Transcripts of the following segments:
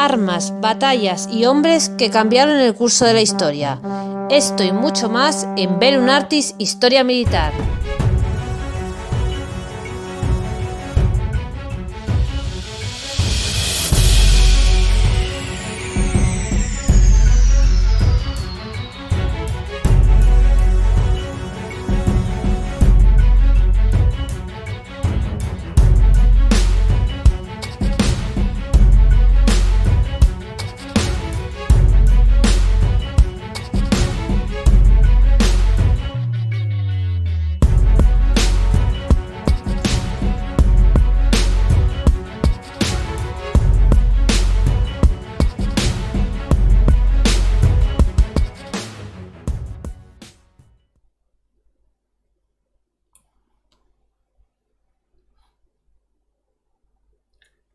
armas, batallas y hombres que cambiaron el curso de la historia. Esto y mucho más en Bellum Artis Historia Militar.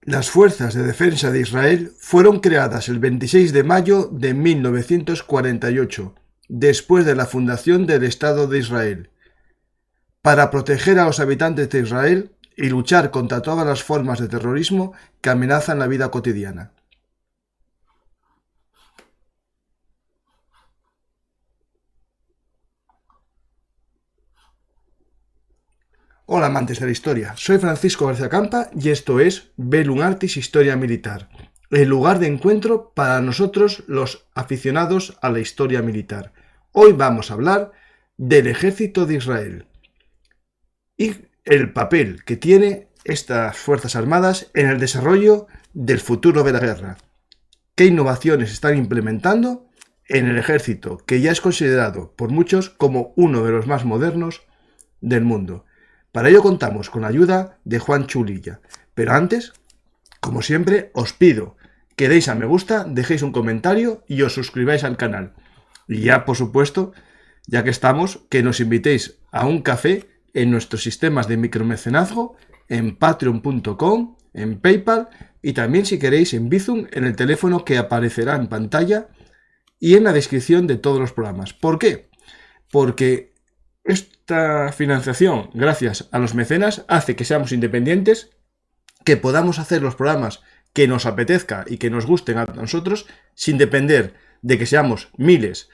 Las Fuerzas de Defensa de Israel fueron creadas el 26 de mayo de 1948, después de la fundación del Estado de Israel, para proteger a los habitantes de Israel y luchar contra todas las formas de terrorismo que amenazan la vida cotidiana. Hola amantes de la historia, soy Francisco García Campa y esto es Bellum Artis Historia Militar, el lugar de encuentro para nosotros los aficionados a la historia militar. Hoy vamos a hablar del ejército de Israel y el papel que tiene estas fuerzas armadas en el desarrollo del futuro de la guerra. ¿Qué innovaciones están implementando en el ejército, que ya es considerado por muchos como uno de los más modernos del mundo? Para ello contamos con la ayuda de Juan Chulilla. Pero antes, como siempre, os pido que deis a me gusta, dejéis un comentario y os suscribáis al canal. Y ya, por supuesto, ya que estamos, que nos invitéis a un café en nuestros sistemas de micromecenazgo, en patreon.com, en PayPal y también, si queréis, en Bizum, en el teléfono que aparecerá en pantalla y en la descripción de todos los programas. ¿Por qué? Porque esta financiación, gracias a los mecenas, hace que seamos independientes, que podamos hacer los programas que nos apetezca y que nos gusten a nosotros, sin depender de que seamos miles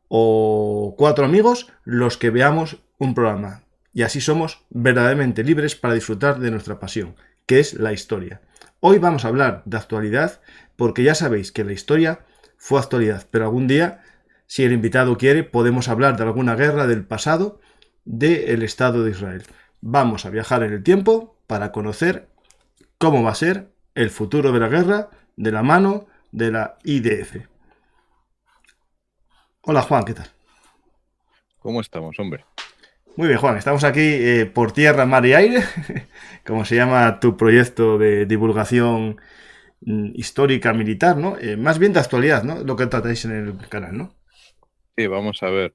o 4 amigos los que veamos un programa. Y así somos verdaderamente libres para disfrutar de nuestra pasión, que es la historia. Hoy vamos a hablar de actualidad, porque ya sabéis que la historia fue actualidad, pero algún día, si el invitado quiere, podemos hablar de alguna guerra del pasado del Estado de Israel. Vamos a viajar en el tiempo para conocer cómo va a ser el futuro de la guerra de la mano de la IDF. Hola Juan, ¿qué tal? ¿Cómo estamos, hombre? Muy bien, Juan, estamos aquí por tierra, mar y aire, como se llama tu proyecto de divulgación histórica militar, ¿no? Más bien de actualidad, ¿no? Lo que tratáis en el canal, ¿no? Sí, vamos a ver.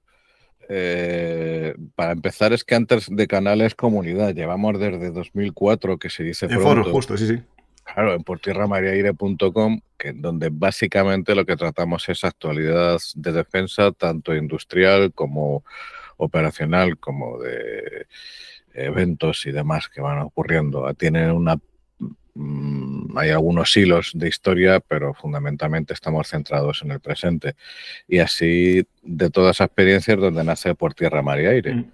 Para empezar, es que antes de canal es comunidad. Llevamos desde 2004, que se dice En pronto. foros, justo, sí, sí. Claro, en portierramariaire.com, donde básicamente lo que tratamos es actualidad de defensa, tanto industrial como operacional, como de eventos y demás que van ocurriendo. Hay algunos hilos de historia, pero fundamentalmente estamos centrados en el presente. Y así, de toda esa experiencia es donde nace Por Tierra, Mar y Aire.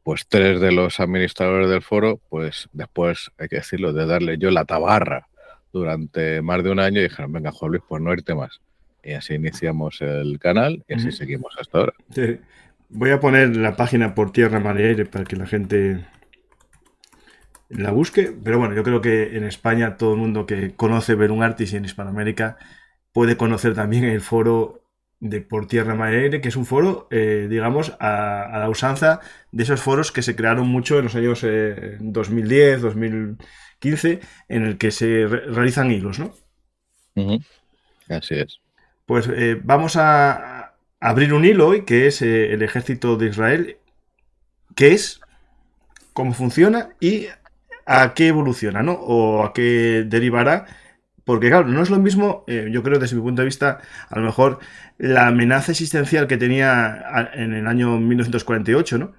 Pues 3 de los administradores del foro, pues después, hay que decirlo, de darle yo la tabarra durante más de un año, dijeron, venga, Juan Luis, pues no irte más. Y así iniciamos el canal y así seguimos hasta ahora. Sí. Voy a poner la página Por Tierra, Mar y Aire para que la gente la busque, pero bueno, yo creo que en España todo el mundo que conoce Bellum Artis y en Hispanoamérica puede conocer también el foro de Por Tierra, Mar y Aire, que es un foro, digamos, a la usanza de esos foros que se crearon mucho en los años 2010, 2015, en el que se realizan hilos, ¿no? Así es. Pues vamos a abrir un hilo hoy, que es el ejército de Israel, qué es, cómo funciona y a qué evoluciona, ¿no? O a qué derivará. Porque claro, no es lo mismo, yo creo desde mi punto de vista, a lo mejor la amenaza existencial que tenía en el año 1948, ¿no?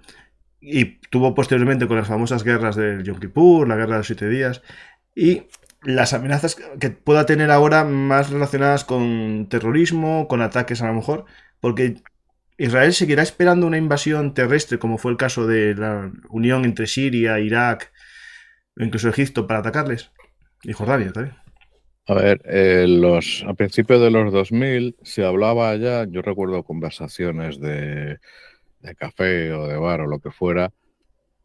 Y tuvo posteriormente con las famosas guerras del Yom Kippur, la guerra de los 7 días, y las amenazas que pueda tener ahora más relacionadas con terrorismo, con ataques a lo mejor, porque Israel seguirá esperando una invasión terrestre, como fue el caso de la unión entre Siria, Irak o incluso Egipto para atacarles. Y Jordania también. A ver, a principios de los 2000 se hablaba ya, yo recuerdo conversaciones de café o de bar o lo que fuera,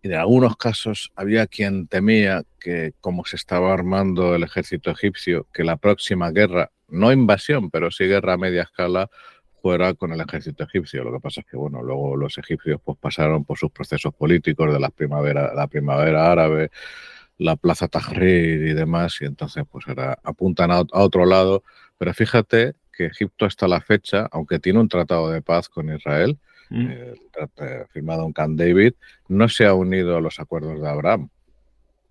y en algunos casos había quien temía que, como se estaba armando el ejército egipcio, que la próxima guerra, no invasión, pero sí guerra a media escala, fuera con el ejército egipcio. Lo que pasa es que, bueno, luego los egipcios pues pasaron por sus procesos políticos de la primavera árabe, la Plaza Tahrir y demás, y entonces pues apuntan a otro lado. Pero fíjate que Egipto hasta la fecha, aunque tiene un tratado de paz con Israel, firmado en Camp David, no se ha unido a los acuerdos de Abraham.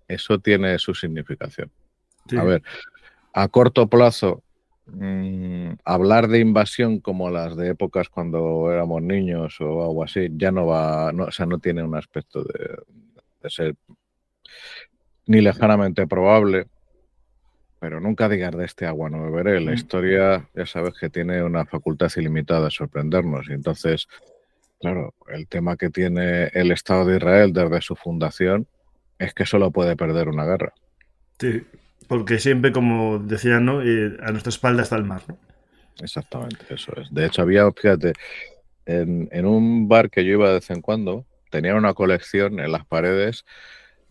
Eso tiene su significación. Sí. A ver, a corto plazo, hablar de invasión como las de épocas cuando éramos niños o algo así, ya no va, no, o sea, no tiene un aspecto de ser ni lejanamente probable, pero nunca digas de este agua no beberé. La historia, ya sabes que tiene una facultad ilimitada de sorprendernos, y entonces, claro, el tema que tiene el Estado de Israel desde su fundación es que solo puede perder una guerra. Sí, porque siempre, como decían, ¿no? A nuestra espalda está el mar, ¿no? Exactamente, eso es. De hecho, había, fíjate, en un bar que yo iba de vez en cuando, tenía una colección en las paredes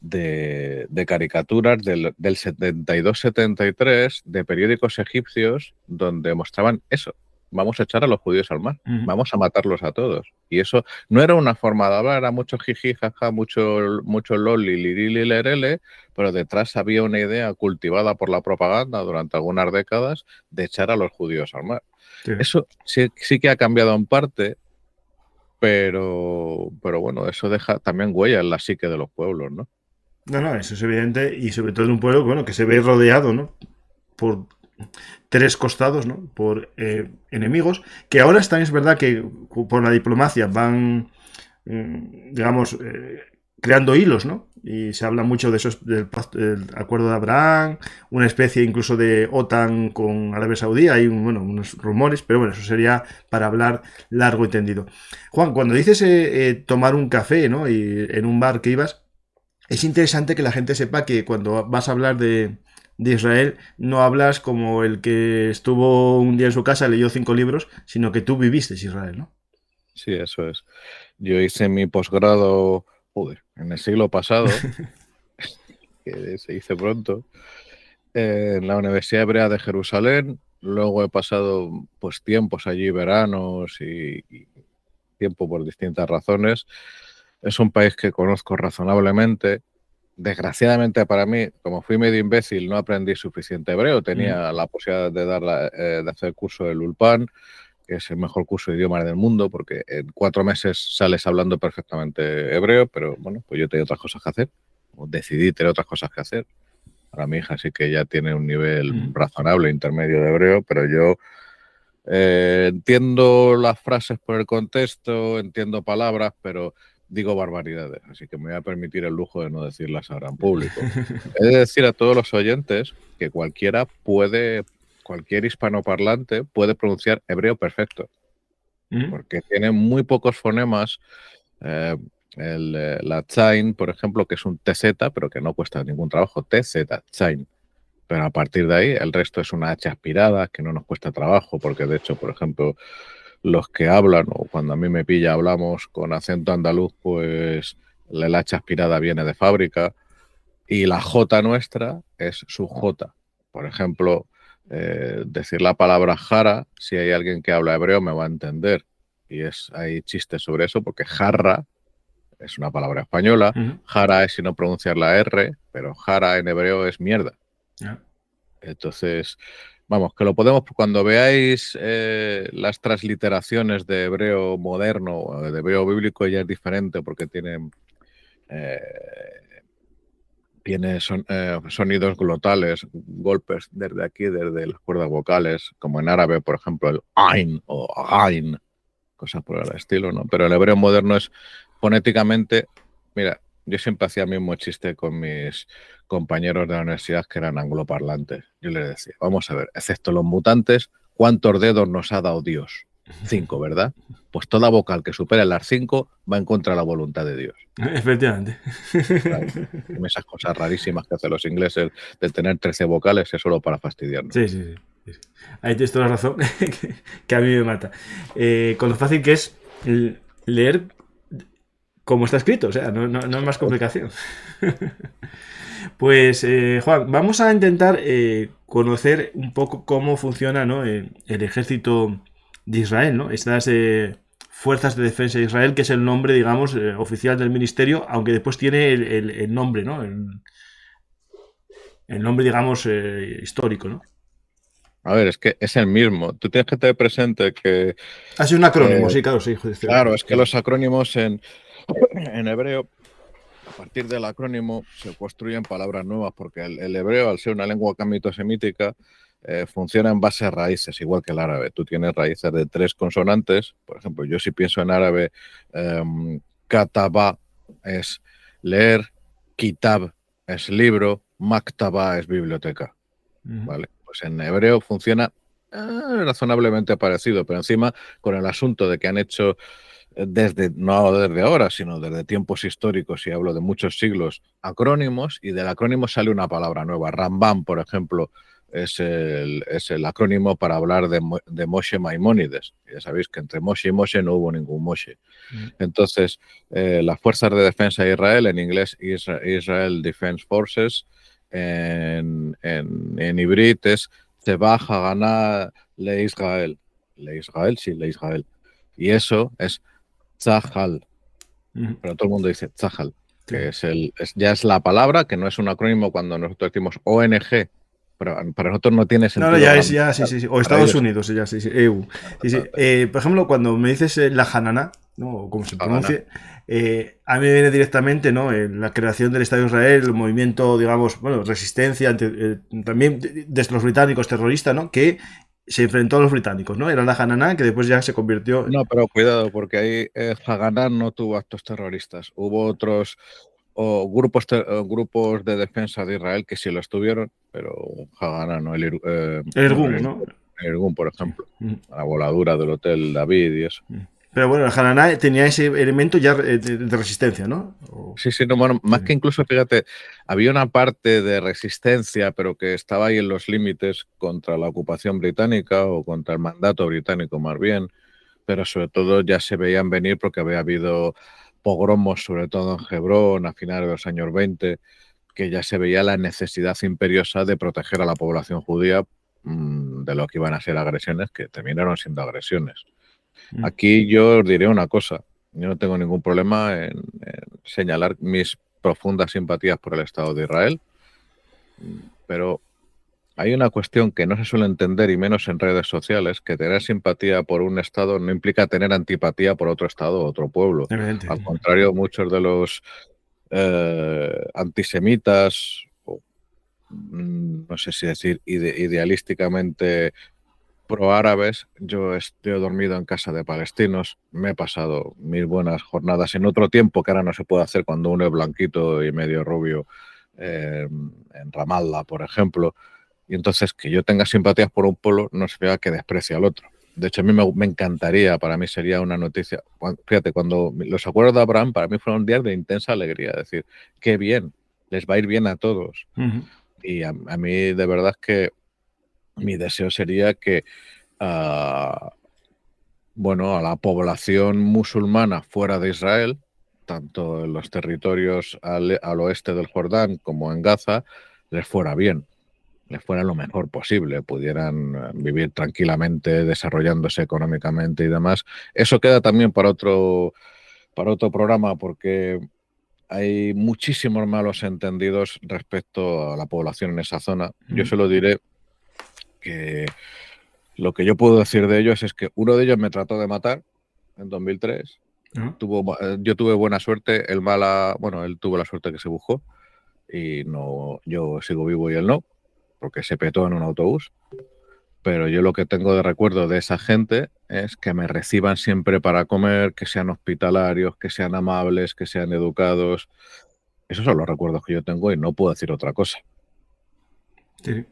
de caricaturas del 72-73 de periódicos egipcios donde mostraban eso. Vamos a echar a los judíos al mar, vamos a matarlos a todos. Y eso no era una forma de hablar, era mucho jiji, jaja, mucho loli, lirili, lerele, pero detrás había una idea cultivada por la propaganda durante algunas décadas de echar a los judíos al mar. Sí. Eso sí que ha cambiado en parte, pero bueno, eso deja también huella en la psique de los pueblos, ¿no? No, eso es evidente, y sobre todo en un pueblo, bueno, que se ve rodeado, ¿no? Por tres costados, ¿no? Por enemigos, que ahora están, es verdad que por la diplomacia van, digamos, creando hilos, ¿no? Y se habla mucho de eso, del acuerdo de Abraham, una especie incluso de OTAN con Arabia Saudí, hay unos rumores, pero bueno, eso sería para hablar largo y tendido. Juan, cuando dices tomar un café, ¿no? Y en un bar que ibas, es interesante que la gente sepa que cuando vas a hablar de Israel, no hablas como el que estuvo un día en su casa, leyó 5 libros, sino que tú viviste Israel, ¿no? Sí, eso es. Yo hice mi posgrado, en el siglo pasado, que se hizo pronto, en la Universidad Hebrea de Jerusalén. Luego he pasado pues tiempos allí, veranos y tiempo por distintas razones. Es un país que conozco razonablemente. Desgraciadamente para mí, como fui medio imbécil, no aprendí suficiente hebreo. Tenía la posibilidad de hacer el curso del Ulpan, que es el mejor curso de idiomas del mundo, porque en 4 meses sales hablando perfectamente hebreo, pero bueno, pues yo tenía otras cosas que hacer, o decidí tener otras cosas que hacer. Ahora mi hija sí que ya tiene un nivel razonable, intermedio de hebreo, pero yo entiendo las frases por el contexto, entiendo palabras, pero digo barbaridades, así que me voy a permitir el lujo de no decirlas ahora en público. He de decir a todos los oyentes que cualquier hispanoparlante puede pronunciar hebreo perfecto, porque tiene muy pocos fonemas. La tzain, por ejemplo, que es un TZ, pero que no cuesta ningún trabajo, TZ, tzain. Pero a partir de ahí, el resto es una H aspirada, que no nos cuesta trabajo, porque de hecho, por ejemplo, los que hablan, o cuando a mí me pilla hablamos con acento andaluz, pues la H aspirada viene de fábrica, y la J nuestra es su J. Por ejemplo, decir la palabra jara, si hay alguien que habla hebreo me va a entender. Y hay chistes sobre eso, porque jarra es una palabra española, jara es si no pronunciar la R, pero jara en hebreo es mierda. Entonces, vamos, que lo podemos, cuando veáis las transliteraciones de hebreo moderno o de hebreo bíblico, ya es diferente porque tiene sonidos glotales, golpes desde aquí, desde las cuerdas vocales, como en árabe, por ejemplo, el ain o ain, cosas por el estilo, ¿no? Pero el hebreo moderno es fonéticamente, mira, Yo siempre hacía el mismo chiste con mis compañeros de la universidad que eran angloparlantes. Yo les decía, vamos a ver, excepto los mutantes, ¿cuántos dedos nos ha dado Dios? 5, ¿verdad? Pues toda vocal que supere las 5 va en contra de la voluntad de Dios. Efectivamente. Claro, esas cosas rarísimas que hacen los ingleses de tener 13 vocales es solo para fastidiarnos. Sí. Ahí tienes toda la razón, que a mí me mata. Con lo fácil que es leer como está escrito, o sea, no hay más complicación. Pues, Juan, vamos a intentar conocer un poco cómo funciona, ¿no?, el ejército de Israel, ¿no? Estas fuerzas de defensa de Israel, que es el nombre, digamos, oficial del ministerio, aunque después tiene el nombre, ¿no? El nombre, digamos, histórico, ¿no? A ver, es que es el mismo. Tú tienes que tener presente que... Ha sido un acrónimo, sí, claro, sí. Claro, es que los acrónimos en hebreo, a partir del acrónimo se construyen palabras nuevas, porque el hebreo, al ser una lengua camito-semítica, funciona en base a raíces, igual que el árabe. Tú tienes raíces de 3 consonantes. Por ejemplo, yo si pienso en árabe, kataba es leer, kitab es libro, maktaba es biblioteca. ¿Vale? Pues en hebreo funciona razonablemente parecido, pero encima con el asunto de que han hecho no desde ahora, sino desde tiempos históricos, y hablo de muchos siglos, acrónimos, y del acrónimo sale una palabra nueva. Rambam, por ejemplo, es el acrónimo para hablar de Moshe Maimónides. Ya sabéis que entre Moshe y Moshe no hubo ningún Moshe. Entonces, las fuerzas de defensa de Israel, en inglés Israel Defense Forces, en hibrid es Tzebah Hagana Le Israel. Le Israel, sí, Le Israel. Y eso es Tzahal. Pero todo el mundo dice Tzahal, que ya es la palabra, que no es un acrónimo cuando nosotros decimos ONG, pero para nosotros no tiene sentido. No, ya, sí. O Estados Unidos, ya, sí, EU. Sí. Por ejemplo, cuando me dices la Hananá, ¿no?, o como se pronuncie, a mí me viene directamente, ¿no?, la creación del Estado de Israel, el movimiento, digamos, bueno, resistencia también desde los británicos, terrorista, ¿no?, que se enfrentó a los británicos, ¿no? Era la Hananá, que después ya se convirtió... No, pero cuidado, porque ahí Haganá no tuvo actos terroristas. Hubo otros grupos de defensa de Israel que sí los tuvieron, pero Haganá no. El Irgun, ¿no? El Irgun, por ejemplo. La voladura del Hotel David y eso. Pero bueno, el Hananá tenía ese elemento ya de resistencia, ¿no? Sí, no, bueno, más que incluso, fíjate, había una parte de resistencia, pero que estaba ahí en los límites contra la ocupación británica o contra el mandato británico más bien, pero sobre todo ya se veían venir porque había habido pogromos, sobre todo en Hebrón, a finales de los años 20, que ya se veía la necesidad imperiosa de proteger a la población judía de lo que iban a ser agresiones, que terminaron siendo agresiones. Aquí yo os diré una cosa, yo no tengo ningún problema en señalar mis profundas simpatías por el Estado de Israel, pero hay una cuestión que no se suele entender, y menos en redes sociales, que tener simpatía por un Estado no implica tener antipatía por otro Estado o otro pueblo. Al contrario, muchos de los antisemitas, no sé si decir idealísticamente pro-árabes, yo he dormido en casa de palestinos, me he pasado mis buenas jornadas en otro tiempo que ahora no se puede hacer cuando uno es blanquito y medio rubio, en Ramallah, por ejemplo. Y entonces que yo tenga simpatías por un pueblo no significa que desprecie al otro. De hecho, a mí me encantaría, para mí sería una noticia. Fíjate, cuando los acuerdos de Abraham para mí fueron días de intensa alegría. Es decir, qué bien, les va a ir bien a todos. Y a mí de verdad es que mi deseo sería que a la población musulmana fuera de Israel, tanto en los territorios al oeste del Jordán como en Gaza, les fuera bien, les fuera lo mejor posible, pudieran vivir tranquilamente, desarrollándose económicamente y demás. Eso queda también para otro programa, porque hay muchísimos malos entendidos respecto a la población en esa zona. Yo se lo diré que lo que yo puedo decir de ellos es que uno de ellos me trató de matar en 2003. Yo tuve buena suerte, él tuvo la suerte que se buscó, y no, yo sigo vivo y él no, porque se petó en un autobús. Pero yo lo que tengo de recuerdo de esa gente es que me reciban siempre para comer, que sean hospitalarios, que sean amables, que sean educados. Esos son los recuerdos que yo tengo y no puedo decir otra cosa. Sí.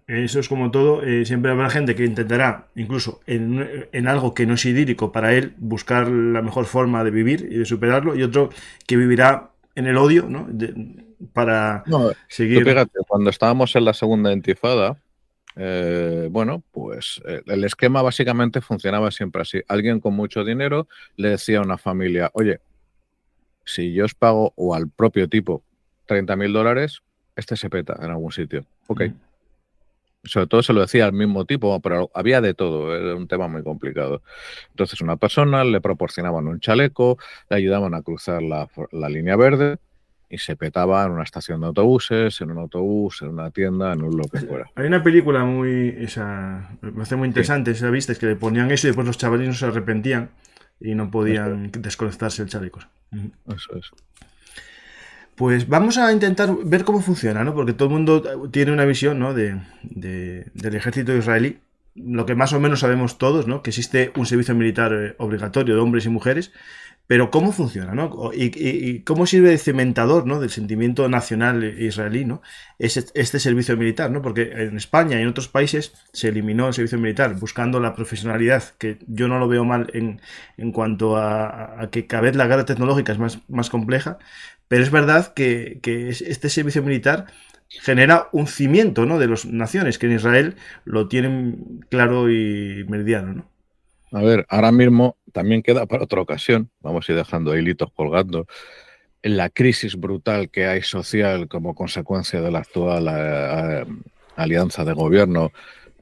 Eso es como todo, siempre habrá gente que intentará, incluso en algo que no es idílico para él, buscar la mejor forma de vivir y de superarlo, y otro que vivirá en el odio, ¿no? Para No, tú seguir. fíjate, cuando estábamos en la segunda intifada, bueno, pues el esquema básicamente funcionaba siempre así. Alguien con mucho dinero le decía a una familia, oye, si yo os pago, o al propio tipo, $30.000, este se peta en algún sitio. Ok. Sobre todo se lo decía al mismo tipo, pero había de todo, era un tema muy complicado. Entonces una persona le proporcionaban un chaleco, le ayudaban a cruzar la línea verde y se petaba en una estación de autobuses, en un autobús, en una tienda, en un lo que fuera. Hay una película me parece muy Sí, interesante, esa vista, es que le ponían eso y después los chavales no se arrepentían y no eso podían desconectarse el chaleco. eso es. Pues vamos a intentar ver cómo funciona, ¿no? Porque todo el mundo tiene una visión, ¿no? Del ejército israelí. Lo que más o menos sabemos todos, ¿no? Que existe un servicio militar obligatorio de hombres y mujeres. Pero ¿cómo funciona, no? Y cómo sirve de cimentador, ¿no? Del sentimiento nacional israelí, ¿no? Este servicio militar, ¿no? Porque en España y en otros países se eliminó el servicio militar buscando la profesionalidad, que yo no lo veo mal en cuanto a que cada vez la guerra tecnológica es más compleja. Pero es verdad que este servicio militar genera un cimiento, ¿no? De las naciones, que en Israel lo tienen claro y meridiano, ¿no? A ver, ahora mismo también queda para otra ocasión, vamos a ir dejando hilitos colgando, en la crisis brutal que hay social como consecuencia de la actual alianza de gobierno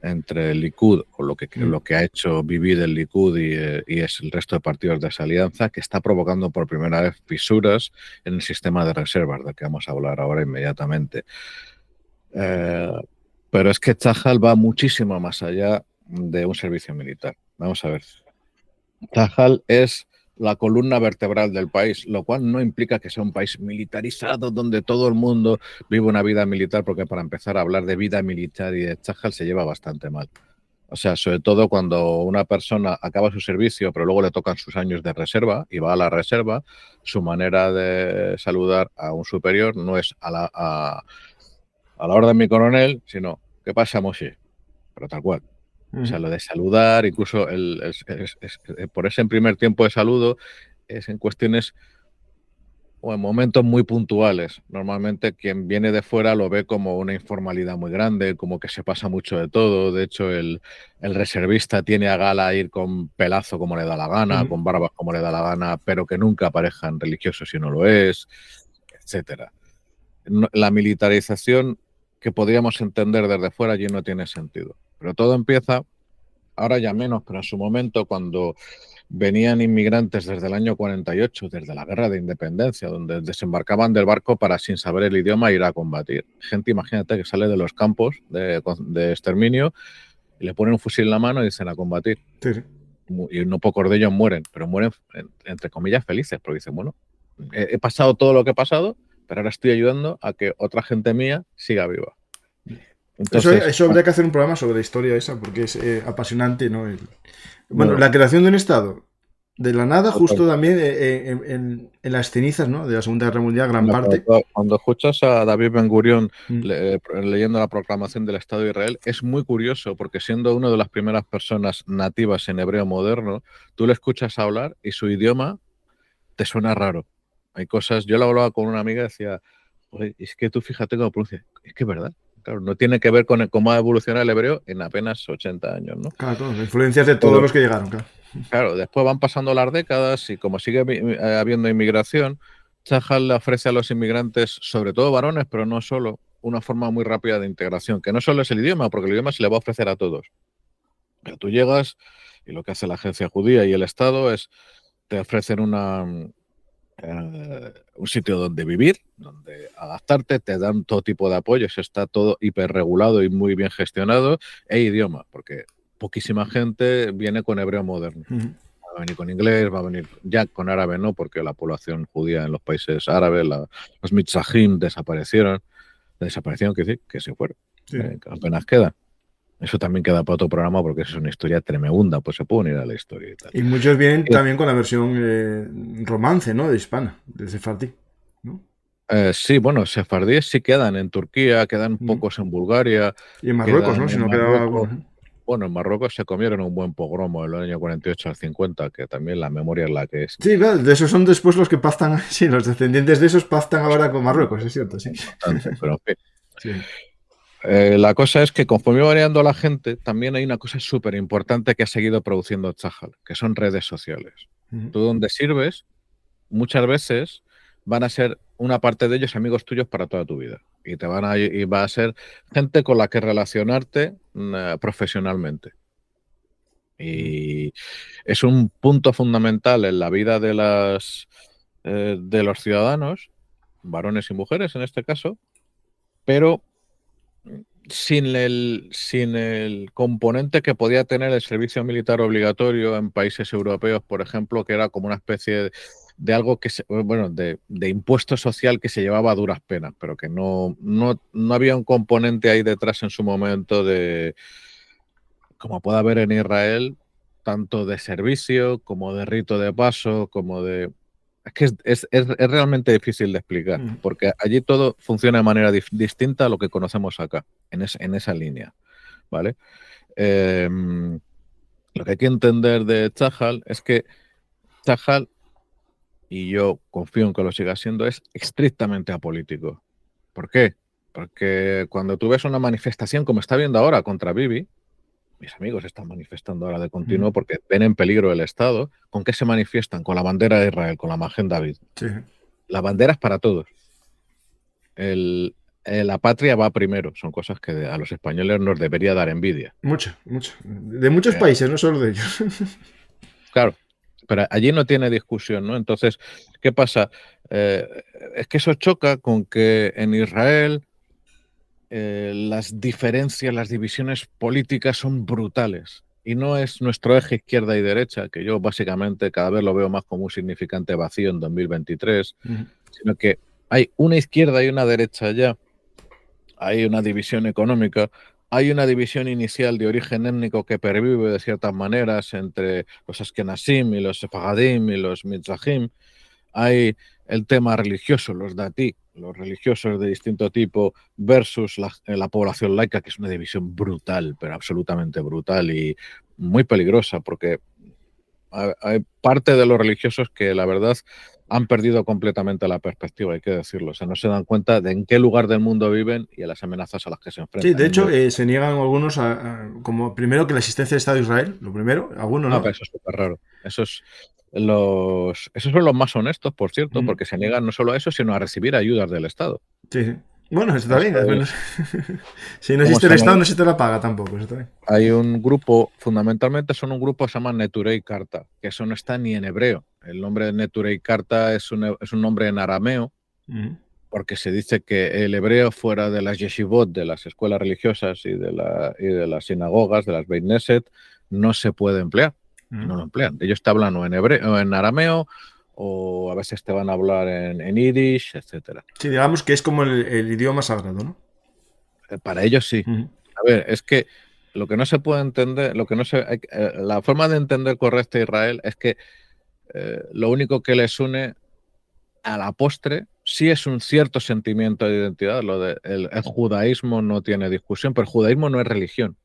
entre el Likud, o lo que ha hecho vivir el Likud y es el resto de partidos de esa alianza, que está provocando por primera vez fisuras en el sistema de reservas, del que vamos a hablar ahora inmediatamente. Pero es que Tzahal va muchísimo más allá de un servicio militar. Vamos a ver. Tzahal es la columna vertebral del país, lo cual no implica que sea un país militarizado donde todo el mundo vive una vida militar, porque para empezar a hablar de vida militar y de Tzahal se lleva bastante mal. O sea, sobre todo cuando una persona acaba su servicio, pero luego le tocan sus años de reserva y va a la reserva, su manera de saludar a un superior no es a la orden mi coronel, sino ¿qué pasa, Moshe? Pero tal cual. O sea, lo de saludar, incluso por ese primer tiempo de saludo, es en cuestiones o en momentos muy puntuales. Normalmente quien viene de fuera lo ve como una informalidad muy grande, como que se pasa mucho de todo. De hecho, el reservista tiene a gala ir con pelazo como le da la gana, con barbas como le da la gana, pero que nunca aparezcan religiosos si no lo es, etcétera. La militarización que podríamos entender desde fuera allí no tiene sentido. Pero todo empieza, ahora ya menos, pero en su momento, cuando venían inmigrantes desde el año 48, desde la Guerra de Independencia, donde desembarcaban del barco para, sin saber el idioma, ir a combatir. Gente, imagínate, que sale de los campos de exterminio y le ponen un fusil en la mano y dicen a combatir. Sí. Y no pocos de ellos mueren, pero mueren, entre comillas, felices, porque dicen, bueno, he pasado todo lo que he pasado, pero ahora estoy ayudando a que otra gente mía siga viva. Entonces, eso habría que hacer un programa sobre la historia esa, porque es apasionante, ¿no? Bueno, la creación de un Estado de la nada, justo también en las cenizas, ¿no? De la Segunda Guerra Mundial, gran parte. Cuando escuchas a David Ben Gurión leyendo la proclamación del Estado de Israel, es muy curioso, porque siendo una de las primeras personas nativas en hebreo moderno, tú le escuchas hablar y su idioma te suena raro. Hay cosas, yo lo hablaba con una amiga y decía, es que tú fíjate cómo pronuncia, es que es verdad. Claro, no tiene que ver con cómo ha evolucionado el hebreo en apenas 80 años, ¿no? Claro, influencias de todos los que llegaron, claro. Claro, después van pasando las décadas y como sigue habiendo inmigración, Tzahal le ofrece a los inmigrantes, sobre todo varones, pero no solo, una forma muy rápida de integración, que no solo es el idioma, porque el idioma se le va a ofrecer a todos. Pero tú llegas y lo que hace la agencia judía y el Estado es, te ofrecen un sitio donde vivir, donde adaptarte, te dan todo tipo de apoyos, está todo hiperregulado y muy bien gestionado, e idioma, porque poquísima gente viene con hebreo moderno. Va a venir con inglés, va a venir ya con árabe, no, porque la población judía en los países árabes, los mitzahim desaparecieron, que se fueron, sí. Apenas queda. Eso también queda para otro programa, porque es una historia tremenda, pues se puede unir a la historia y tal. Y muchos vienen también con la versión romance, ¿no? De hispana, de Sefardí, ¿no? Sí, bueno, sefardíes sí quedan en Turquía, quedan pocos en Bulgaria, Y en Marruecos, quedan ¿no? Si en no quedaba Marruecos. alguno. Bueno, en Marruecos se comieron un buen pogromo en el año 48 al 50, que también la memoria es la que es. Sí, claro, de esos son después los que pactan, sí, los descendientes de esos pactan ahora con Marruecos, es cierto, sí. Importante, pero en fin. Sí. La cosa es que conforme va variando la gente, también hay una cosa súper importante que ha seguido produciendo Chajal, que son redes sociales. Tú donde sirves, muchas veces van a ser una parte de ellos amigos tuyos para toda tu vida. Y va a ser gente con la que relacionarte profesionalmente. Y es un punto fundamental en la vida de los ciudadanos, varones y mujeres en este caso, pero sin el componente que podía tener el servicio militar obligatorio en países europeos, por ejemplo, que era como una especie de algo de impuesto social que se llevaba a duras penas, pero que no había un componente ahí detrás en su momento de, como puede haber en Israel, tanto de servicio como de rito de paso, como de... Es que es realmente difícil de explicar, porque allí todo funciona de manera distinta a lo que conocemos acá, en esa línea, ¿vale? Lo que hay que entender de Chajal es que Chajal, y yo confío en que lo siga siendo, es estrictamente apolítico. ¿Por qué? Porque cuando tú ves una manifestación como está viendo ahora contra Bibi, mis amigos están manifestando ahora de continuo porque ven en peligro el Estado. ¿Con qué se manifiestan? Con la bandera de Israel, con la Magen David. Sí. La bandera es para todos. La patria va primero. Son cosas que a los españoles nos debería dar envidia. Mucho, mucho. De muchos países, no solo de ellos. Claro, pero allí no tiene discusión, ¿no? Entonces, ¿qué pasa? Es que eso choca con que en Israel las diferencias, las divisiones políticas son brutales. Y no es nuestro eje izquierda y derecha, que yo básicamente cada vez lo veo más como un significante vacío en 2023, sino que hay una izquierda y una derecha ya, hay una división económica, hay una división inicial de origen étnico que pervive de ciertas maneras entre los Ashkenazim y los Sefaradim y los Mizrahim, hay el tema religioso, los datí, los religiosos de distinto tipo, versus la población laica, que es una división brutal, pero absolutamente brutal y muy peligrosa, porque hay parte de los religiosos que la verdad han perdido completamente la perspectiva, hay que decirlo. O sea, no se dan cuenta de en qué lugar del mundo viven y a las amenazas a las que se enfrentan. Sí, de hecho, se niegan algunos como primero que la existencia del Estado de Israel, lo primero, algunos, ¿no? Pero eso es súper raro. Esos son los más honestos, por cierto, porque se niegan no solo a eso, sino a recibir ayudas del Estado. Sí, sí. Bueno, eso está bien, al menos. Si no ¿Cómo existe se el llama? Estado, no existe la paga tampoco, eso está bien. Hay un grupo, fundamentalmente son un grupo que se llama Neturei Karta, que eso no está ni en hebreo. El nombre de Neturei Karta es un nombre en arameo, porque se dice que el hebreo fuera de las yeshivot, de las escuelas religiosas y de las sinagogas, de las Beit Knesset, no se puede emplear. No lo emplean. Ellos te hablan o en hebreo o en arameo, o a veces te van a hablar en yiddish, etcétera. Sí, digamos que es como el idioma sagrado, ¿no? Para ellos sí. A ver, es que lo que no se puede entender, la forma de entender correcta a Israel es que lo único que les une a la postre sí es un cierto sentimiento de identidad. El judaísmo no tiene discusión, pero el judaísmo no es religión.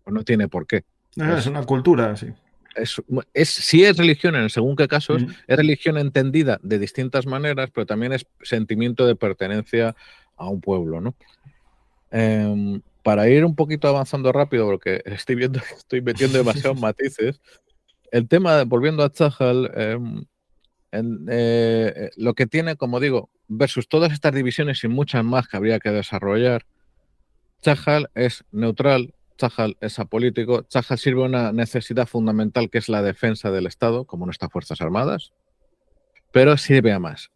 No tiene por qué. Es una cultura, sí. Sí es religión en según qué casos, es religión entendida de distintas maneras, pero también es sentimiento de pertenencia a un pueblo, ¿no? Para ir un poquito avanzando rápido, porque estoy viendo que estoy metiendo demasiados matices, el tema, volviendo a Chajal, lo que tiene, como digo, versus todas estas divisiones y muchas más que habría que desarrollar, Chajal es neutral, Chajal es apolítico, Chajal sirve a una necesidad fundamental que es la defensa del Estado, como nuestras Fuerzas Armadas, pero sirve a más.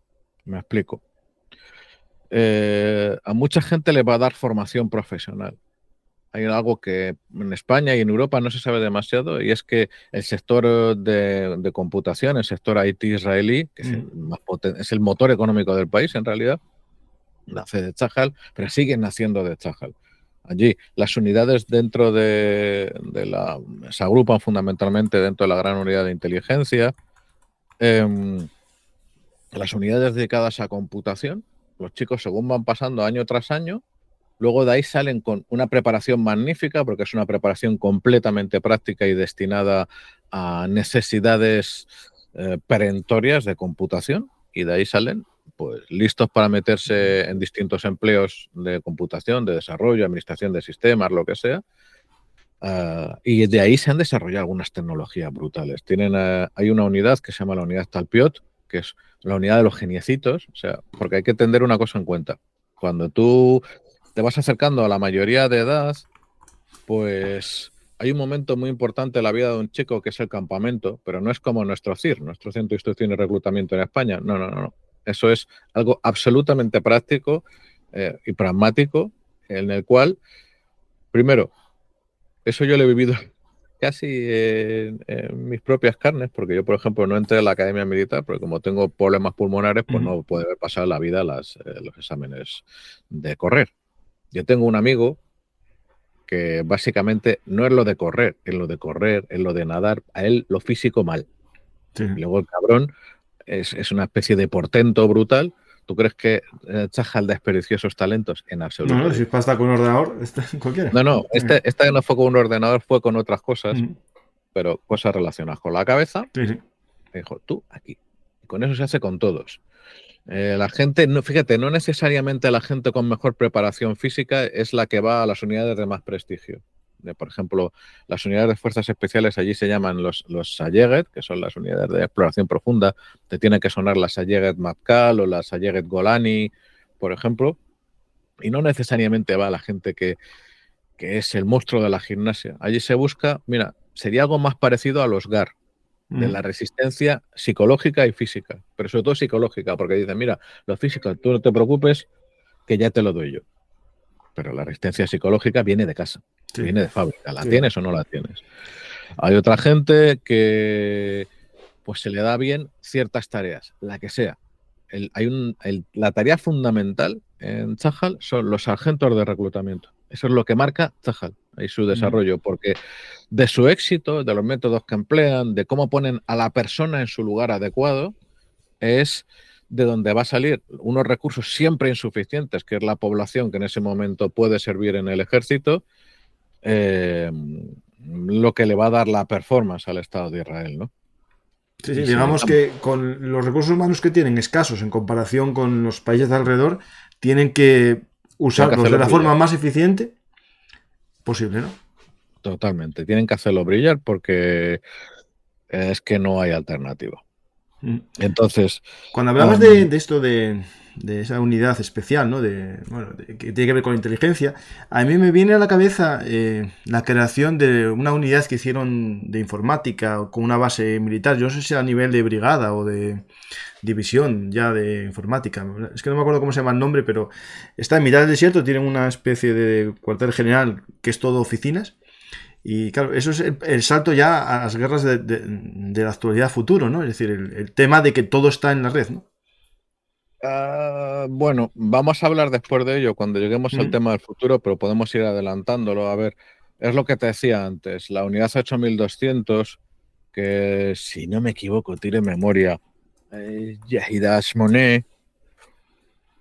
Me explico. A mucha gente le va a dar formación profesional. Hay algo que en España y en Europa no se sabe demasiado, y es que el sector de computación, el sector IT israelí, que es el motor económico del país en realidad, nace de Chajal, pero siguen naciendo de Chajal. Allí las unidades dentro se agrupan fundamentalmente dentro de la gran unidad de inteligencia. Las unidades dedicadas a computación los chicos, según van pasando año tras año, luego de ahí salen con una preparación magnífica, porque es una preparación completamente práctica y destinada a necesidades perentorias de computación, y de ahí salen pues listos para meterse en distintos empleos de computación, de desarrollo, administración de sistemas, lo que sea. Y de ahí se han desarrollado algunas tecnologías brutales. Hay una unidad que se llama la unidad Talpiot, que es la unidad de los geniecitos, o sea, porque hay que tener una cosa en cuenta. Cuando tú te vas acercando a la mayoría de edad, pues hay un momento muy importante en la vida de un chico que es el campamento, pero no es como nuestro CIR, nuestro Centro de Instrucción y Reclutamiento en España. No, no, no, no. Eso es algo absolutamente práctico y pragmático, en el cual, primero, eso yo lo he vivido casi en mis propias carnes, porque yo, por ejemplo, no entré a la academia militar, porque como tengo problemas pulmonares, pues no puedo haber pasado la vida los exámenes de correr. Yo tengo un amigo que básicamente no es lo de correr, es lo de nadar, a él lo físico mal. Sí. Y luego el cabrón es una especie de portento brutal. ¿Tú crees que Chajal desperdició esos talentos? En absoluto. No, si pasa con un ordenador, cualquiera. No, esta no fue con un ordenador, fue con otras cosas, pero cosas relacionadas con la cabeza. Sí, sí. Me dijo, tú aquí. Y con eso se hace con todos. La gente, no, fíjate, no necesariamente la gente con mejor preparación física es la que va a las unidades de más prestigio. Por ejemplo, las unidades de fuerzas especiales allí se llaman los Sayeget, que son las unidades de exploración profunda. Te tienen que sonar las Sayeget Matkal o las Sayeget Golani, por ejemplo. Y no necesariamente va la gente que es el monstruo de la gimnasia. Allí se busca, mira, sería algo más parecido a los GAR, de la resistencia psicológica y física, pero sobre todo psicológica, porque dicen, mira, lo físico, tú no te preocupes, que ya te lo doy yo. Pero la resistencia psicológica viene de casa, viene de fábrica, ¿la tienes o no la tienes? Hay otra gente que pues se le da bien ciertas tareas, la que sea. La tarea fundamental en Chajal son los sargentos de reclutamiento. Eso es lo que marca Chajal y su desarrollo, porque de su éxito, de los métodos que emplean, de cómo ponen a la persona en su lugar adecuado, es de donde va a salir unos recursos siempre insuficientes, que es la población que en ese momento puede servir en el ejército, lo que le va a dar la performance al Estado de Israel, ¿no? Sí, digamos que con los recursos humanos que tienen escasos en comparación con los países de alrededor, tienen que usarlos de la forma más eficiente posible, ¿no? Totalmente. Tienen que hacerlo brillar porque es que no hay alternativa. Entonces, cuando hablamos de esto, de esa unidad especial, ¿no? Que tiene que ver con inteligencia, a mí me viene a la cabeza la creación de una unidad que hicieron de informática con una base militar. Yo no sé si a nivel de brigada o de división ya de informática. Es que no me acuerdo cómo se llama el nombre, pero está en mitad del desierto, tienen una especie de cuartel general que es todo oficinas. Y claro, eso es el salto ya a las guerras de la actualidad futuro, ¿no? Es decir, el tema de que todo está en la red, ¿no? Bueno, vamos a hablar después de ello cuando lleguemos al tema del futuro, pero podemos ir adelantándolo. A ver, es lo que te decía antes, la unidad 8200, que si no me equivoco, tire memoria, Yahida Ashmoné,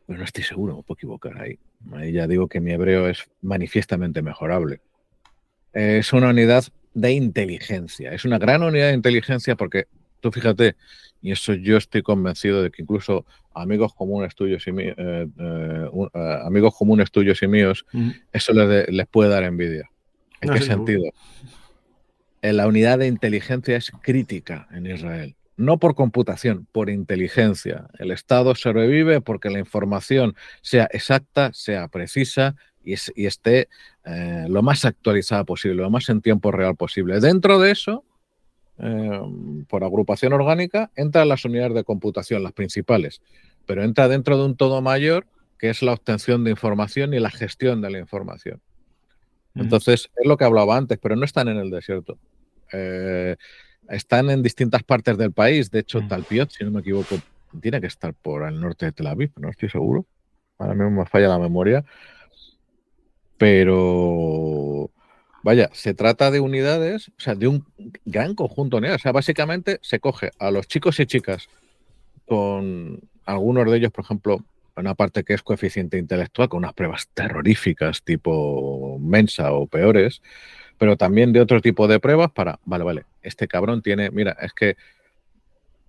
pero no estoy seguro, me puedo equivocar ahí. Ahí ya digo que mi hebreo es manifiestamente mejorable. Es una unidad de inteligencia, es una gran unidad de inteligencia porque tú fíjate, y eso yo estoy convencido de que incluso amigos comunes tuyos y míos, eso les puede dar envidia. ¿En qué sentido? La unidad de inteligencia es crítica en Israel. No por computación, por inteligencia. El Estado sobrevive porque la información sea exacta, sea precisa y esté lo más actualizada posible, lo más en tiempo real posible. Dentro de eso, por agrupación orgánica, entran las unidades de computación, las principales, pero entra dentro de un todo mayor que es la obtención de información y la gestión de la información. Entonces, es lo que hablaba antes, pero no están en el desierto. Están en distintas partes del país. De hecho, Talpiot, si no me equivoco, tiene que estar por el norte de Tel Aviv, no estoy seguro. Ahora mismo me falla la memoria. Pero, vaya, se trata de unidades, o sea, de un gran conjunto de unidades. O sea, básicamente se coge a los chicos y chicas con algunos de ellos, por ejemplo, una parte que es coeficiente intelectual, con unas pruebas terroríficas tipo Mensa o peores, pero también de otro tipo de pruebas para, vale, este cabrón tiene, mira, es que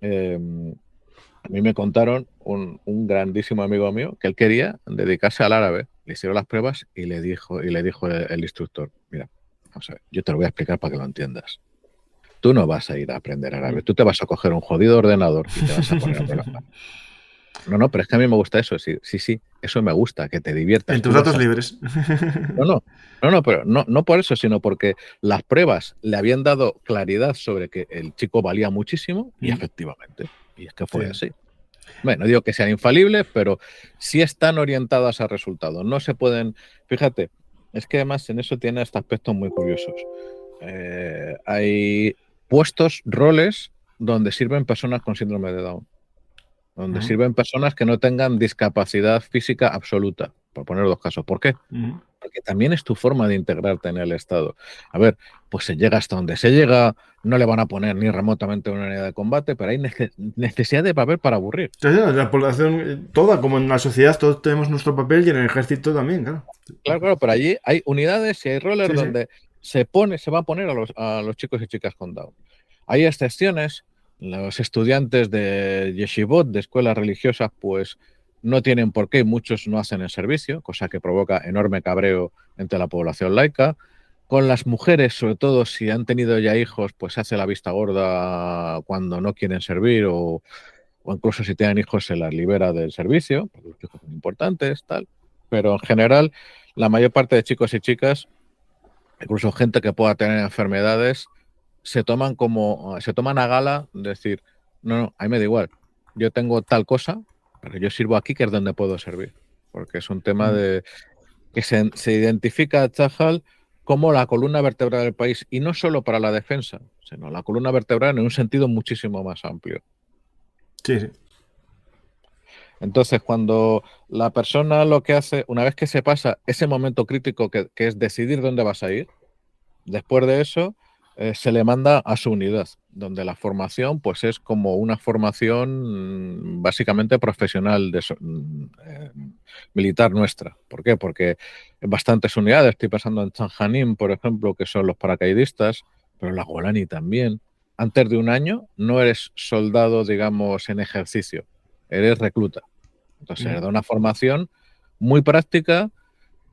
a mí me contaron un grandísimo amigo mío que él quería dedicarse al árabe, le hicieron las pruebas y le dijo el instructor, mira, vamos a ver, yo te lo voy a explicar para que lo entiendas. Tú no vas a ir a aprender árabe, tú te vas a coger un jodido ordenador y te vas a poner a programar. No, pero es que a mí me gusta eso, sí, eso me gusta, que te diviertas. En tus Tú vas ratos a... libres. No, pero no por eso, sino porque las pruebas le habían dado claridad sobre que el chico valía muchísimo y efectivamente, y es que fue así. Bueno, no digo que sean infalibles, pero sí están orientadas a resultados. No se pueden, fíjate, es que además en eso tiene hasta aspectos muy curiosos. Hay puestos, roles, donde sirven personas con síndrome de Down, donde sirven personas que no tengan discapacidad física absoluta, por poner dos casos. ¿Por qué? Porque también es tu forma de integrarte en el Estado. A ver, pues se llega hasta donde se llega, no le van a poner ni remotamente una unidad de combate, pero hay necesidad de papel para aburrir. Claro, la población toda, como en la sociedad, todos tenemos nuestro papel y en el ejército también, claro. Claro, pero allí hay unidades y hay roles Sí, sí. donde se va a poner a los chicos y chicas con Down. Hay excepciones. Los estudiantes de yeshivot, de escuelas religiosas, pues no tienen por qué, muchos no hacen el servicio, cosa que provoca enorme cabreo entre la población laica. Con las mujeres, sobre todo si han tenido ya hijos, pues se hace la vista gorda cuando no quieren servir o incluso si tienen hijos se las libera del servicio, porque los hijos son importantes, tal. Pero en general, la mayor parte de chicos y chicas, incluso gente que pueda tener enfermedades, se toman a gala, decir, no, a mí me da igual, yo tengo tal cosa, pero yo sirvo aquí que es donde puedo servir, porque es un tema de que se identifica a Chajal como la columna vertebral del país, y no solo para la defensa, sino la columna vertebral en un sentido muchísimo más amplio. Sí, sí. Entonces, cuando la persona lo que hace, una vez que se pasa ese momento crítico que es decidir dónde vas a ir, después de eso se le manda a su unidad, donde la formación pues es como una formación básicamente profesional militar nuestra. ¿Por qué? Porque en bastantes unidades, estoy pensando en Chanjanim, por ejemplo, que son los paracaidistas, pero la Golani también. Antes de un año no eres soldado, digamos, en ejercicio, eres recluta. Entonces, se le da una formación muy práctica,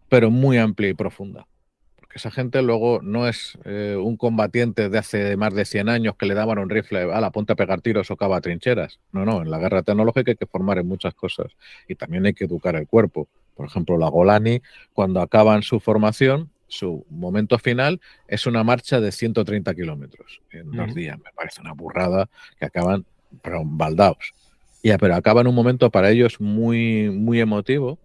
pero muy amplia y profunda. Porque esa gente luego no es un combatiente de hace más de 100 años que le daban un rifle, a la ponte a pegar tiros o cava trincheras. No, en la guerra tecnológica hay que formar en muchas cosas y también hay que educar el cuerpo. Por ejemplo, la Golani, cuando acaban su formación, su momento final es una marcha de 130 kilómetros en 2 días. Me parece una burrada que acaban, pero baldaos. Pero acaba en un momento para ellos muy, muy emotivo,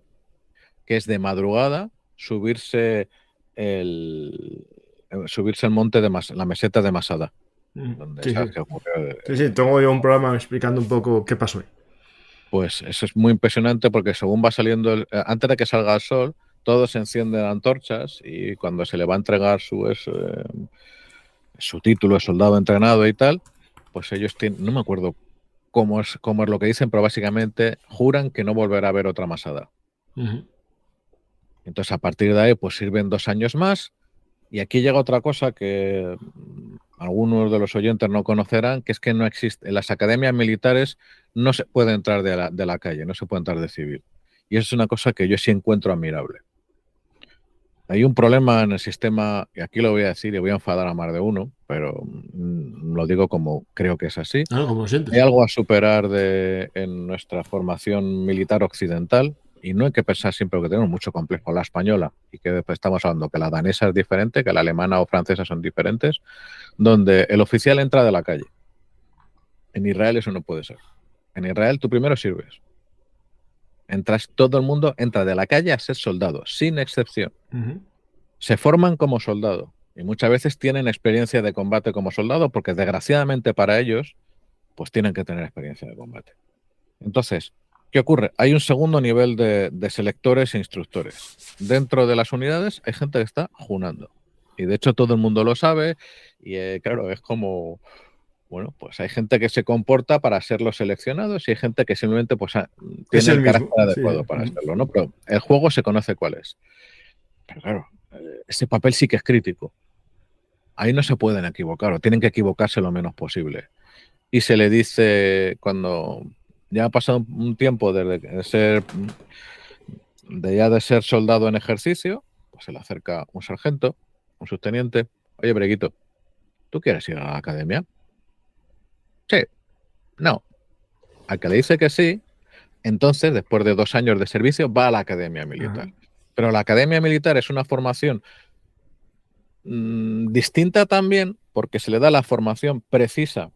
que es de madrugada subirse el monte de la meseta de Masada, donde Sí, sabes sí. que ocurrió. Sí, tengo yo un programa explicando un poco qué pasó ahí. Pues eso es muy impresionante porque según va saliendo, antes de que salga el sol, todos se encienden antorchas y cuando se le va a entregar su título de soldado entrenado y tal, pues ellos tienen, no me acuerdo cómo es lo que dicen, pero básicamente juran que no volverá a haber otra Masada. Entonces, a partir de ahí, pues sirven 2 años más. Y aquí llega otra cosa que algunos de los oyentes no conocerán, que es que no existe. En las academias militares no se puede entrar de la calle, no se puede entrar de civil. Y eso es una cosa que yo sí encuentro admirable. Hay un problema en el sistema, y aquí lo voy a decir y voy a enfadar a más de uno, pero lo digo como creo que es así. Como lo sientes. Hay algo a superar en nuestra formación militar occidental, y no hay que pensar siempre que tenemos mucho complejo la española y que después estamos hablando que la danesa es diferente, que la alemana o francesa son diferentes, donde el oficial entra de la calle. En Israel eso no puede ser. En Israel tú primero sirves. Todo el mundo entra de la calle a ser soldado, sin excepción. Se forman como soldado y muchas veces tienen experiencia de combate como soldado porque desgraciadamente para ellos pues tienen que tener experiencia de combate. Entonces, ¿qué ocurre? Hay un segundo nivel de selectores e instructores. Dentro de las unidades hay gente que está junando. Y de hecho todo el mundo lo sabe y claro, es como Bueno, pues hay gente que se comporta para ser los seleccionados y hay gente que simplemente pues, Es tiene el el mismo. carácter Sí. adecuado para serlo, ¿no? Pero el juego se conoce cuál es. Pero claro, ese papel sí que es crítico. Ahí no se pueden equivocar o tienen que equivocarse lo menos posible. Y se le dice cuando ya ha pasado un tiempo de ser soldado en ejercicio, pues se le acerca un sargento, un subteniente. Oye, Breguito, ¿tú quieres ir a la academia? Sí, no. Al que le dice que sí, entonces, después de 2 años de servicio, va a la academia militar. Ajá. Pero la academia militar es una formación distinta también porque se le da la formación precisa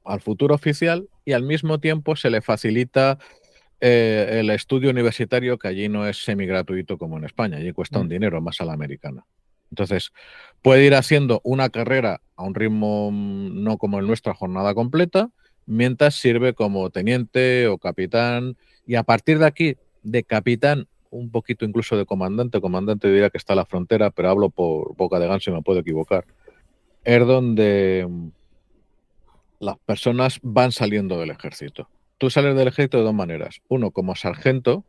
al futuro oficial y al mismo tiempo se le facilita el estudio universitario, que allí no es semigratuito como en España, allí cuesta un dinero más a la americana. Entonces, puede ir haciendo una carrera a un ritmo no como el nuestro, a jornada completa, mientras sirve como teniente o capitán, y a partir de aquí, de capitán, un poquito incluso de comandante, comandante diría que está a la frontera, pero hablo por boca de ganso y me puedo equivocar, es donde las personas van saliendo del ejército. Tú sales del ejército de dos maneras. Uno, como sargento,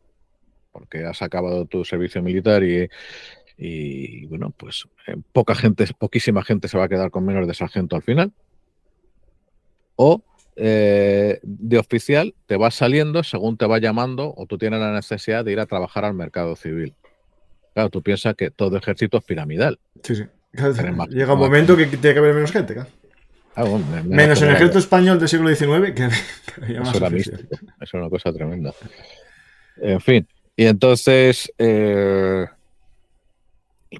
porque has acabado tu servicio militar y bueno, pues poquísima gente se va a quedar con menos de sargento al final. O de oficial te vas saliendo según te va llamando o tú tienes la necesidad de ir a trabajar al mercado civil. Claro, tú piensas que todo ejército es piramidal. Sí, sí. Tienes más, Llega un más- momento que tiene que haber menos gente, claro. menos Menos en el generales. ejército español del siglo XIX, que había Eso más era oficiales. místico. Eso era una cosa tremenda. En fin. Y entonces,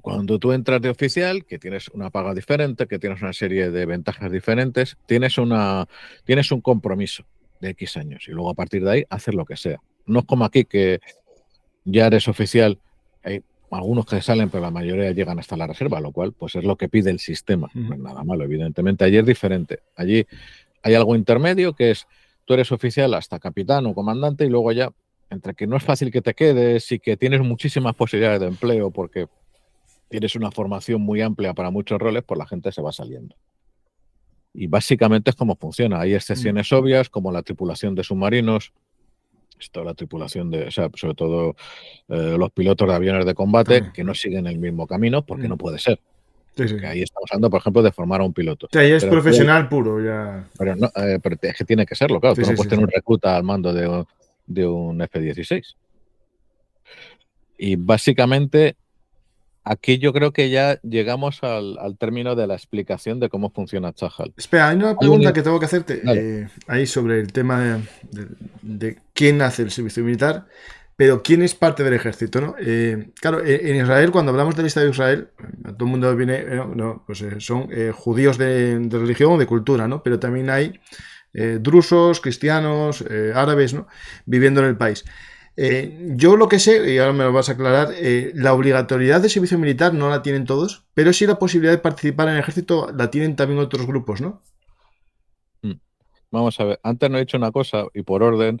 cuando tú entras de oficial, que tienes una paga diferente, que tienes una serie de ventajas diferentes, tienes un compromiso de X años y luego a partir de ahí hacer lo que sea. No es como aquí que ya eres oficial, hay algunos que salen, pero la mayoría llegan hasta la reserva, lo cual pues es lo que pide el sistema. No es nada malo, evidentemente. Allí es diferente. Allí hay algo intermedio que es tú eres oficial hasta capitán o comandante y luego ya, entre que no es fácil que te quedes y que tienes muchísimas posibilidades de empleo porque tienes una formación muy amplia para muchos roles, pues la gente se va saliendo. Y básicamente es como funciona. Hay excepciones obvias, como la tripulación de submarinos, esto la tripulación de, o sea, sobre todo los pilotos de aviones de combate, También. que no siguen el mismo camino porque no puede ser. Sí, sí. Que ahí estamos hablando, por ejemplo, de formar a un piloto. O sea, ya es Pero, profesional puro, ya. pero es que tiene que serlo, claro. Sí, Tú no sí, puedes sí, sí. tener un recluta al mando de un F-16. Y básicamente aquí yo creo que ya llegamos al término de la explicación de cómo funciona Chajal. Espera, hay una Hay un... pregunta que tengo que hacerte Claro, ahí sobre el tema de quién hace el servicio militar, pero quién es parte del ejército, ¿no? Claro, en Israel, cuando hablamos del Estado de Israel, todo el mundo viene, pues son judíos de religión o de cultura, ¿no? Pero también hay drusos, cristianos, árabes, ¿no? Viviendo en el país. Yo lo que sé, y ahora me lo vas a aclarar, la obligatoriedad de servicio militar no la tienen todos, pero sí la posibilidad de participar en el ejército la tienen también otros grupos, ¿no? vamos a ver. Antes no he dicho una cosa y por orden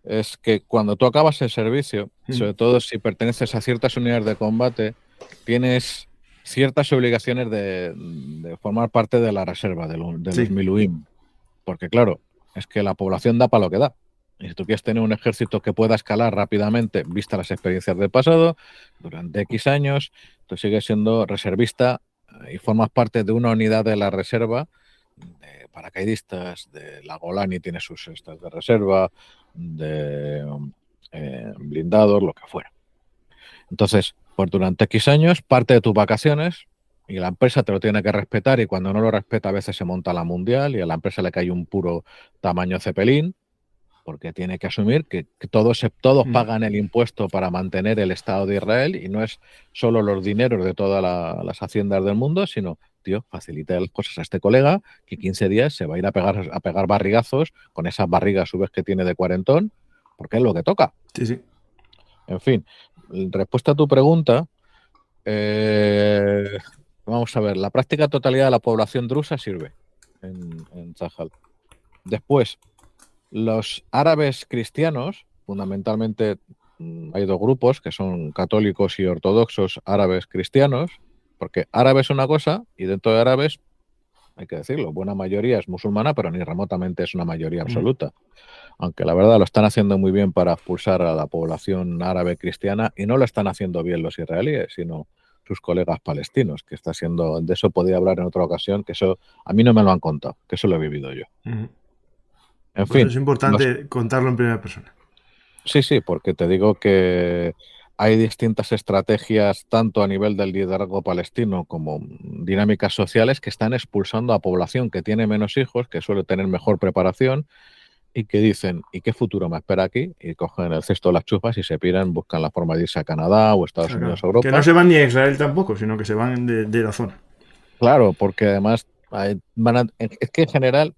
es que cuando tú acabas el servicio, sobre todo si perteneces a ciertas unidades de combate, tienes ciertas obligaciones de formar parte de la reserva, de los Sí. Miluim. Porque claro, es que la población da para lo que da. Y si tú quieres tener un ejército que pueda escalar rápidamente, vista las experiencias del pasado, durante X años, tú sigues siendo reservista y formas parte de una unidad de la reserva, de paracaidistas, de la Golani tiene sus estas de reserva, de blindados, lo que fuera. Entonces, pues durante X años, parte de tus vacaciones, y la empresa te lo tiene que respetar, y cuando no lo respeta a veces se monta la mundial y a la empresa le cae un puro tamaño cepelín, porque tiene que asumir que todos pagan el impuesto para mantener el Estado de Israel y no es solo los dineros de todas las haciendas del mundo, sino, tío, facilita las cosas a este colega que 15 días se va a ir a pegar barrigazos con esas barrigas a su vez que tiene de cuarentón, porque es lo que toca. Sí, sí. En fin, respuesta a tu pregunta, vamos a ver, la práctica totalidad de la población drusa sirve en Tzahal. Después, los árabes cristianos, fundamentalmente hay dos grupos que son católicos y ortodoxos árabes cristianos, porque árabe es una cosa y dentro de árabes hay que decirlo. Buena mayoría es musulmana, pero ni remotamente es una mayoría absoluta. Aunque la verdad lo están haciendo muy bien para expulsar a la población árabe cristiana, y no lo están haciendo bien los israelíes, sino sus colegas palestinos, que está siendo, de eso podría hablar en otra ocasión, que eso a mí no me lo han contado, que eso lo he vivido yo. En Pues fin, es importante contarlo en primera persona. sí, porque te digo que hay distintas estrategias, tanto a nivel del liderazgo palestino como dinámicas sociales, que están expulsando a población que tiene menos hijos, que suele tener mejor preparación, y que dicen, ¿y qué futuro me espera aquí? Y cogen el cesto de las chupas y se piran, buscan la forma de irse a Canadá o Estados Claro, Unidos o que no Europa. se van ni a Israel tampoco, sino que se van de la zona. Claro, porque además es que en general,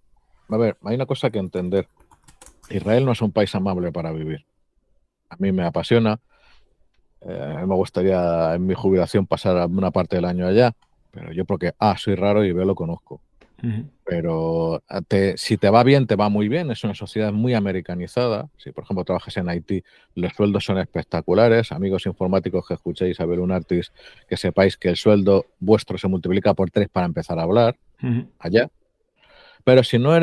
a ver, hay una cosa que entender. Israel no es un país amable para vivir. A mí me apasiona. Me gustaría en mi jubilación pasar una parte del año allá, pero yo porque soy raro y B lo conozco. Pero si te va bien, te va muy bien. Es una sociedad muy americanizada. Si, por ejemplo, trabajas en Haití, los sueldos son espectaculares. Amigos informáticos que escuchéis a Belun Artis, que sepáis que el sueldo vuestro se multiplica por 3 para empezar a hablar allá. Pero si no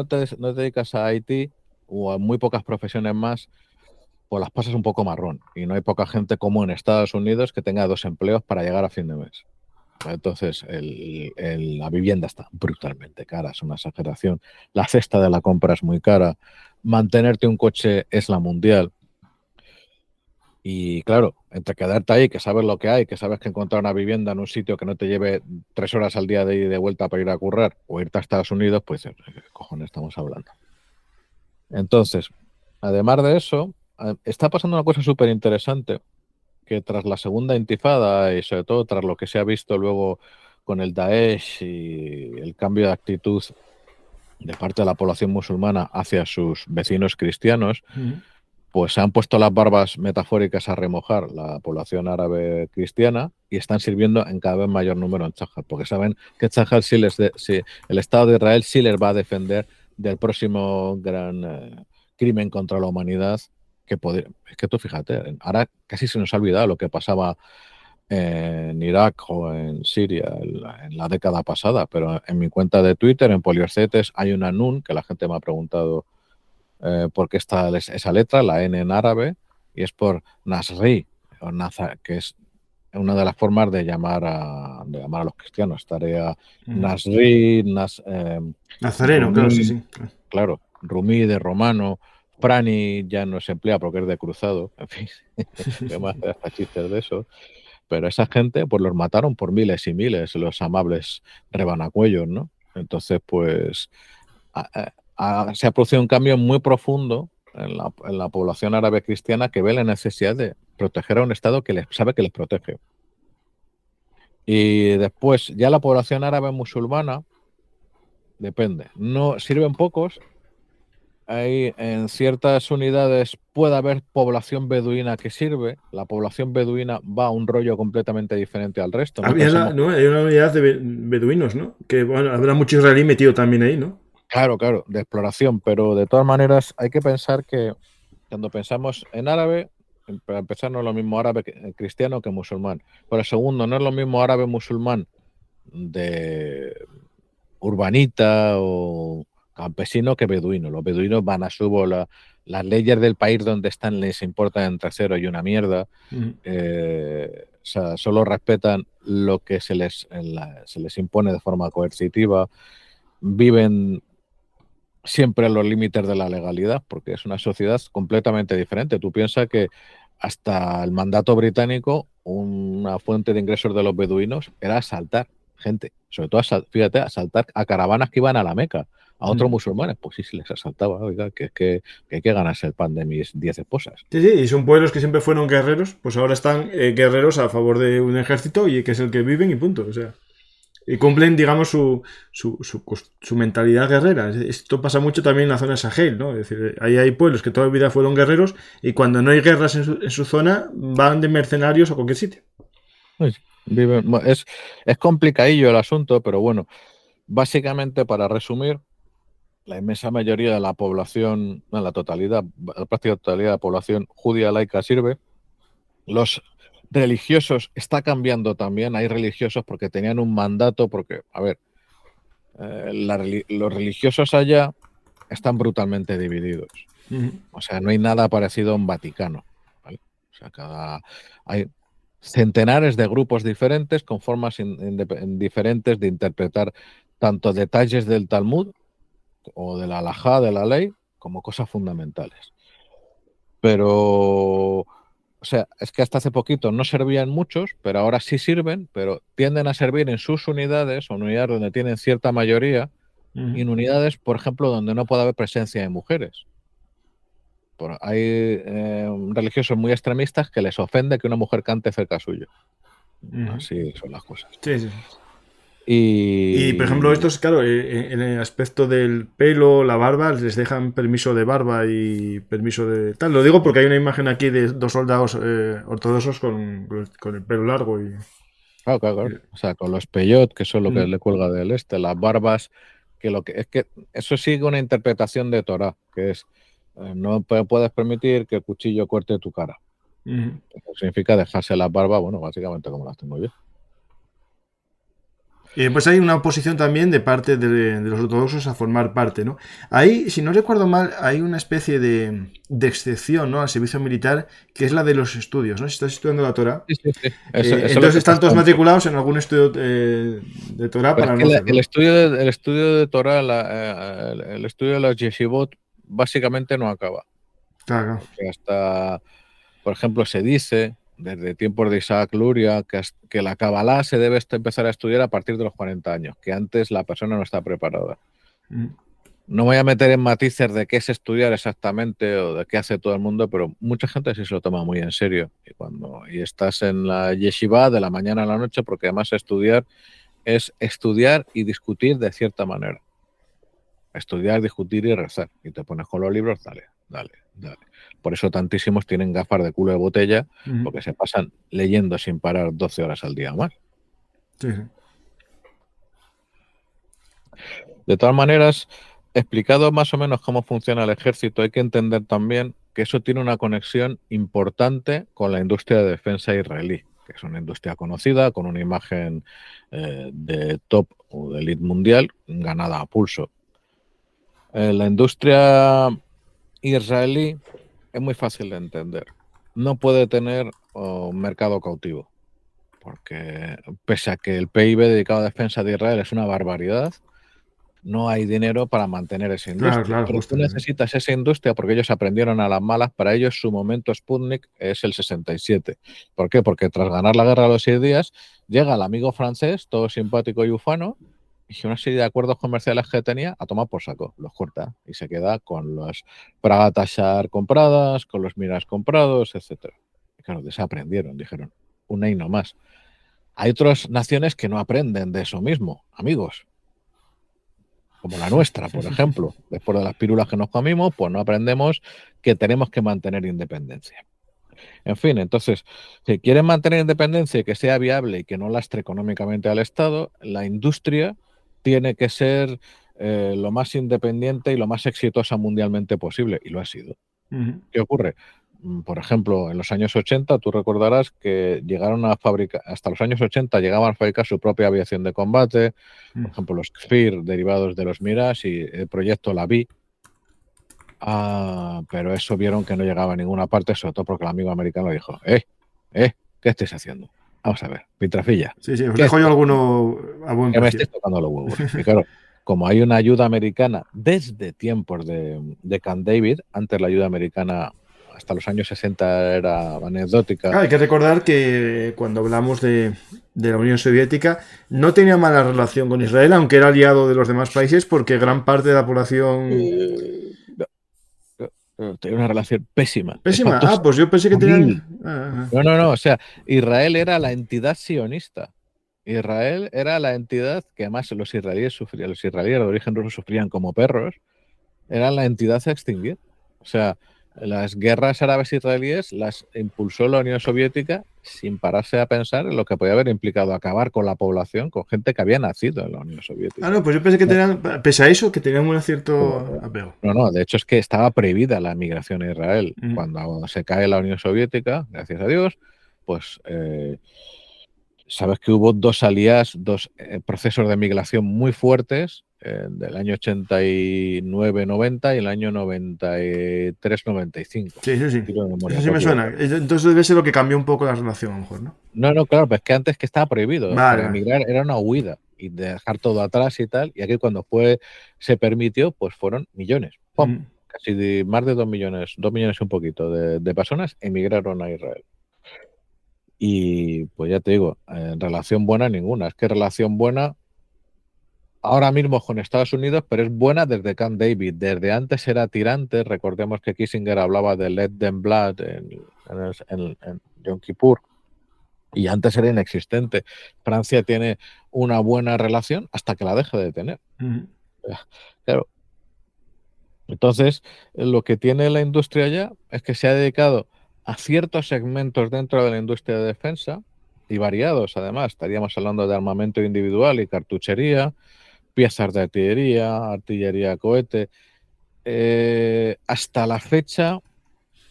te dedicas a Haití o a muy pocas profesiones más, pues las pasas un poco marrón. Y no hay poca gente como en Estados Unidos que tenga 2 empleos para llegar a fin de mes. Entonces, la vivienda está brutalmente cara, es una exageración. La cesta de la compra es muy cara. Mantenerte un coche es la mundial. Y claro, entre quedarte ahí, que sabes lo que hay, que sabes que encontrar una vivienda en un sitio que no te lleve 3 horas al día de ida y de vuelta para ir a currar, o irte a Estados Unidos, pues, ¿qué cojones estamos hablando? Entonces, además de eso, está pasando una cosa súper interesante, que tras la segunda intifada y sobre todo tras lo que se ha visto luego con el Daesh y el cambio de actitud de parte de la población musulmana hacia sus vecinos cristianos, pues se han puesto las barbas metafóricas a remojar la población árabe cristiana y están sirviendo en cada vez mayor número en Chajal, porque saben que Chajal el Estado de Israel sí les va a defender del próximo gran crimen contra la humanidad. Es que tú fíjate, ahora casi se nos ha olvidado lo que pasaba en Irak o en Siria en la década pasada, pero en mi cuenta de Twitter, en Poliorcetes, hay una nun que la gente me ha preguntado por qué está esa letra, la N en árabe, y es por Nasri, o que es una de las formas de llamar a los cristianos. Tarea Nasri, Nazareno, claro, sí, Rumi, sí. claro, Rumi de romano, Prani ya no se emplea porque es de cruzado, en fin, que más hasta chistes de eso. Pero esa gente, pues los mataron por miles y miles, los amables rebanacuellos, ¿no? Entonces, pues se ha producido un cambio muy profundo en la población árabe cristiana, que ve la necesidad de proteger a un Estado que sabe que les protege. Y después, ya la población árabe musulmana, depende. No sirven pocos. Hay, en ciertas unidades puede haber población beduina que sirve. La población beduina va a un rollo completamente diferente al resto. No pensemos. ¿No? Hay una unidad de beduinos, ¿no? Que bueno, habrá mucho israelí metido también ahí, ¿no? Claro, de exploración, pero de todas maneras hay que pensar que cuando pensamos en árabe, para empezar, no es lo mismo árabe cristiano que musulmán. Pero segundo, no es lo mismo árabe musulmán de urbanita o campesino que beduino. Los beduinos van a su bola, las leyes del país donde están les importan en trasero y una mierda. O sea, solo respetan lo que se les impone de forma coercitiva. Viven siempre en los límites de la legalidad, porque es una sociedad completamente diferente. Tú piensas que hasta el mandato británico, una fuente de ingresos de los beduinos era asaltar gente, sobre todo, fíjate, asaltar a caravanas que iban a la Meca, a otros musulmanes. Pues sí, se les asaltaba, oiga, que hay que ganarse el pan de mis 10 esposas. Sí, sí, y son pueblos que siempre fueron guerreros, pues ahora están guerreros a favor de un ejército y que es el que viven y punto, o sea. Y cumplen, digamos, su mentalidad guerrera. Esto pasa mucho también en la zona de Sahel, ¿no? Es decir, ahí hay pueblos que toda la vida fueron guerreros y cuando no hay guerras en su zona van de mercenarios a cualquier sitio. Es complicadillo el asunto, pero bueno, básicamente para resumir, la inmensa mayoría de la población, no, la práctica totalidad de la población judía laica sirve. Los religiosos está cambiando también, hay religiosos porque tenían un mandato, porque, a ver, los religiosos allá están brutalmente divididos. O sea, no hay nada parecido a un Vaticano, ¿vale? O sea, hay centenares de grupos diferentes con formas diferentes de interpretar tanto detalles del Talmud o de la halajá, de la ley, como cosas fundamentales. Pero, o sea, es que hasta hace poquito no servían muchos, pero ahora sí sirven, pero tienden a servir en sus unidades, o unidades donde tienen cierta mayoría, y en unidades, por ejemplo, donde no puede haber presencia de mujeres. Hay religiosos muy extremistas que les ofende que una mujer cante cerca suyo. Así son las cosas. Sí, sí. Y, Y, por ejemplo, estos, claro, en el aspecto del pelo, la barba, les dejan permiso de barba y permiso de tal. Lo digo porque hay una imagen aquí de dos soldados ortodoxos con el pelo largo. Claro. O sea, con los peyot, que son lo que le cuelga del las barbas, es que eso sigue una interpretación de Torah, que es no puedes permitir que el cuchillo corte tu cara. Eso significa dejarse las barbas, bueno, básicamente como las tengo yo. Y después hay una oposición también de parte de los ortodoxos a formar parte, ¿no? Ahí, si no recuerdo mal, hay una especie de excepción, ¿no?, al servicio militar, que es la de los estudios, ¿no? Si estás estudiando la Torah, sí. Eso entonces están todos matriculados en algún estudio de Torah para no hacerlo. El estudio de Torah, el estudio de las yeshivot, básicamente no acaba. Claro. Porque hasta, por ejemplo, se dice desde tiempos de Isaac Luria que la Kabbalah se debe empezar a estudiar a partir de los 40 años, que antes la persona no está preparada. No voy a meter en matices de qué es estudiar exactamente o de qué hace todo el mundo, pero mucha gente sí se lo toma muy en serio. Y estás en la yeshiva de la mañana a la noche, porque además estudiar es estudiar y discutir de cierta manera. Estudiar, discutir y rezar. Y te pones con los libros, dale. Por eso tantísimos tienen gafas de culo de botella, porque se pasan leyendo sin parar 12 horas al día más. Sí. De todas maneras, explicado más o menos cómo funciona el ejército, hay que entender también que eso tiene una conexión importante con la industria de defensa israelí, que es una industria conocida, con una imagen de top o de elite mundial, ganada a pulso. La industria israelí es muy fácil de entender. No puede tener un mercado cautivo, porque pese a que el PIB dedicado a defensa de Israel es una barbaridad, no hay dinero para mantener esa industria. Claro, pero justo, tú necesitas esa industria porque ellos aprendieron a las malas. Para ellos su momento Sputnik es el 67. ¿Por qué? Porque tras ganar la guerra de los 6 días, llega el amigo francés, todo simpático y ufano, y una serie de acuerdos comerciales que tenía, a tomar por saco, los corta y se queda con los Praga Tashar compradas, con los Miras comprados, etc. Y claro, desaprendieron, dijeron, una y no más. Hay otras naciones que no aprenden de eso mismo, amigos. Como la nuestra, por ejemplo. Después de las pílulas que nos comimos, pues no aprendemos que tenemos que mantener independencia. En fin, entonces, si quieren mantener independencia y que sea viable y que no lastre económicamente al Estado, la industria tiene que ser lo más independiente y lo más exitosa mundialmente posible, y lo ha sido. ¿Qué ocurre? Por ejemplo, en los años 80, tú recordarás que llegaron a fabricar, hasta los años 80 llegaban a fabricar su propia aviación de combate, por ejemplo, los Kfir derivados de los Mirage y el proyecto Laví. Pero eso vieron que no llegaba a ninguna parte, sobre todo porque el amigo americano dijo, ¿qué estáis haciendo? Vamos a ver, Pitrafilla. Sí, os dejo yo alguno a buen que precio. me estáis tocando los huevos. Y claro, como hay una ayuda americana desde tiempos de Camp David, antes la ayuda americana hasta los años 60 era anecdótica. Hay que recordar que cuando hablamos de la Unión Soviética no tenía mala relación con Israel, aunque era aliado de los demás países, porque gran parte de la población... Tenía una relación pésima. ¿Pésima? Pues yo pensé que tenían... No. O sea, Israel era la entidad sionista. Israel era la entidad que además los israelíes de origen ruso sufrían como perros. Era la entidad a extinguir. O sea, las guerras árabes israelíes las impulsó la Unión Soviética sin pararse a pensar en lo que podía haber implicado acabar con la población, con gente que había nacido en la Unión Soviética. No, pues yo pensé que tenían, pese a eso, que tenían un cierto apego. No, de hecho es que estaba prohibida la migración a Israel. Cuando se cae la Unión Soviética, gracias a Dios, pues sabes que hubo dos procesos de migración muy fuertes del año 89-90 y el año 93-95. Sí, sí, sí. Tiro de memoria Eso sí me rápido. suena. Entonces debe ser lo que cambió un poco la relación, a lo mejor, ¿no? No, claro, pero es que antes que estaba prohibido. Vale, Para vale. emigrar era una huida y dejar todo atrás y tal. Y aquí cuando se permitió, pues fueron millones. ¡Pum! Mm. Casi más de 2 millones y un poquito de personas emigraron a Israel. Y pues ya te digo, relación buena ninguna. Es que relación buena ahora mismo con Estados Unidos, pero es buena desde Camp David. Desde antes era tirante. Recordemos que Kissinger hablaba de Let them blood en Yom Kippur. Y antes era inexistente. Francia tiene una buena relación hasta que la deje de tener. Claro. Entonces, lo que tiene la industria ya es que se ha dedicado a ciertos segmentos dentro de la industria de defensa y variados, además. Estaríamos hablando de armamento individual y cartuchería, piezas de artillería cohete. Hasta la fecha,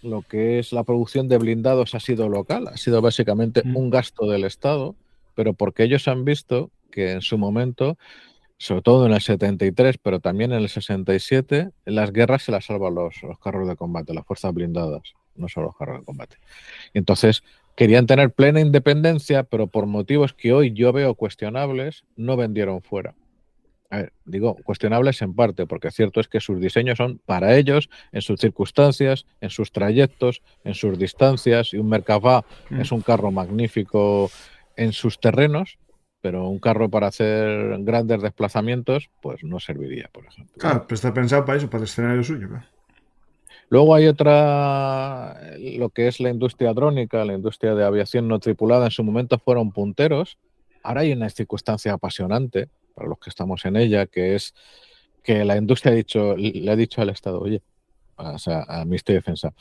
lo que es la producción de blindados ha sido local, ha sido básicamente un gasto del Estado, pero porque ellos han visto que en su momento, sobre todo en el 73, pero también en el 67, en las guerras se las salvan los carros de combate, las fuerzas blindadas, no solo los carros de combate. Y entonces querían tener plena independencia, pero por motivos que hoy yo veo cuestionables, no vendieron fuera. A ver, digo cuestionables en parte, porque cierto es que sus diseños son para ellos, en sus circunstancias, en sus trayectos, en sus distancias, y un Merkava es un carro magnífico en sus terrenos, pero un carro para hacer grandes desplazamientos, pues no serviría, por ejemplo. Claro, pero está pensado para eso, para el escenario suyo. Claro. Luego hay otra, lo que es la industria drónica, la industria de aviación no tripulada, en su momento fueron punteros. Ahora hay una circunstancia apasionante para los que estamos en ella, que es que la industria le ha dicho al Estado, oye, o sea, al Ministerio de Defensa,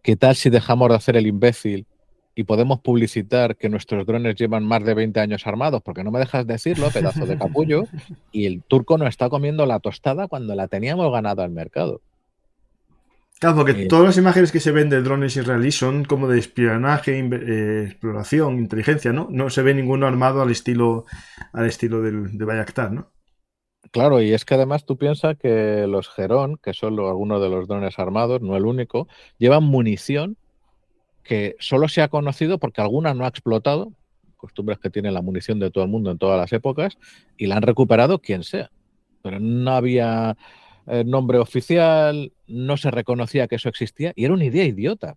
¿qué tal si dejamos de hacer el imbécil y podemos publicitar que nuestros drones llevan más de 20 años armados? Porque no me dejas decirlo, pedazo de capullo, y el turco nos está comiendo la tostada cuando la teníamos ganada al mercado. Claro, porque todas las imágenes que se ven de drones israelíes son como de espionaje, exploración, inteligencia, ¿no? No se ve ninguno armado al estilo de Bayraktar, ¿no? Claro, y es que además tú piensas que los Herón, que son algunos de los drones armados, no el único, llevan munición que solo se ha conocido porque alguna no ha explotado, costumbres que tiene la munición de todo el mundo en todas las épocas, y la han recuperado quien sea. Pero no había nombre oficial, no se reconocía que eso existía, y era una idea idiota.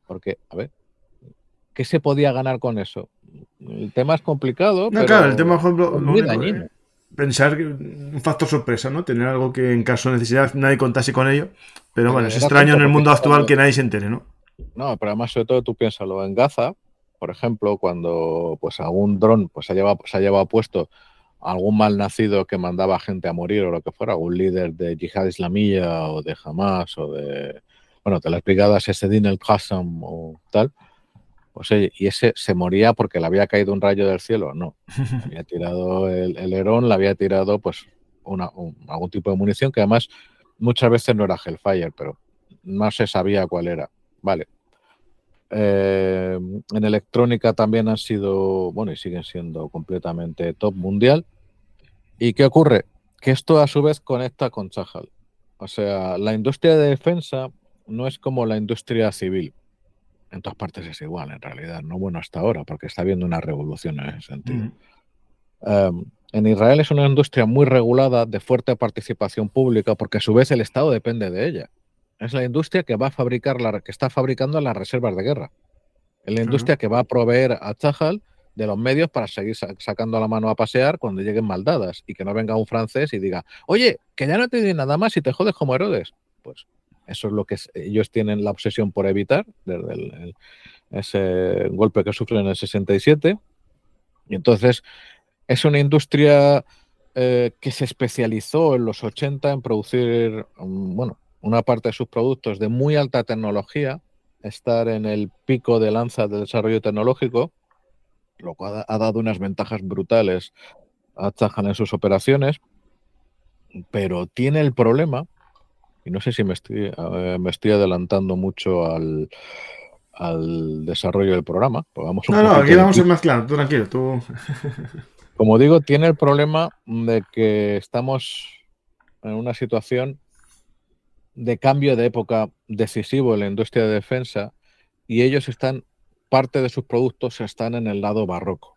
Porque, a ver, ¿qué se podía ganar con eso? El tema es complicado, No, pero claro, el tema, por ejemplo, es lo muy único dañino. pensar que un factor sorpresa, ¿no? Tener algo que en caso de necesidad nadie contase con ello. Pero bueno, es Era extraño tonto en el porque mundo eso actual cuando... que nadie se entere, ¿no? No, pero además, sobre todo, tú piénsalo. En Gaza, por ejemplo, cuando pues algún dron pues, se ha llevado puesto a algún malnacido que mandaba gente a morir o lo que fuera, algún líder de Yihad Islamía o de Hamas o de, bueno, de las brigadas Esedin el Qassam o tal, pues y ese se moría porque le había caído un rayo del cielo. No, había tirado el Herón, le había tirado pues algún tipo de munición que además muchas veces no era Hellfire, pero no se sabía cuál era. Vale. En electrónica también han sido, bueno, y siguen siendo completamente top mundial. ¿Y qué ocurre? Que esto a su vez conecta con Chajal. O sea, la industria de defensa no es como la industria civil. En todas partes es igual, en realidad. No bueno hasta ahora, porque está habiendo una revolución en ese sentido. En Israel es una industria muy regulada, de fuerte participación pública, porque a su vez el Estado depende de ella. Es la industria que va a fabricar, que está fabricando las reservas de guerra. Es la industria que va a proveer a Chajal de los medios para seguir sacando la mano a pasear cuando lleguen maldadas y que no venga un francés y diga, oye, que ya no te di nada más y te jodes como Herodes. Pues eso es lo que ellos tienen la obsesión por evitar desde ese golpe que sufren en el 67. Y entonces es una industria que se especializó en los 80 en producir, bueno, una parte de sus productos de muy alta tecnología, estar en el pico de lanza del desarrollo tecnológico, lo cual ha dado unas ventajas brutales a Chajal en sus operaciones, pero tiene el problema, y no sé si me estoy adelantando mucho al desarrollo del programa, pues vamos un No, aquí poquito de vamos a ser prisa. más claro, tú tranquilo, tú. Como digo, tiene el problema de que estamos en una situación de cambio de época decisivo en la industria de defensa, y ellos parte de sus productos están en el lado barroco.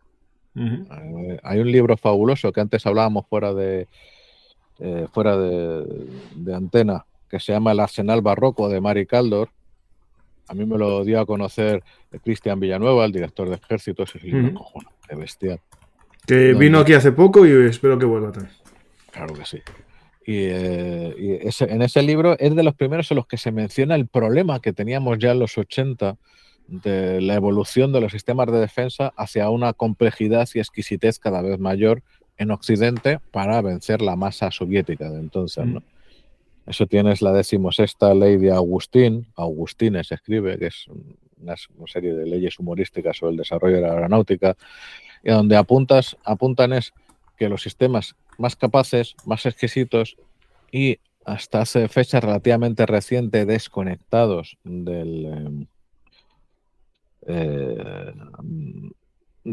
Hay un libro fabuloso que antes hablábamos fuera de antena, que se llama El Arsenal Barroco, de Mari Caldor. A mí me lo dio a conocer Cristian Villanueva, el director de Ejército. Ese libro cojonante, bestial. Que vino aquí hace poco y espero que vuelva también. Claro que sí. En ese libro es de los primeros en los que se menciona el problema que teníamos ya en los 80 de la evolución de los sistemas de defensa hacia una complejidad y exquisitez cada vez mayor en Occidente para vencer la masa soviética de entonces, ¿no? Eso tienes la 16ª ley de Augustine se escribe, que es una serie de leyes humorísticas sobre el desarrollo de la aeronáutica, y donde apuntan es que los sistemas más capaces, más exquisitos y hasta hace fecha relativamente reciente desconectados del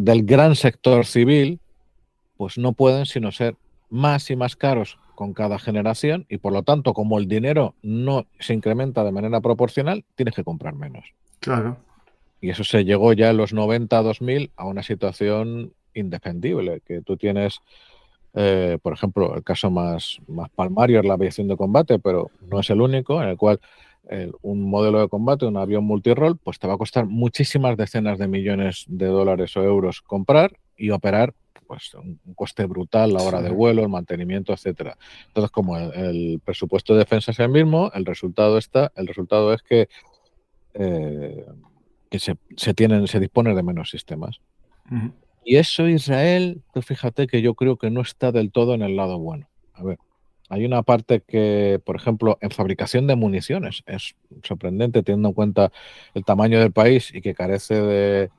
gran sector civil, pues no pueden sino ser más y más caros con cada generación, y por lo tanto, como el dinero no se incrementa de manera proporcional, tienes que comprar menos. Claro. Y eso se llegó ya en los 90-2000 a una situación indefendible, que tú tienes, por ejemplo, el caso más palmario es la aviación de combate, pero no es el único, en el cual un modelo de combate, un avión multirol, pues te va a costar muchísimas decenas de millones de dólares o euros comprar y operar, pues un coste brutal la hora de vuelo, el mantenimiento, etcétera. Entonces, como el presupuesto de defensa es el mismo, el resultado es que se dispone de menos sistemas. Y eso Israel, tú fíjate que yo creo que no está del todo en el lado bueno. A ver, hay una parte que, por ejemplo, en fabricación de municiones es sorprendente teniendo en cuenta el tamaño del país y que carece de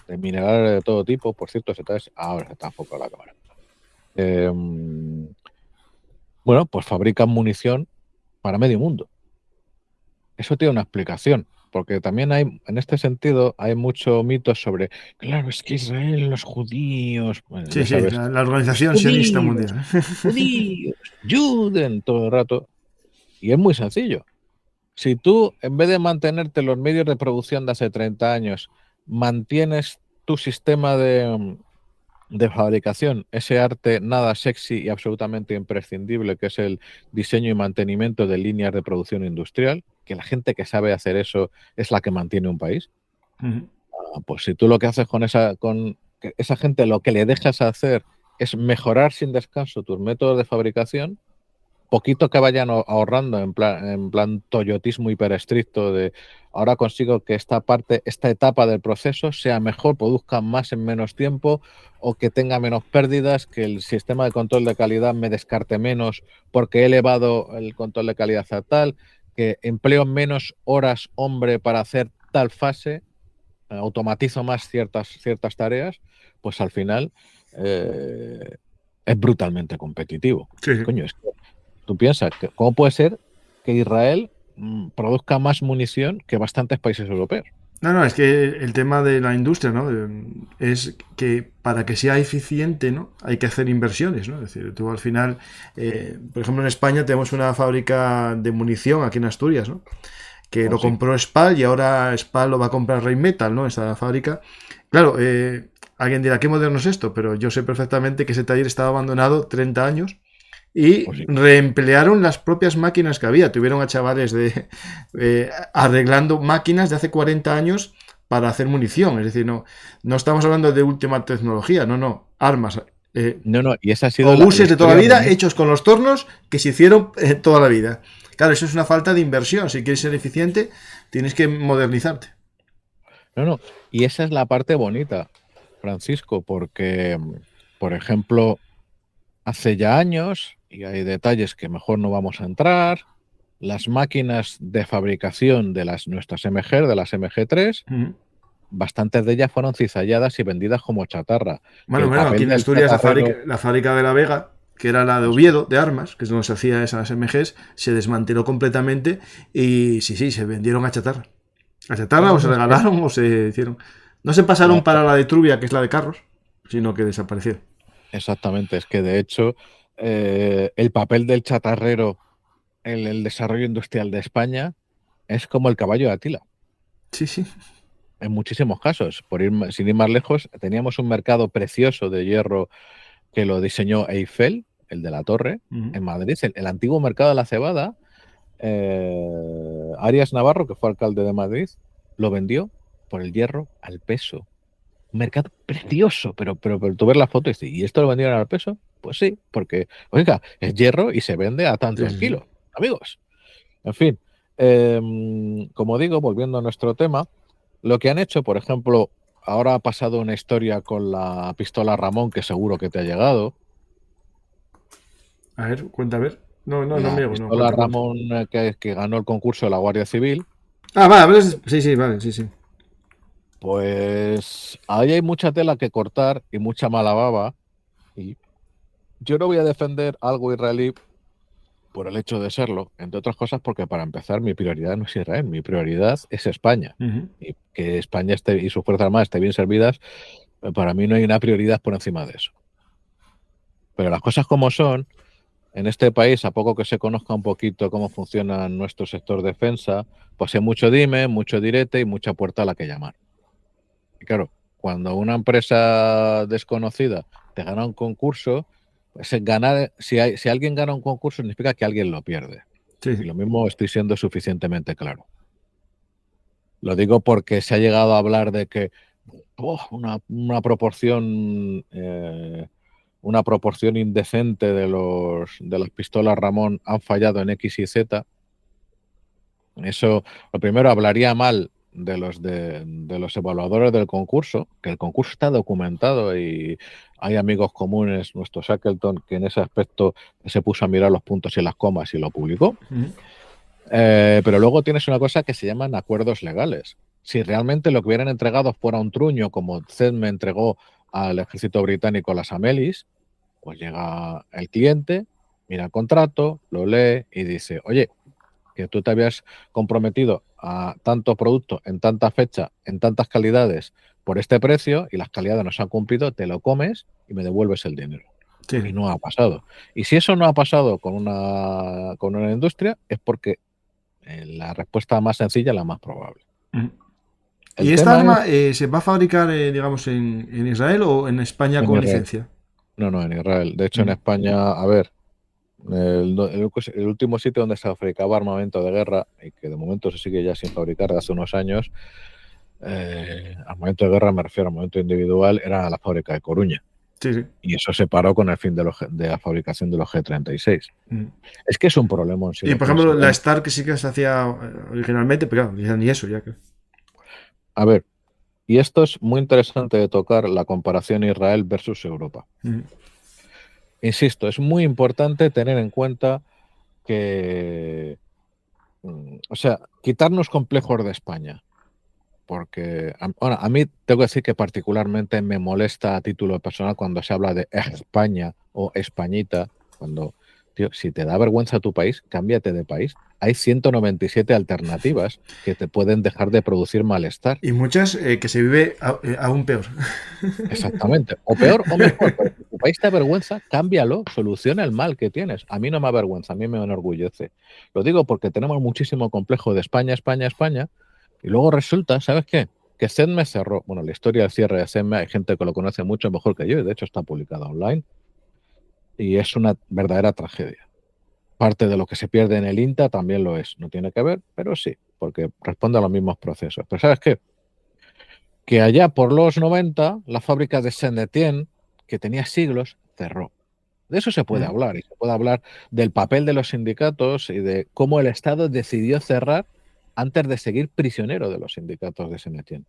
minerales de todo tipo. Por cierto, ahora se está enfocando la cámara. Bueno, pues fabrican munición para medio mundo. Eso tiene una explicación, porque también en este sentido, hay mucho mito sobre, claro, es que Israel, los judíos, bueno, sí, la organización sionista mundial. Judíos, Juden, todo el rato. Y es muy sencillo. Si tú, en vez de mantenerte los medios de producción de hace 30 años, mantienes tu sistema de fabricación, ese arte nada sexy y absolutamente imprescindible, que es el diseño y mantenimiento de líneas de producción industrial, que la gente que sabe hacer eso es la que mantiene un país. Pues si tú lo que haces con esa gente, lo que le dejas hacer es mejorar sin descanso tus métodos de fabricación, poquito que vayan ahorrando en plan toyotismo hiperestricto de ahora consigo que esta etapa del proceso sea mejor, produzca más en menos tiempo o que tenga menos pérdidas, que el sistema de control de calidad me descarte menos porque he elevado el control de calidad a tal, que empleo menos horas hombre para hacer tal fase, automatizo más ciertas tareas, pues al final es brutalmente competitivo. Sí. Coño, es que tú piensas, ¿cómo puede ser que Israel produzca más munición que bastantes países europeos? No, es que el tema de la industria, ¿no? Es que para que sea eficiente, ¿no? Hay que hacer inversiones, ¿no? Es decir, tú al final, por ejemplo, en España tenemos una fábrica de munición aquí en Asturias, ¿no? Que lo compró SPAL y ahora SPAL lo va a comprar Rheinmetall, ¿no? Esa fábrica. Claro, alguien dirá, qué moderno es esto, pero yo sé perfectamente que ese taller estaba abandonado 30 años y reemplearon las propias máquinas que había. Tuvieron a chavales arreglando máquinas de hace 40 años para hacer munición. Es decir, no estamos hablando de última tecnología, no, armas. Y esa ha sido buses de toda la vida hechos con los tornos que se hicieron toda la vida. Claro, eso es una falta de inversión. Si quieres ser eficiente, tienes que modernizarte. Y esa es la parte bonita, Francisco, porque, por ejemplo, hace ya años, y hay detalles que mejor no vamos a entrar, las máquinas de fabricación de nuestras MG, de las MG3, bastantes de ellas fueron cizalladas y vendidas como chatarra. Bueno, aquí en Asturias la fábrica de La Vega, que era la de Oviedo, de armas, que es donde se hacía esas MGs, se desmanteló completamente y sí, se vendieron a chatarra. A chatarra o se regalaron o se hicieron. No se pasaron para la de Trubia, que es la de carros, sino que desaparecieron. Exactamente, es que de hecho el papel del chatarrero en el desarrollo industrial de España es como el caballo de Atila. Sí, sí. En muchísimos casos, sin ir más lejos, teníamos un mercado precioso de hierro que lo diseñó Eiffel, el de la Torre, en Madrid, el antiguo mercado de la cebada. Arias Navarro, que fue alcalde de Madrid, lo vendió por el hierro al peso. Un mercado precioso, pero tú ves la foto y dices, ¿y esto lo vendieron al peso? Pues sí, porque, oiga, es hierro y se vende a tanto Sí, el sí, sí. kilo, amigos. En fin, como digo, volviendo a nuestro tema, lo que han hecho, por ejemplo, ahora ha pasado una historia con la pistola Ramón, que seguro que te ha llegado. A ver, cuenta, a ver. No, no, no La me llego, no, pistola cuenta, cuenta. Ramón que ganó el concurso de la Guardia Civil. Ah, vale, sí, sí, vale, sí, sí. Pues ahí hay mucha tela que cortar y mucha mala baba. Y yo no voy a defender algo israelí por el hecho de serlo, entre otras cosas porque para empezar mi prioridad no es Israel, mi prioridad es España. Y que España esté, y sus Fuerzas Armadas estén bien servidas, para mí no hay una prioridad por encima de eso. Pero las cosas como son, en este país, a poco que se conozca un poquito cómo funciona nuestro sector defensa, pues hay mucho dime, mucho direte y mucha puerta a la que llamar. Y claro, cuando una empresa desconocida te gana un concurso, pues ganar, si alguien gana un concurso significa que alguien lo pierde. Sí, Y sí. lo mismo estoy siendo suficientemente claro. Lo digo porque se ha llegado a hablar de que una proporción indecente de las pistolas Ramón han fallado en X y Z. Eso, lo primero, hablaría mal de los evaluadores del concurso, que el concurso está documentado y hay amigos comunes, nuestro Shackleton, que en ese aspecto se puso a mirar los puntos y las comas y lo publicó. Pero luego tienes una cosa que se llaman acuerdos legales. Si realmente lo que hubieran entregado fuera un truño, como Zed me entregó al ejército británico las Amelis, pues llega el cliente, mira el contrato, lo lee y dice, oye, que tú te habías comprometido a tanto producto en tanta fecha, en tantas calidades, por este precio, y las calidades no se han cumplido, te lo comes y me devuelves el dinero. Sí, Y sí. no ha pasado. Y si eso no ha pasado con una industria, es porque la respuesta más sencilla es la más probable. ¿Y El esta tema es arma se va a fabricar, digamos, en Israel o en España en con Israel. licencia? No, en Israel. De hecho, en Mm, España, a ver, el último sitio donde se fabricaba armamento de guerra, y que de momento se sigue ya sin fabricar de hace unos años, armamento de guerra, me refiero a armamento individual, era la fábrica de Coruña. sí, sí. Y eso se paró con el fin de la fabricación de los G-36. Mm. Es que es un problema si Y lo por ejemplo, piensas. la Star que sí que se hacía originalmente, pero claro, ya ni eso, ya que. A ver, y esto es muy interesante de tocar la comparación Israel versus Europa. Mm. Insisto, es muy importante tener en cuenta que, o sea, quitarnos complejos de España. Porque ahora, a mí tengo que decir que particularmente me molesta a título personal cuando se habla de España o Españita, cuando, tío, si te da vergüenza tu país, cámbiate de país. Hay 197 alternativas que te pueden dejar de producir malestar. Y muchas que se vive aún peor. Exactamente. O peor o mejor, pero si tu país te avergüenza, cámbialo, soluciona el mal que tienes. A mí no me avergüenza, a mí me enorgullece. Lo digo porque tenemos muchísimo complejo de España, España, España, y luego resulta, ¿sabes qué? Que CEDME cerró. Bueno, la historia del cierre de CEDME, hay gente que lo conoce mucho mejor que yo, y de hecho está publicada online, y es una verdadera tragedia. Parte de lo que se pierde en el INTA también lo es. No tiene que ver, pero sí, porque responde a los mismos procesos. Pero ¿sabes qué? Que allá por los 90, la fábrica de Saint-Étienne, que tenía siglos, cerró. De eso se puede Mm. hablar, y se puede hablar del papel de los sindicatos y de cómo el Estado decidió cerrar antes de seguir prisionero de los sindicatos de Saint-Étienne.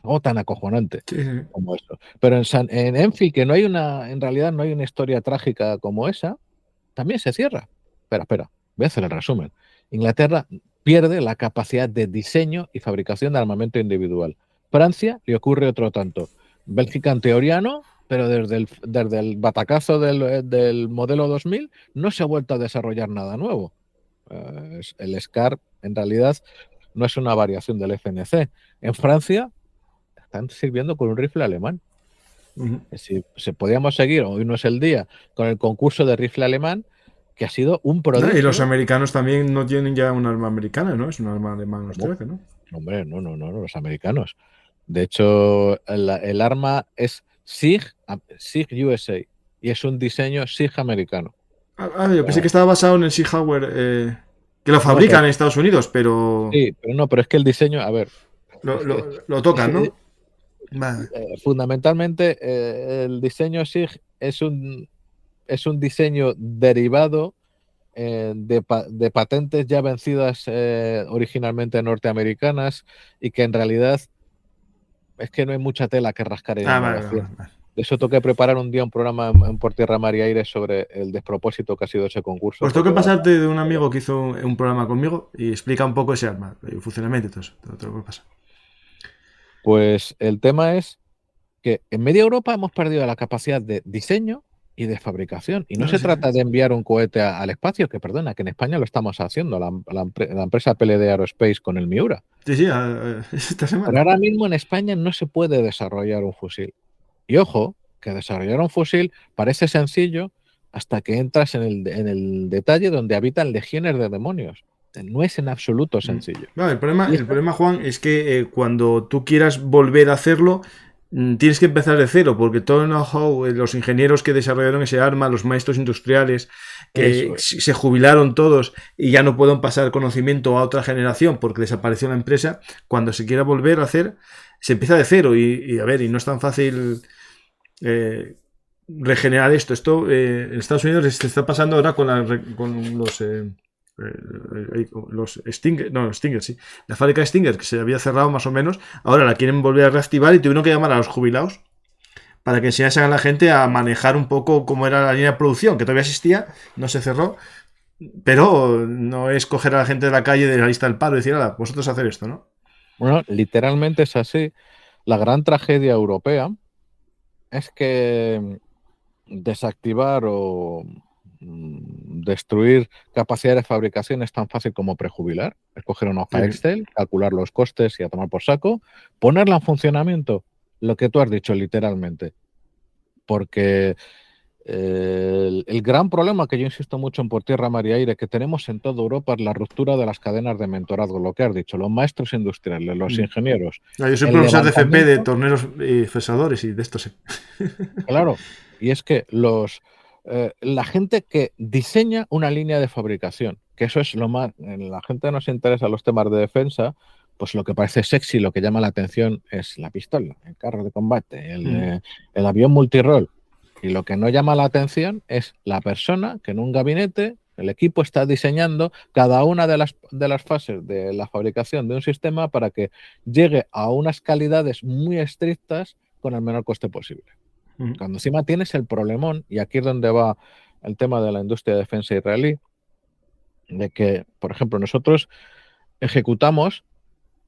Algo tan acojonante Sí, sí. como eso. Pero en Enfi, que no hay en realidad no hay una historia trágica como esa, también se cierra. Espera, voy a hacer el resumen. Inglaterra pierde la capacidad de diseño y fabricación de armamento individual. Francia le ocurre otro tanto. Bélgica en teoría no, pero desde el batacazo del modelo 2000 no se ha vuelto a desarrollar nada nuevo. El SCAR en realidad no es una variación del FNC. En Francia están sirviendo con un rifle alemán. Si podíamos seguir, hoy no es el día, con el concurso de rifle alemán, que ha sido un prodigio. Y los americanos también no tienen ya un arma americana, ¿no? Es un arma alemana austriaca, ¿no? Hombre, no, los americanos. De hecho, el arma es SIG USA y es un diseño SIG americano. Yo pensé que estaba basado en el Sig Sauer, que lo fabrican en Estados Unidos, pero... Sí, pero es que el diseño, a ver... Lo tocan, ¿no? Vale. Fundamentalmente, el diseño SIG es un diseño derivado de patentes ya vencidas originalmente norteamericanas y que en realidad es que no hay mucha tela que rascar en innovación. Vale. De eso tengo que preparar un día un programa en Por Tierra, Mar y Aire sobre el despropósito que ha sido ese concurso. Pues tengo que pasarte de un amigo que hizo un programa conmigo y explica un poco ese arma, el funcionamiento y todo eso. Te lo voy a pasar. Pues el tema es que en media Europa hemos perdido la capacidad de diseño y de fabricación. Y no se trata de enviar un cohete al espacio, que perdona, que en España lo estamos haciendo, la empresa PLD Aerospace con el Miura. Sí, esta semana. Pero ahora mismo en España no se puede desarrollar un fusil. Y ojo, que desarrollar un fusil parece sencillo hasta que entras en el detalle donde habitan legiones de demonios. No es en absoluto sencillo. No, el problema, Juan, es que cuando tú quieras volver a hacerlo, tienes que empezar de cero, porque todo el know-how, los ingenieros que desarrollaron ese arma, los maestros industriales, que se jubilaron todos y ya no pueden pasar conocimiento a otra generación porque desapareció la empresa, cuando se quiera volver a hacer, se empieza de cero y no es tan fácil regenerar esto. En Estados Unidos se está pasando ahora con los Stinger, no, los Stinger, sí. La fábrica de Stinger, que se había cerrado más o menos, ahora la quieren volver a reactivar y tuvieron que llamar a los jubilados para que enseñasen a la gente a manejar un poco cómo era la línea de producción, que todavía existía, no se cerró, pero no es coger a la gente de la calle de la lista del paro y decir, ahora, vosotros hacer esto, ¿no? Bueno, literalmente es así. La gran tragedia europea es que desactivar o destruir capacidad de fabricación es tan fácil como prejubilar. Es coger una hoja Excel, calcular los costes y a tomar por saco, ponerla en funcionamiento, lo que tú has dicho literalmente. Porque el gran problema que yo insisto mucho en Por Tierra, Mar y Aire que tenemos en toda Europa es la ruptura de las cadenas de mentorazgo, lo que has dicho, los maestros industriales, los ingenieros. Yo soy profesor de FP, de torneros y cesadores y de esto sí. Claro, y es que la gente que diseña una línea de fabricación, que eso es lo más, la gente nos interesa los temas de defensa, pues lo que parece sexy, lo que llama la atención es la pistola, el carro de combate, el avión multirol. Y lo que no llama la atención es la persona que en un gabinete, el equipo está diseñando cada una de las fases de la fabricación de un sistema para que llegue a unas calidades muy estrictas con el menor coste posible. Cuando encima tienes el problemón, y aquí es donde va el tema de la industria de defensa israelí, de que, por ejemplo, nosotros ejecutamos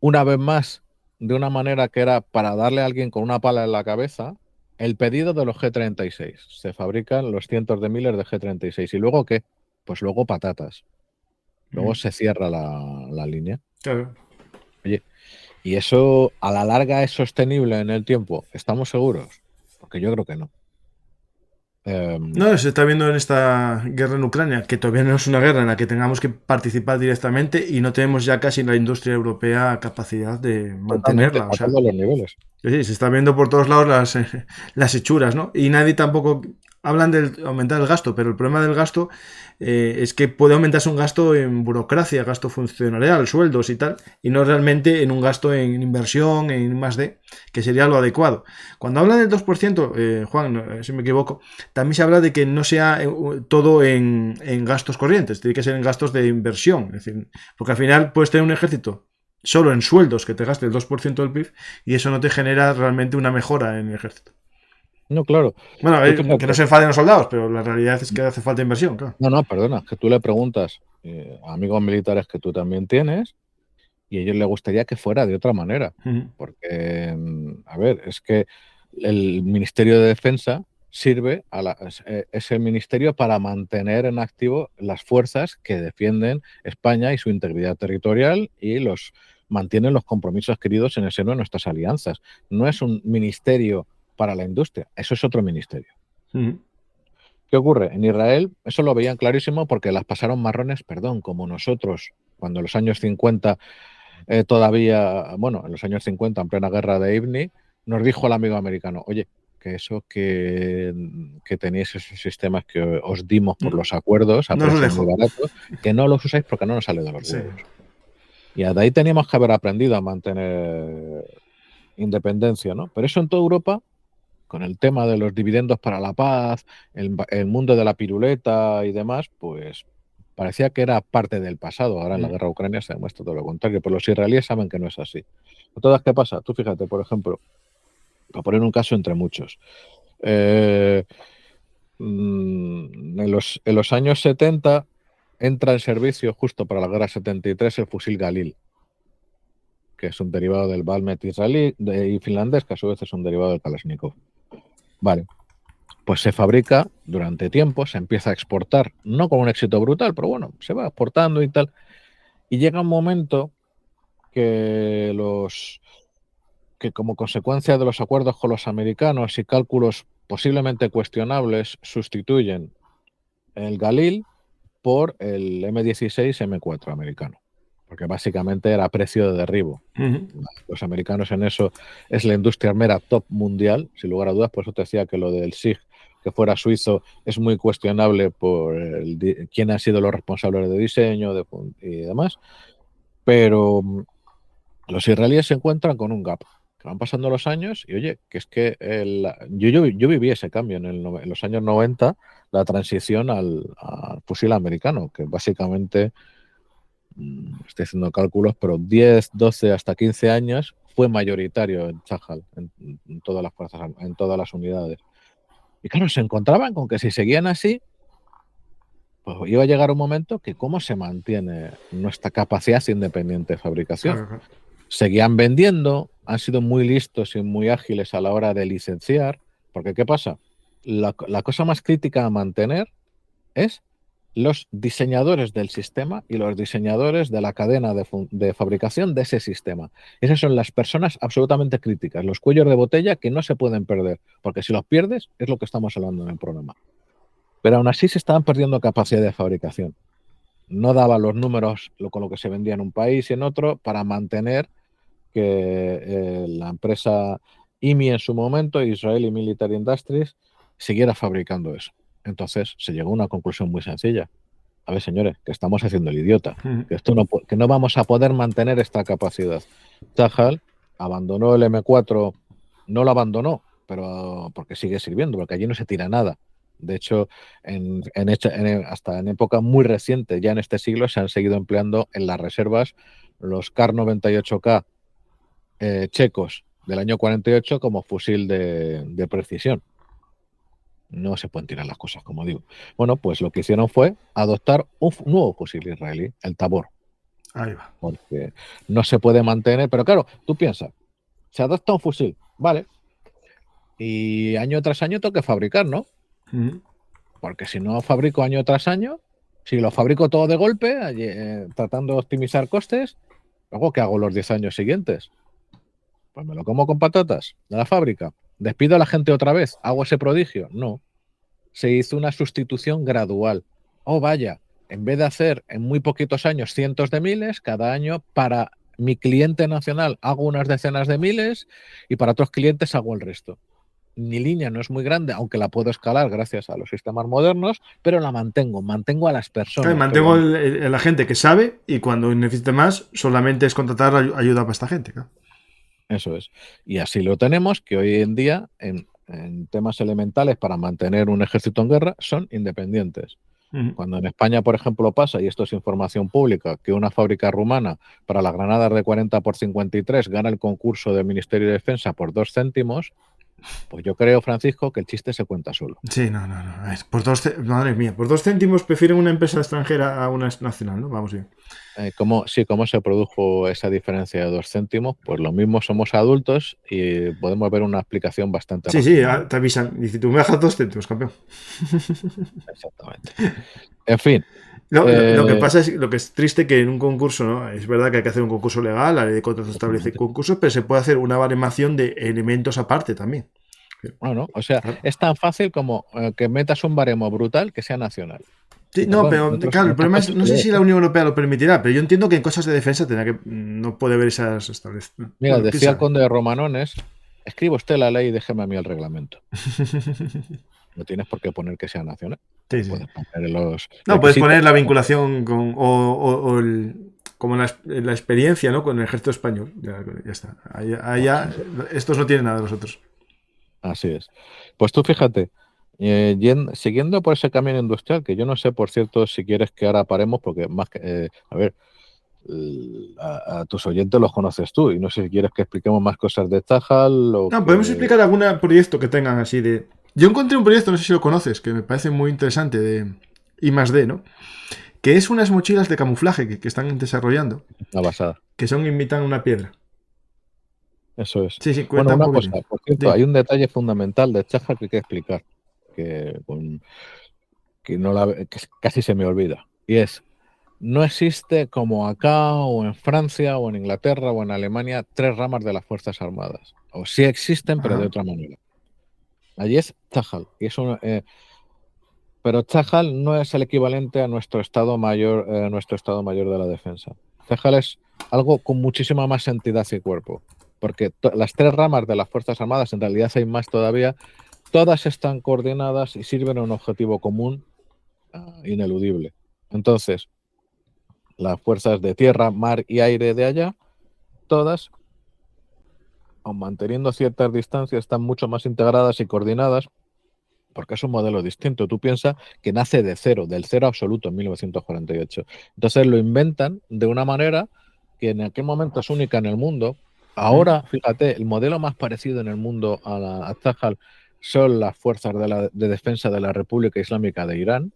una vez más de una manera que era para darle a alguien con una pala en la cabeza el pedido de los G-36. Se fabrican los cientos de miles de G-36. ¿Y luego qué? Pues luego patatas. Luego se cierra la línea. Claro. Oye, ¿y eso a la larga es sostenible en el tiempo? ¿Estamos seguros? Porque yo creo que no. No, se está viendo en esta guerra en Ucrania, que todavía no es una guerra en la que tengamos que participar directamente y no tenemos ya casi en la industria europea capacidad de mantenerla. O sea, los niveles. Sí, se está viendo por todos lados las hechuras, ¿no? Y nadie tampoco... Hablan de aumentar el gasto, pero el problema del gasto es que puede aumentarse un gasto en burocracia, gasto funcionarial, sueldos y tal, y no realmente en un gasto en inversión, en +D, que sería lo adecuado. Cuando hablan del 2%, Juan, si me equivoco, también se habla de que no sea todo en gastos corrientes, tiene que ser en gastos de inversión, es decir, porque al final puedes tener un ejército solo en sueldos que te gaste el 2% del PIB y eso no te genera realmente una mejora en el ejército. No, claro. Bueno, que no se enfaden los soldados, pero la realidad es que hace falta inversión, claro. No, perdona, que tú le preguntas a amigos militares que tú también tienes y a ellos les gustaría que fuera de otra manera. Porque, a ver, es que el Ministerio de Defensa sirve es el ministerio para mantener en activo las fuerzas que defienden España y su integridad territorial y mantienen los compromisos adquiridos en el seno de nuestras alianzas. No es un ministerio para la industria. Eso es otro ministerio. Ujú. ¿Qué ocurre? En Israel eso lo veían clarísimo porque las pasaron marrones, perdón, como nosotros, cuando en los años 50 todavía, bueno, en los años 50, en plena guerra de Ibni, nos dijo el amigo americano, oye, que eso que tenéis esos sistemas que os dimos por los acuerdos a No os lo precio muy dejo. barato, que no los usáis porque no nos sale de los Sí. huevos. Y de ahí teníamos que haber aprendido a mantener independencia, ¿no? Pero eso en toda Europa, con el tema de los dividendos para la paz, el mundo de la piruleta y demás, pues parecía que era parte del pasado. Ahora en la guerra de Ucrania se demuestra todo lo contrario, pero los israelíes saben que no es así. Entonces, ¿qué pasa? Tú fíjate, por ejemplo, para poner un caso entre muchos, en los años 70 entra en servicio justo para la guerra 73 el fusil Galil, que es un derivado del Valmet israelí y finlandés, que a su vez es un derivado del Kalashnikov. Vale, pues se fabrica durante tiempo, se empieza a exportar, no con un éxito brutal, pero bueno, se va exportando y tal. Y llega un momento que como consecuencia de los acuerdos con los americanos y cálculos posiblemente cuestionables, sustituyen el Galil por el M16 M4 americano, porque básicamente era precio de derribo. Los americanos en eso es la industria armera top mundial, sin lugar a dudas. Por eso te decía que lo del SIG, que fuera suizo, es muy cuestionable por quién han sido los responsables de diseño y demás. Pero los israelíes se encuentran con un gap. Que van pasando los años y oye, que es que yo viví ese cambio en los años 90, la transición al fusil americano, que básicamente, estoy haciendo cálculos, pero 10, 12, hasta 15 años fue mayoritario en Chajal, en todas las fuerzas, en todas las unidades. Y claro, se encontraban con que si seguían así, pues iba a llegar un momento que cómo se mantiene nuestra capacidad independiente de fabricación. Claro. Seguían vendiendo, han sido muy listos y muy ágiles a la hora de licenciar, porque ¿qué pasa? La cosa más crítica a mantener es los diseñadores del sistema y los diseñadores de la cadena de fabricación de ese sistema. Esas son las personas absolutamente críticas, los cuellos de botella que no se pueden perder, porque si los pierdes es lo que estamos hablando en el programa. Pero aún así se estaban perdiendo capacidad de fabricación. No daba los números con lo que se vendía en un país y en otro para mantener que la empresa IMI en su momento, Israeli Military Industries, siguiera fabricando eso. Entonces se llegó a una conclusión muy sencilla. A ver, señores, que estamos haciendo el idiota, que no vamos a poder mantener esta capacidad. Chajal abandonó el M4, no lo abandonó, pero porque sigue sirviendo, porque allí no se tira nada. De hecho, hasta en época muy reciente, ya en este siglo, se han seguido empleando en las reservas los Kar 98K checos del año 48 como fusil de precisión. No se pueden tirar las cosas, como digo. Bueno, pues lo que hicieron fue adoptar un nuevo fusil israelí, el Tabor. Ahí va. Porque no se puede mantener, pero claro, tú piensas, se adopta un fusil, vale, y año tras año tengo que fabricar, ¿no? Porque si no fabrico año tras año, si lo fabrico todo de golpe, tratando de optimizar costes, luego ¿qué hago los 10 años siguientes? Pues me lo como con patatas de la fábrica. ¿Despido a la gente otra vez? ¿Hago ese prodigio? No. Se hizo una sustitución gradual. Oh, vaya, en vez de hacer en muy poquitos años cientos de miles, cada año para mi cliente nacional hago unas decenas de miles y para otros clientes hago el resto. Mi línea no es muy grande, aunque la puedo escalar gracias a los sistemas modernos, pero la mantengo a las personas. Claro, mantengo a la gente que sabe y cuando necesite más solamente es contratar ayuda para esta gente. Claro. Eso es. Y así lo tenemos, que hoy en día en temas elementales para mantener un ejército en guerra son independientes. Cuando en España, por ejemplo, pasa, y esto es información pública, que una fábrica rumana para las granadas de 40 por 53 gana el concurso del Ministerio de Defensa por 2 céntimos, pues yo creo, Francisco, que el chiste se cuenta solo. Sí, no. Madre mía, por 2 céntimos prefieren una empresa extranjera a una nacional, ¿no? Vamos bien. ¿Cómo se produjo esa diferencia de 2 céntimos? Pues lo mismo, somos adultos y podemos ver una explicación bastante racional. Sí, te avisan. Dice, tú me dejas 2 céntimos, campeón. Exactamente. En fin. Lo que pasa es, lo que es triste que en un concurso, ¿no? Es verdad que hay que hacer un concurso legal, la ley de contratos establece concursos, pero se puede hacer una baremación de elementos aparte también. Bueno, o sea, Claro. es tan fácil como que metas un baremo brutal que sea nacional. Sí, Pero no, claro, pero nosotros claro, en el estas problema es, cosas no sé si la olvídate. Unión Europea lo permitirá, pero yo entiendo que en cosas de defensa tendrá que, no puede haber esas establecidas. Mira, Bueno, quién decía el sabe. conde de Romanones, escriba usted la ley y déjeme a mí el reglamento. No tienes por qué poner que sea nacional, Sí, pero sí. puedes poner los No, puedes requisitos. poner la vinculación con, como la experiencia, ¿no? Con el ejército español. Ya está. Allá, estos no tienen nada de los otros. Así es. Pues tú fíjate, siguiendo por ese camino industrial, que yo no sé, por cierto, si quieres que ahora paremos, porque más que, a ver, a tus oyentes los conoces tú, y no sé si quieres que expliquemos más cosas de Tajal o No, podemos que... explicar algún proyecto que tengan así de. Yo encontré un proyecto, no sé si lo conoces, que me parece muy interesante de I+D, ¿no? Que es unas mochilas de camuflaje que están desarrollando, Una basada. que son imitan una piedra. Eso es. Sí, sí, Bueno, cuenta un una poquitín. cosa, por cierto, Dime. hay un detalle fundamental de Tajal que hay que explicar, que, que, no que casi se me olvida, y es, no existe como acá o en Francia o en Inglaterra o en Alemania 3 ramas de las Fuerzas Armadas. O sí existen, pero de Ajá. otra manera. Allí es Tajal, y pero Tajal no es el equivalente a nuestro Estado Mayor de la Defensa. Tajal es algo con muchísima más entidad y cuerpo, porque las 3 ramas de las Fuerzas Armadas, en realidad hay más todavía, todas están coordinadas y sirven a un objetivo común ineludible. Entonces, las fuerzas de tierra, mar y aire de allá, todas, aun manteniendo ciertas distancias, están mucho más integradas y coordinadas porque es un modelo distinto. Tú piensas que nace de cero, del cero absoluto en 1948. Entonces lo inventan de una manera que en aquel momento es única en el mundo. Ahora, fíjate, el modelo más parecido en el mundo a Tajal son las fuerzas de defensa de la República Islámica de Irán,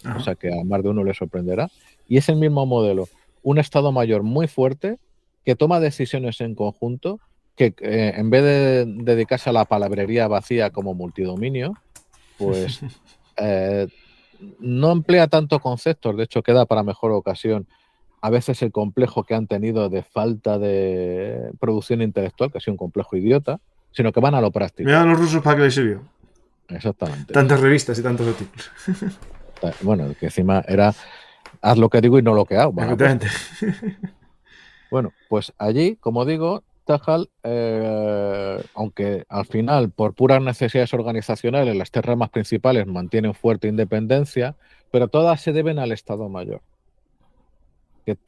o Ajá. sea que a más de uno le sorprenderá. Y es el mismo modelo, un Estado Mayor muy fuerte que toma decisiones en conjunto, que en vez de dedicarse a la palabrería vacía como multidominio, pues eh, no emplea tanto conceptos, de hecho queda para mejor ocasión a veces el complejo que han tenido de falta de producción intelectual, que ha sido un complejo idiota, sino que van a lo Mira práctico. a los rusos para qué les sirvió. Exactamente. Tantas revistas y tantos artículos. Bueno, que encima era haz lo que digo y no lo que hago, van a Efectivamente. postre. Bueno, pues allí, como digo, Tajal, aunque al final, por puras necesidades organizacionales, las 3 ramas principales mantienen fuerte independencia, pero todas se deben al Estado Mayor,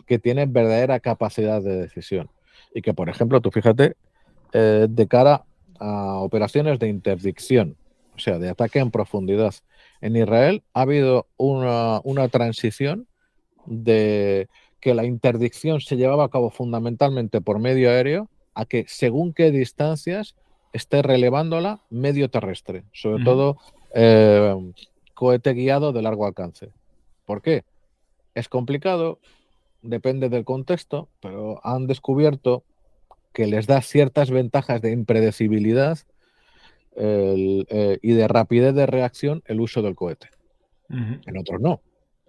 que tiene verdadera capacidad de decisión. Y que, por ejemplo, tú fíjate, de cara a operaciones de interdicción, o sea, de ataque en profundidad, en Israel ha habido una transición de que la interdicción se llevaba a cabo fundamentalmente por medio aéreo, a que según qué distancias esté relevándola medio terrestre, sobre todo eh, cohete guiado de largo alcance. ¿Por qué? Es complicado, depende del contexto, pero han descubierto que les da ciertas ventajas de impredecibilidad y de rapidez de reacción el uso del cohete. En otros no.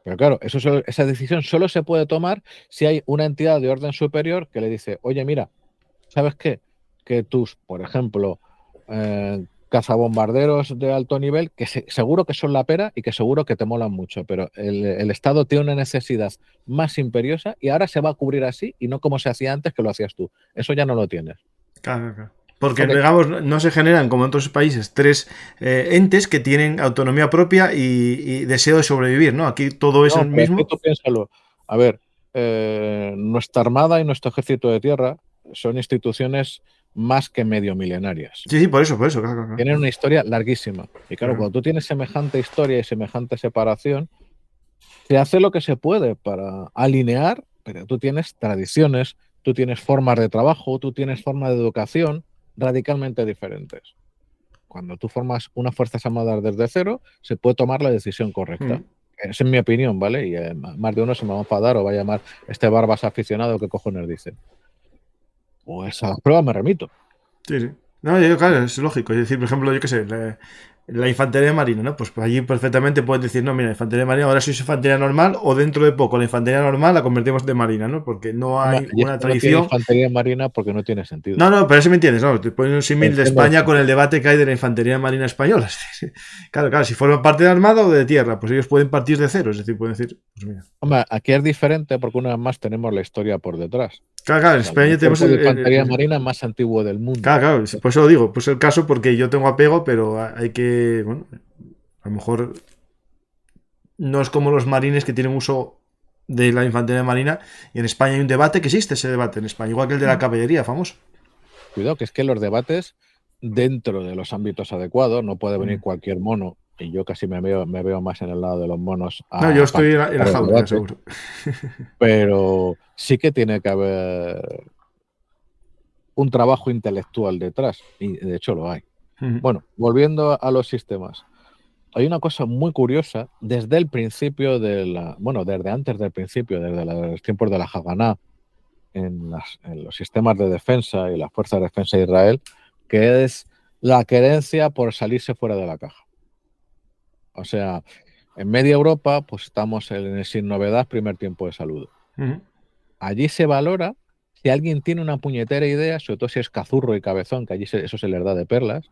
Pero claro, esa decisión solo se puede tomar si hay una entidad de orden superior que le dice, oye, mira, ¿sabes qué? Que tus, por ejemplo, cazabombarderos de alto nivel, que seguro que son la pera y que seguro que te molan mucho, pero el Estado tiene una necesidad más imperiosa y ahora se va a cubrir así y no como se hacía antes que lo hacías tú. Eso ya no lo tienes. Claro, claro. Porque, Ok, digamos, no se generan, como en otros países, tres entes que tienen autonomía propia y deseo de sobrevivir, ¿no? Aquí todo es no, el pero es que mismo. tú piénsalo. A ver, nuestra Armada y nuestro Ejército de Tierra son instituciones más que medio milenarias. Sí, sí, por eso, claro, claro. Tienen una historia larguísima. Y claro, Claro. cuando tú tienes semejante historia y semejante separación, se hace lo que se puede para alinear, pero tú tienes tradiciones, tú tienes formas de trabajo, tú tienes formas de educación radicalmente diferentes. Cuando tú formas unas fuerzas armadas desde cero, se puede tomar la decisión correcta. Esa es mi opinión, ¿vale? Y más de uno se me va a enfadar o va a llamar este barbas aficionado, ¿qué cojones dice? Pues a las pruebas me remito. Sí, sí. No, yo, claro, es lógico. Es decir, por ejemplo, yo qué sé, la infantería marina, ¿no? Pues allí perfectamente puedes decir, no, mira, infantería marina, ahora sois infantería normal, o dentro de poco la infantería normal la convertimos de marina, ¿no? Porque no Hombre, hay y una esto no tiene tradición. infantería marina porque no tiene sentido. No, no, pero eso me entiendes, ¿no? Te pones un símil de Entiendo el España con el sentido. debate que hay de la infantería marina española. Claro, claro, si forman parte de la Armada o de tierra, pues ellos pueden partir de cero, es decir, pueden decir, pues mira. Hombre, aquí es diferente porque una vez más tenemos la historia por detrás. Claro, claro, O en sea, España el tenemos cuerpo de infantería marina más antiguo del mundo. Claro, claro, por eso lo digo, pues el caso porque yo tengo apego, pero hay que, bueno, a lo mejor no es como los marines que tienen uso de la infantería marina, y en España hay un debate que existe ese debate en España, igual que el de la caballería, famoso. Cuidado, que es que los debates dentro de los ámbitos adecuados, no puede venir Mm. cualquier mono, y yo casi me veo más en el lado de los monos No, yo a estoy en la participar en el jaula, ya debate, seguro. pero sí que tiene que haber un trabajo intelectual detrás, y de hecho lo hay. Bueno, volviendo a los sistemas. Hay una cosa muy curiosa desde el principio desde antes del principio, desde los tiempos de la Haganá, en los sistemas de defensa y las fuerzas de defensa de Israel, que es la querencia por salirse fuera de la caja. O sea, en media Europa, pues estamos en el sin novedad primer tiempo de saludo. Allí se valora si alguien tiene una puñetera idea, sobre todo si es cazurro y cabezón, que allí eso se les da de perlas,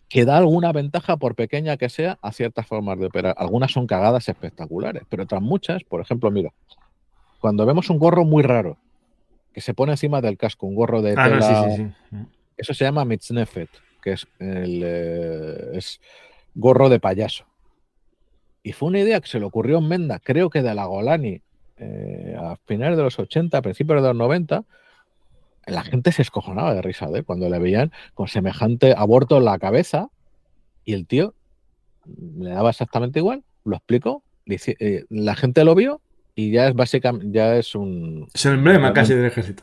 que da alguna ventaja, por pequeña que sea, a ciertas formas de operar. Algunas son cagadas espectaculares, pero otras muchas, por ejemplo, mira, cuando vemos un gorro muy raro que se pone encima del casco, un gorro de No, sí, tela, sí, sí. eso se llama mitznefet, que es gorro de payaso. Y fue una idea que se le ocurrió en Menda, creo que de la Golani, a finales de los 80, a principios de los 90. La gente se escojonaba de risa cuando le veían con semejante aborto en la cabeza, y el tío le daba exactamente igual, lo explicó, la gente lo vio y ya es básicamente, ya es un Es el emblema casi implemento. del ejército.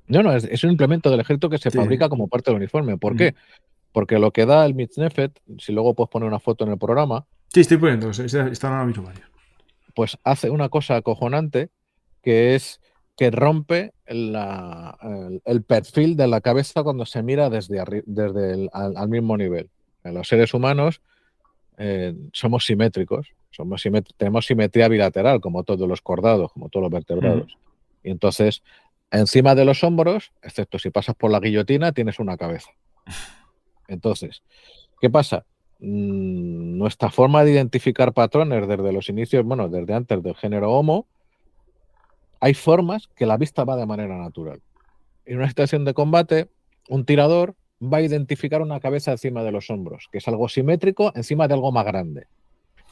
No, es un implemento del ejército que se Sí. fabrica como parte del uniforme. ¿Por qué? Porque lo que da el mitznefet, si luego puedes poner una foto en el programa, Sí, estoy poniendo, están ahora mismo varios. pues hace una cosa acojonante, que es que rompe el perfil de la cabeza cuando se mira desde al mismo nivel. En los seres humanos somos simétricos, tenemos simetría bilateral, como todos los cordados, como todos los vertebrados. Y entonces, encima de los hombros, excepto si pasas por la guillotina, tienes una cabeza. Entonces, ¿qué pasa? Nuestra forma de identificar patrones desde los inicios, bueno, desde antes del género Homo, hay formas que la vista va de manera natural. En una situación de combate, un tirador va a identificar una cabeza encima de los hombros, que es algo simétrico encima de algo más grande.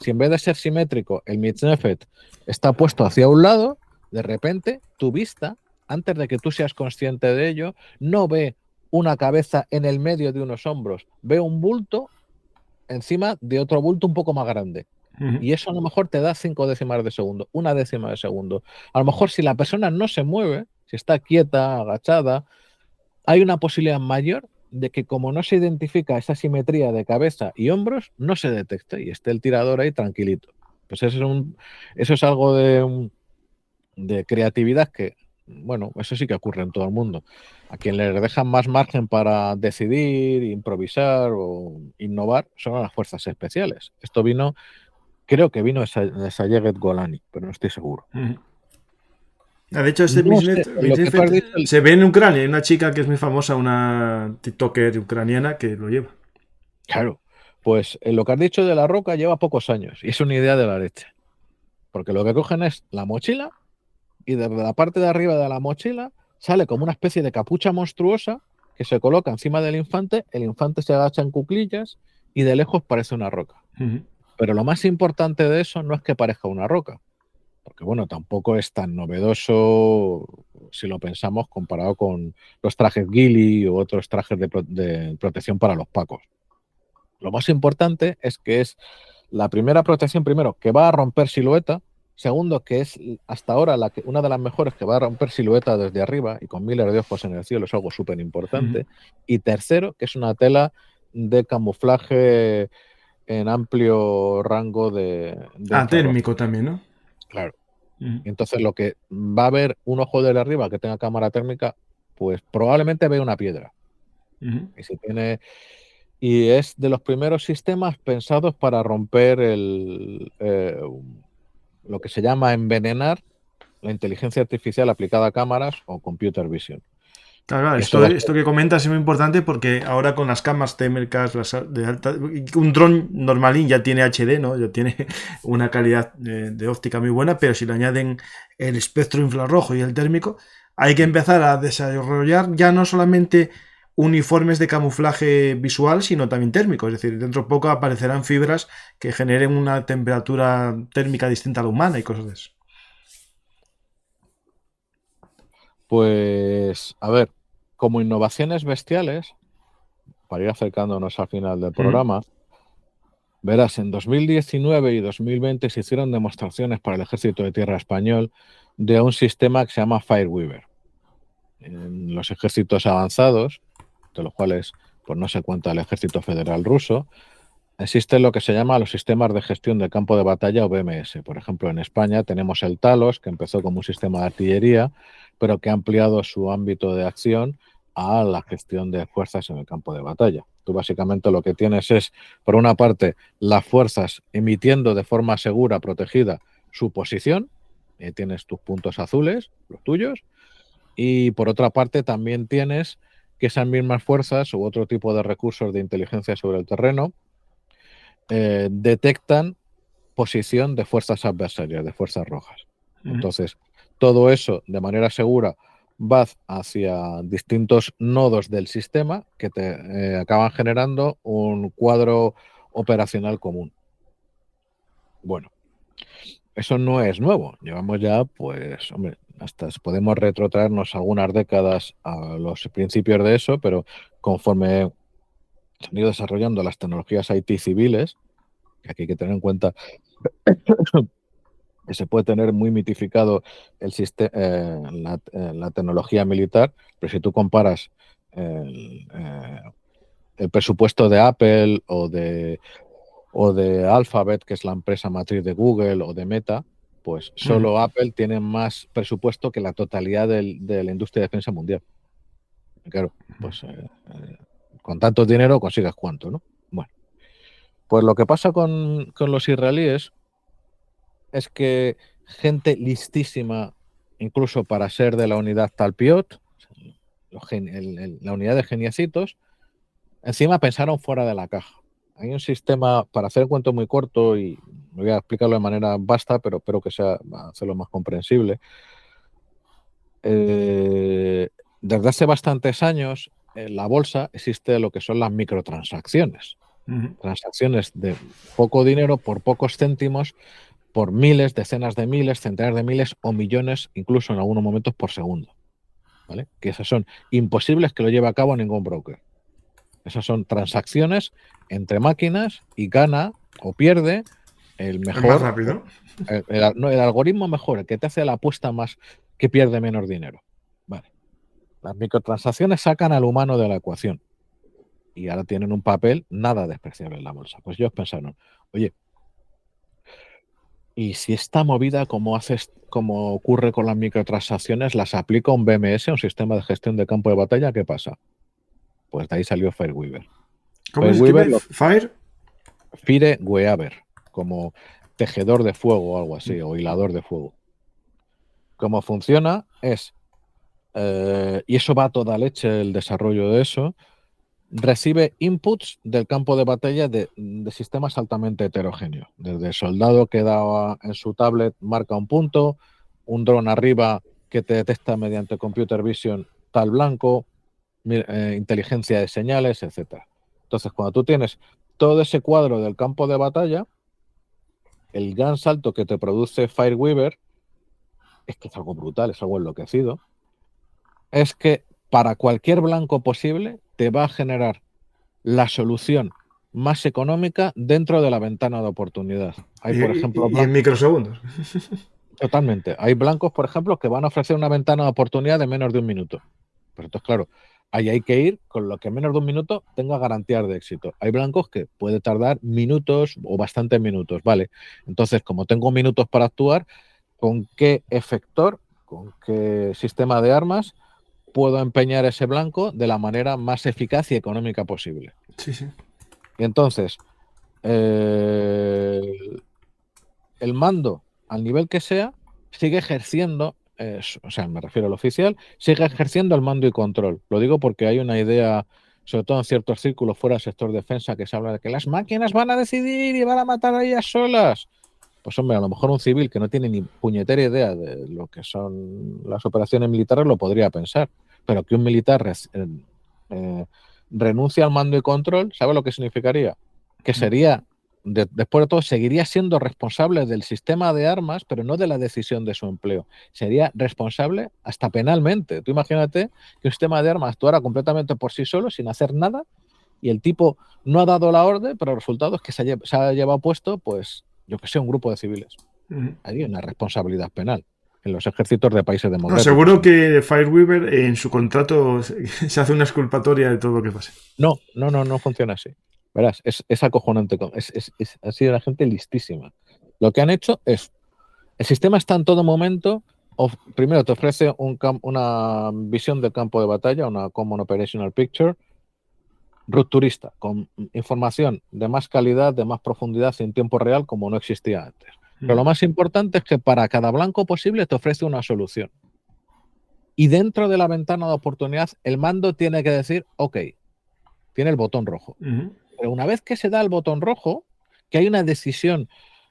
Si en vez de ser simétrico el mitznefet está puesto hacia un lado, de repente tu vista, antes de que tú seas consciente de ello, no ve una cabeza en el medio de unos hombros, ve un bulto encima de otro bulto un poco más grande. Y eso a lo mejor te da 5 décimas de segundo, 1 décima de segundo. A lo mejor si la persona no se mueve, si está quieta, agachada, hay una posibilidad mayor de que, como no se identifica esa simetría de cabeza y hombros, no se detecte y esté el tirador ahí tranquilito. Pues eso es algo de creatividad que, bueno, eso sí que ocurre en todo el mundo. A quien les dejan más margen para decidir, improvisar o innovar son las fuerzas especiales. Esto creo que vino de Sayeget Golani, pero no estoy seguro. De hecho, este No sé, lo que tú has Misnet dicho, se ve en Ucrania. Hay una chica que es muy famosa, una TikToker ucraniana, que lo lleva. claro, pues lo que has dicho de la roca lleva pocos años y es una idea de la leche. Porque lo que cogen es la mochila y desde la parte de arriba de la mochila sale como una especie de capucha monstruosa que se coloca encima del infante, el infante se agacha en cuclillas y de lejos parece una roca. Pero lo más importante de eso no es que parezca una roca, porque bueno, tampoco es tan novedoso si lo pensamos comparado con los trajes Ghillie u otros trajes de protección para los pacos. Lo más importante es que es la primera protección, primero, que va a romper silueta. Segundo, que es hasta ahora una de las mejores, que va a romper silueta desde arriba y con miles de ojos en el cielo, es algo súper importante. Y tercero, que es una tela de camuflaje en amplio rango de infrarrojo. Térmico también, ¿no? Claro. Entonces, lo que va a ver un ojo de arriba que tenga cámara térmica, pues probablemente ve una piedra. Ujú. Y es de los primeros sistemas pensados para romper lo que se llama envenenar la inteligencia artificial aplicada a cámaras o computer vision. Claro, Eso esto que comentas es muy importante porque ahora con las cámaras térmicas de alta, un dron normalín ya tiene HD, ¿no? Ya tiene una calidad de óptica muy buena, pero si le añaden el espectro infrarrojo y el térmico, hay que empezar a desarrollar ya no solamente uniformes de camuflaje visual, sino también térmico. Es decir, dentro de poco aparecerán fibras que generen una temperatura térmica distinta a la humana y cosas de eso. Pues, a ver, como innovaciones bestiales, para ir acercándonos al final del programa, verás, en 2019 y 2020 se hicieron demostraciones para el Ejército de Tierra Español de un sistema que se llama Fireweaver. En los ejércitos avanzados, de los cuales pues, no se cuenta el Ejército Federal Ruso, existen lo que se llama los sistemas de gestión del campo de batalla o BMS. Por ejemplo, en España tenemos el Talos, que empezó como un sistema de artillería, pero que ha ampliado su ámbito de acción a la gestión de fuerzas en el campo de batalla. Tú básicamente lo que tienes es, por una parte, las fuerzas emitiendo de forma segura, protegida, su posición, tienes tus puntos azules, los tuyos, y por otra parte también tienes que esas mismas fuerzas u otro tipo de recursos de inteligencia sobre el terreno detectan posición de fuerzas adversarias, de fuerzas rojas. Entonces, todo eso de manera segura va hacia distintos nodos del sistema que te acaban generando un cuadro operacional común. Bueno, eso no es nuevo. Llevamos ya, pues, hombre, hasta podemos retrotraernos algunas décadas a los principios de eso, pero conforme se han ido desarrollando las tecnologías IT civiles, que aquí hay que tener en cuenta que se puede tener muy mitificado la tecnología militar, pero si tú comparas el presupuesto de Apple o de Alphabet, que es la empresa matriz de Google, o de Meta, pues solo Apple tiene más presupuesto que la totalidad de la industria de defensa mundial. Y claro, pues con tanto dinero consigues cuánto, ¿no? Bueno, pues lo que pasa con los israelíes es que gente listísima, incluso para ser de la unidad Talpiot, la unidad de geniecitos, encima pensaron fuera de la caja. Hay un sistema, para hacer el cuento muy corto, y voy a explicarlo de manera vasta, pero espero que sea hacerlo más comprensible. Desde hace bastantes años, en la bolsa existe lo que son las microtransacciones. Transacciones de poco dinero por pocos céntimos, por miles, decenas de miles, centenares de miles o millones, incluso en algunos momentos por segundo. ¿Vale? Que esas son imposibles que lo lleve a cabo ningún broker. Esas son transacciones entre máquinas y gana o pierde el mejor. El más rápido. El algoritmo mejor, el que te hace la apuesta más, que pierde menos dinero. Vale. Las microtransacciones sacan al humano de la ecuación y ahora tienen un papel nada despreciable en la bolsa. Pues ellos pensaron, oye, y si esta movida, como ocurre con las microtransacciones, las aplica un BMS, un sistema de gestión de campo de batalla, ¿qué pasa? Pues de ahí salió Fireweaver. ¿Cómo se escribe? Fire. Fireweaver, como tejedor de fuego o algo así, o hilador de fuego. Cómo funciona es, y eso va a toda leche el desarrollo de eso, recibe inputs del campo de batalla de sistemas altamente heterogéneos. Desde el soldado que da en su tablet, marca un punto, un dron arriba que te detecta mediante computer vision tal blanco, inteligencia de señales, etc. Entonces, cuando tú tienes todo ese cuadro del campo de batalla, el gran salto que te produce Fireweaver es que es algo brutal, es algo enloquecido, es que para cualquier blanco posible te va a generar la solución más económica dentro de la ventana de oportunidad. Hay, por ejemplo, y en microsegundos. Totalmente. Hay blancos, por ejemplo, que van a ofrecer una ventana de oportunidad de menos de un minuto. Pero entonces, claro, ahí hay que ir con lo que en menos de un minuto tenga garantías de éxito. Hay blancos que puede tardar minutos o bastantes minutos, ¿vale? Entonces, como tengo minutos para actuar, ¿con qué efector, con qué sistema de armas puedo empeñar ese blanco de la manera más eficaz y económica posible. Sí, sí. Y entonces, el mando, al nivel que sea, sigue ejerciendo, o sea, me refiero al oficial, sigue ejerciendo el mando y control. Lo digo porque hay una idea, sobre todo en ciertos círculos fuera del sector defensa, que se habla de que las máquinas van a decidir y van a matar a ellas solas. Pues hombre, a lo mejor un civil que no tiene ni puñetera idea de lo que son las operaciones militares lo podría pensar, pero que un militar renuncie al mando y control, ¿sabe lo que significaría? Que sería, después de todo, seguiría siendo responsable del sistema de armas, pero no de la decisión de su empleo. Sería responsable hasta penalmente. Tú imagínate que un sistema de armas actuara completamente por sí solo, sin hacer nada, y el tipo no ha dado la orden, pero el resultado es que se ha llevado puesto, pues, yo que sé, un grupo de civiles. Hay una responsabilidad penal en los ejércitos de países No, democráticos. seguro que Fireweaver en su contrato se hace una exculpatoria de todo lo que pase. No funciona así. Verás, es acojonante. Ha sido una gente listísima. Lo que han hecho es, el sistema está en todo momento, primero te ofrece una visión del campo de batalla, una Common Operational Picture, rupturista, con información de más calidad, de más profundidad y en tiempo real como no existía antes. Pero lo más importante es que para cada blanco posible te ofrece una solución. Y dentro de la ventana de oportunidad, el mando tiene que decir, ok, tiene el botón rojo. Pero una vez que se da el botón rojo, que hay una decisión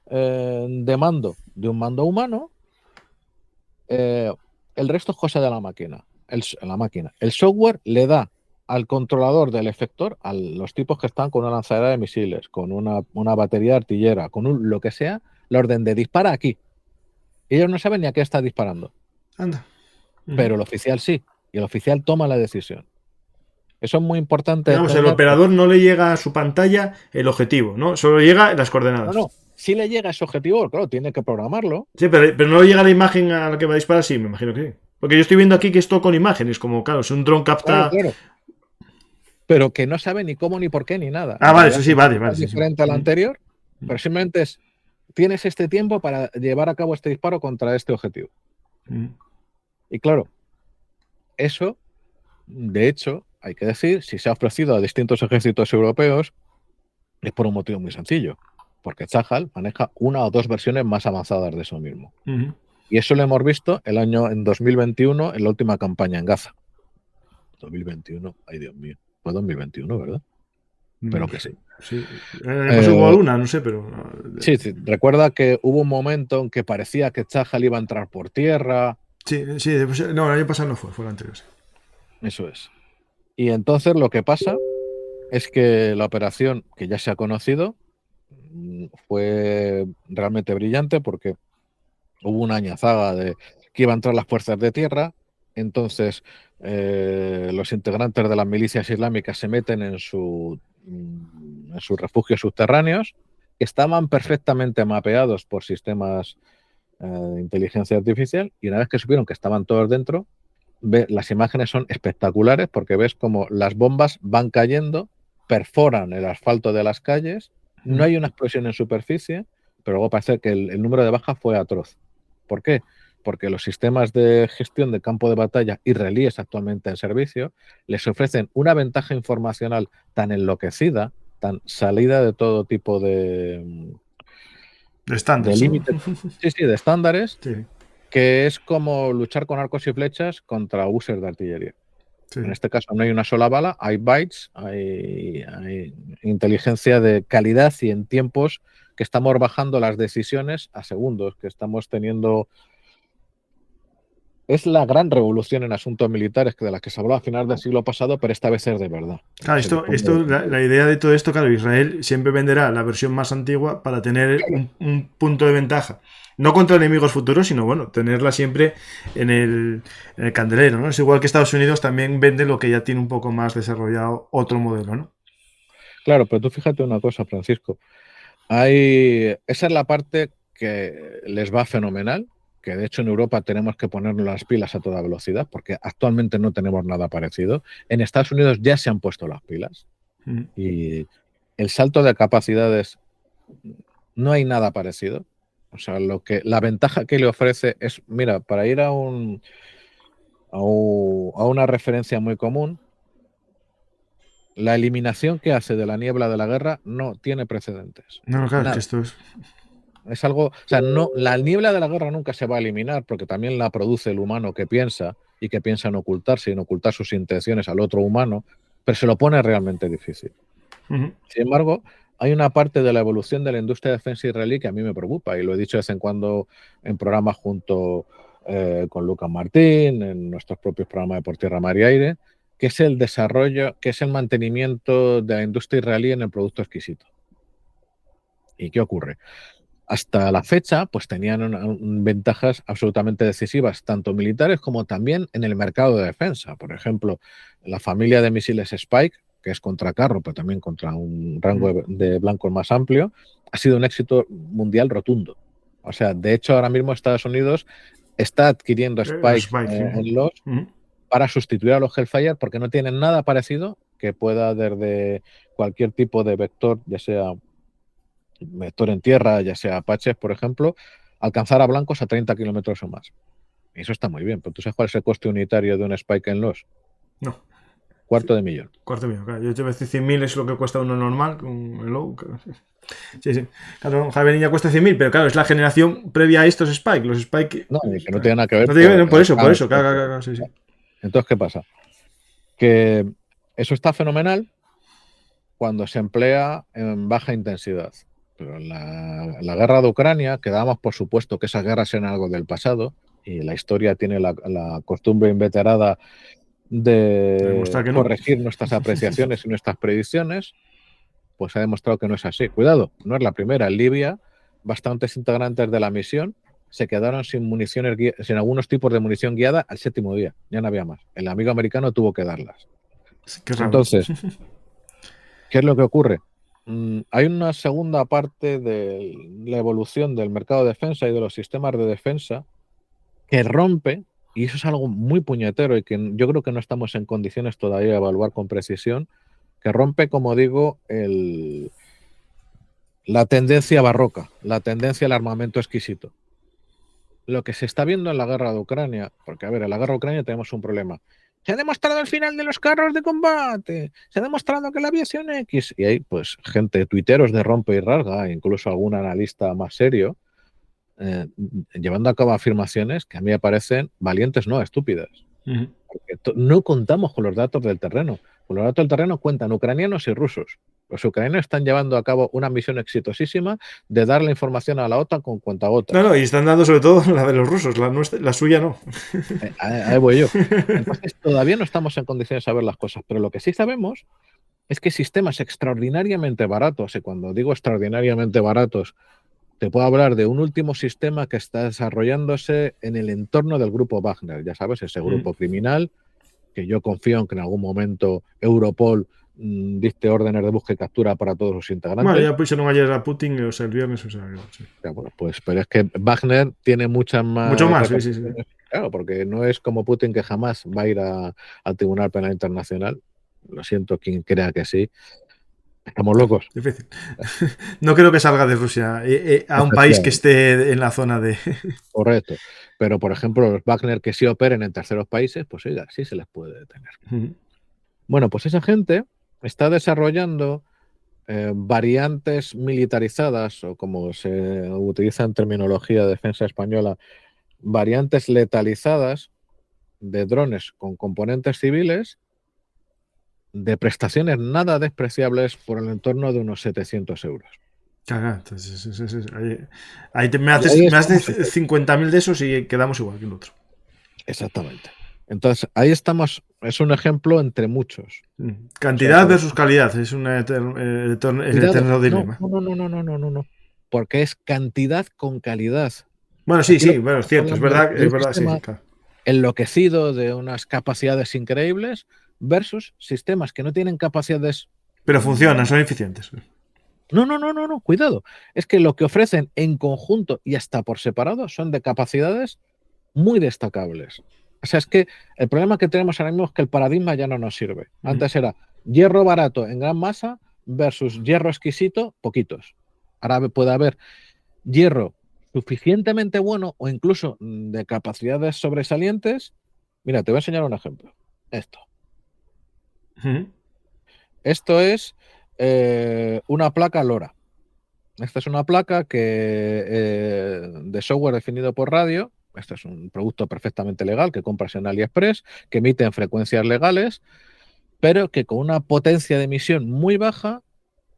de mando de un mando humano, el resto es cosa de la máquina. El software le da al controlador del efector, a los tipos que están con una lanzadera de misiles, con una batería de artillera, con lo que sea, la orden de dispara aquí. Ellos no saben ni a qué está disparando. Anda. Pero el oficial sí, y el oficial toma la decisión. Eso es muy importante. Digamos, el operador no le llega a su pantalla el objetivo, ¿no? Solo llega las coordenadas. No. Si le llega ese objetivo, claro, tiene que programarlo. Sí, pero no le llega la imagen a la que va a disparar, sí, me imagino que sí. Porque yo estoy viendo aquí que esto con imágenes, como, claro, si un dron capta... Claro. Pero que no sabe ni cómo, ni por qué, ni nada. Vale, eso sí, vale. Es diferente al anterior, pero simplemente tienes este tiempo para llevar a cabo este disparo contra este objetivo. Y claro, eso, de hecho, hay que decir, si se ha ofrecido a distintos ejércitos europeos, es por un motivo muy sencillo. Porque Zahal maneja una o dos versiones más avanzadas de eso mismo. Y eso lo hemos visto en 2021, en la última campaña en Gaza. 2021, ay Dios mío. Fue 2021, ¿verdad? Pero que sí. Sí. Hubo alguna, no sé, pero... Sí, recuerda que hubo un momento en que parecía que Zahal iba a entrar por tierra. Sí, no, el año pasado no fue el anterior. Sí. Eso es. Y entonces lo que pasa es que la operación, que ya se ha conocido, fue realmente brillante porque hubo una añazaga de que iban a entrar las fuerzas de tierra, entonces los integrantes de las milicias islámicas se meten en sus refugios subterráneos, que estaban perfectamente mapeados por sistemas de inteligencia artificial, y una vez que supieron que estaban todos dentro, las imágenes son espectaculares porque ves como las bombas van cayendo, perforan el asfalto de las calles, no hay una explosión en superficie, pero luego parece que el número de bajas fue atroz. ¿Por qué? Porque los sistemas de gestión de campo de batalla israelíes actualmente en servicio les ofrecen una ventaja informacional tan enloquecida, tan salida de todo tipo de estándares. De límites, de estándares, sí. Que es como luchar con arcos y flechas contra users de artillería. Sí. En este caso no hay una sola bala, hay bytes, hay inteligencia de calidad y en tiempos que estamos bajando las decisiones a segundos, que estamos teniendo... Es la gran revolución en asuntos militares de la que se habló a finales del siglo pasado, pero esta vez es de verdad. Claro, la idea de todo esto, claro, Israel siempre venderá la versión más antigua para tener un punto de ventaja. No contra enemigos futuros, sino bueno, tenerla siempre en el candelero, ¿no? Es igual que Estados Unidos también vende lo que ya tiene un poco más desarrollado otro modelo, ¿no? Claro, pero tú fíjate una cosa, Francisco. Esa es la parte que les va fenomenal, que de hecho en Europa tenemos que ponernos las pilas a toda velocidad, porque actualmente no tenemos nada parecido. En Estados Unidos ya se han puesto las pilas y el salto de capacidades no hay nada parecido. O sea, la ventaja que le ofrece es, mira, para ir a un a una referencia muy común. La eliminación que hace de la niebla de la guerra no tiene precedentes. No, claro, es que Nada. esto es... Es algo, o sea, no, la niebla de la guerra nunca se va a eliminar porque también la produce el humano que piensa y que piensa en ocultarse y en ocultar sus intenciones al otro humano, pero se lo pone realmente difícil. Sin embargo, hay una parte de la evolución de la industria de defensa israelí que a mí me preocupa y lo he dicho de vez en cuando en programas junto con Lucas Martín, en nuestros propios programas de Por Tierra, Mar y Aire, que es el desarrollo, que es el mantenimiento de la industria israelí en el producto exquisito. ¿Y qué ocurre? Hasta la fecha, pues tenían ventajas absolutamente decisivas, tanto militares como también en el mercado de defensa. Por ejemplo, la familia de misiles Spike, que es contra carro, pero también contra un rango de blancos más amplio, ha sido un éxito mundial rotundo. O sea, de hecho, ahora mismo Estados Unidos está adquiriendo Spike en los para sustituir a los Hellfire porque no tienen nada parecido que pueda desde cualquier tipo de vector, ya sea vector en tierra, ya sea Apaches, por ejemplo, alcanzar a blancos a 30 kilómetros o más. Y eso está muy bien, pero ¿tú sabes cuál es el coste unitario de un Spike en los? No. $250,000. $250,000, claro. Yo te voy a decir 100.000 es lo que cuesta uno normal con el low. Sí, sí. Claro, Javelin ya cuesta 100.000, pero claro, es la generación previa a estos Spike. Los Spike. No, que no tiene nada que ver. No tiene que ver, por eso, claro, sí, sí. Entonces, ¿qué pasa? Que eso está fenomenal cuando se emplea en baja intensidad. Pero en la guerra de Ucrania, que dábamos por supuesto que esas guerras eran algo del pasado, y la historia tiene la costumbre inveterada de corregir nuestras apreciaciones y nuestras predicciones, pues se ha demostrado que no es así. Cuidado, no es la primera. En Libia, bastantes integrantes de la misión se quedaron sin municiones, sin algunos tipos de munición guiada al 7º día. Ya no había más. El amigo americano tuvo que darlas. Entonces, ¿qué es lo que ocurre? Hay una segunda parte de la evolución del mercado de defensa y de los sistemas de defensa que rompe, y eso es algo muy puñetero y que yo creo que no estamos en condiciones todavía de evaluar con precisión, que rompe, como digo, la tendencia barroca, la tendencia al armamento exquisito. Lo que se está viendo en la guerra de Ucrania, porque a ver, en la guerra de Ucrania tenemos un problema. Se ha demostrado el final de los carros de combate, se ha demostrado que la aviación X, y hay pues gente, tuiteros de rompe y rasga, incluso algún analista más serio, llevando a cabo afirmaciones que a mí me parecen valientes, no estúpidas. Porque no contamos con los datos del terreno. Con los datos del terreno cuentan ucranianos y rusos. Los ucranianos están llevando a cabo una misión exitosísima de dar la información a la OTAN con cuentagotas. No, y están dando sobre todo la de los rusos, la suya no. Ahí voy yo. Entonces todavía no estamos en condiciones de saber las cosas, pero lo que sí sabemos es que sistemas extraordinariamente baratos, y cuando digo extraordinariamente baratos, te puedo hablar de un último sistema que está desarrollándose en el entorno del grupo Wagner, ya sabes, ese grupo criminal que yo confío en que en algún momento Europol dicte órdenes de búsqueda y captura para todos sus integrantes. Bueno, ya pusieron ayer a Putin, o sea, el viernes, o sea, sí. Ya, bueno, pues, pero es que Wagner tiene mucho más. Sí. Claro, porque no es como Putin, que jamás va a ir al Tribunal Penal Internacional. Lo siento, quien crea que sí. Estamos locos. Difícil. No creo que salga de Rusia a un país que esté en la zona de... Correcto. Pero, por ejemplo, los Wagner que sí operen en terceros países, pues oiga, sí se les puede detener. Bueno, pues esa gente está desarrollando variantes militarizadas, o como se utiliza en terminología de defensa española, variantes letalizadas de drones con componentes civiles de prestaciones nada despreciables por el entorno de unos 700 euros. Caga, entonces, ahí me haces 50.000 de esos y quedamos igual que el otro. Exactamente. Entonces, ahí estamos, es un ejemplo entre muchos. Cantidad versus calidad, es un eterno dilema. No. Porque es cantidad con calidad. Bueno, sí, bueno, es cierto, es verdad, sí, claro. Enloquecido de unas capacidades increíbles versus sistemas que no tienen capacidades. Pero funcionan, son eficientes. No, cuidado. Es que lo que ofrecen en conjunto y hasta por separado son de capacidades muy destacables. O sea, es que el problema que tenemos ahora mismo es que el paradigma ya no nos sirve. Antes era hierro barato en gran masa versus hierro exquisito, poquitos. Ahora puede haber hierro suficientemente bueno o incluso de capacidades sobresalientes Mira, te voy a enseñar un ejemplo. Esto. Ujú. Esto es una placa LoRa. Esta es una placa de software definido por radio. Este es un producto perfectamente legal que compras en AliExpress, que emite en frecuencias legales, pero que con una potencia de emisión muy baja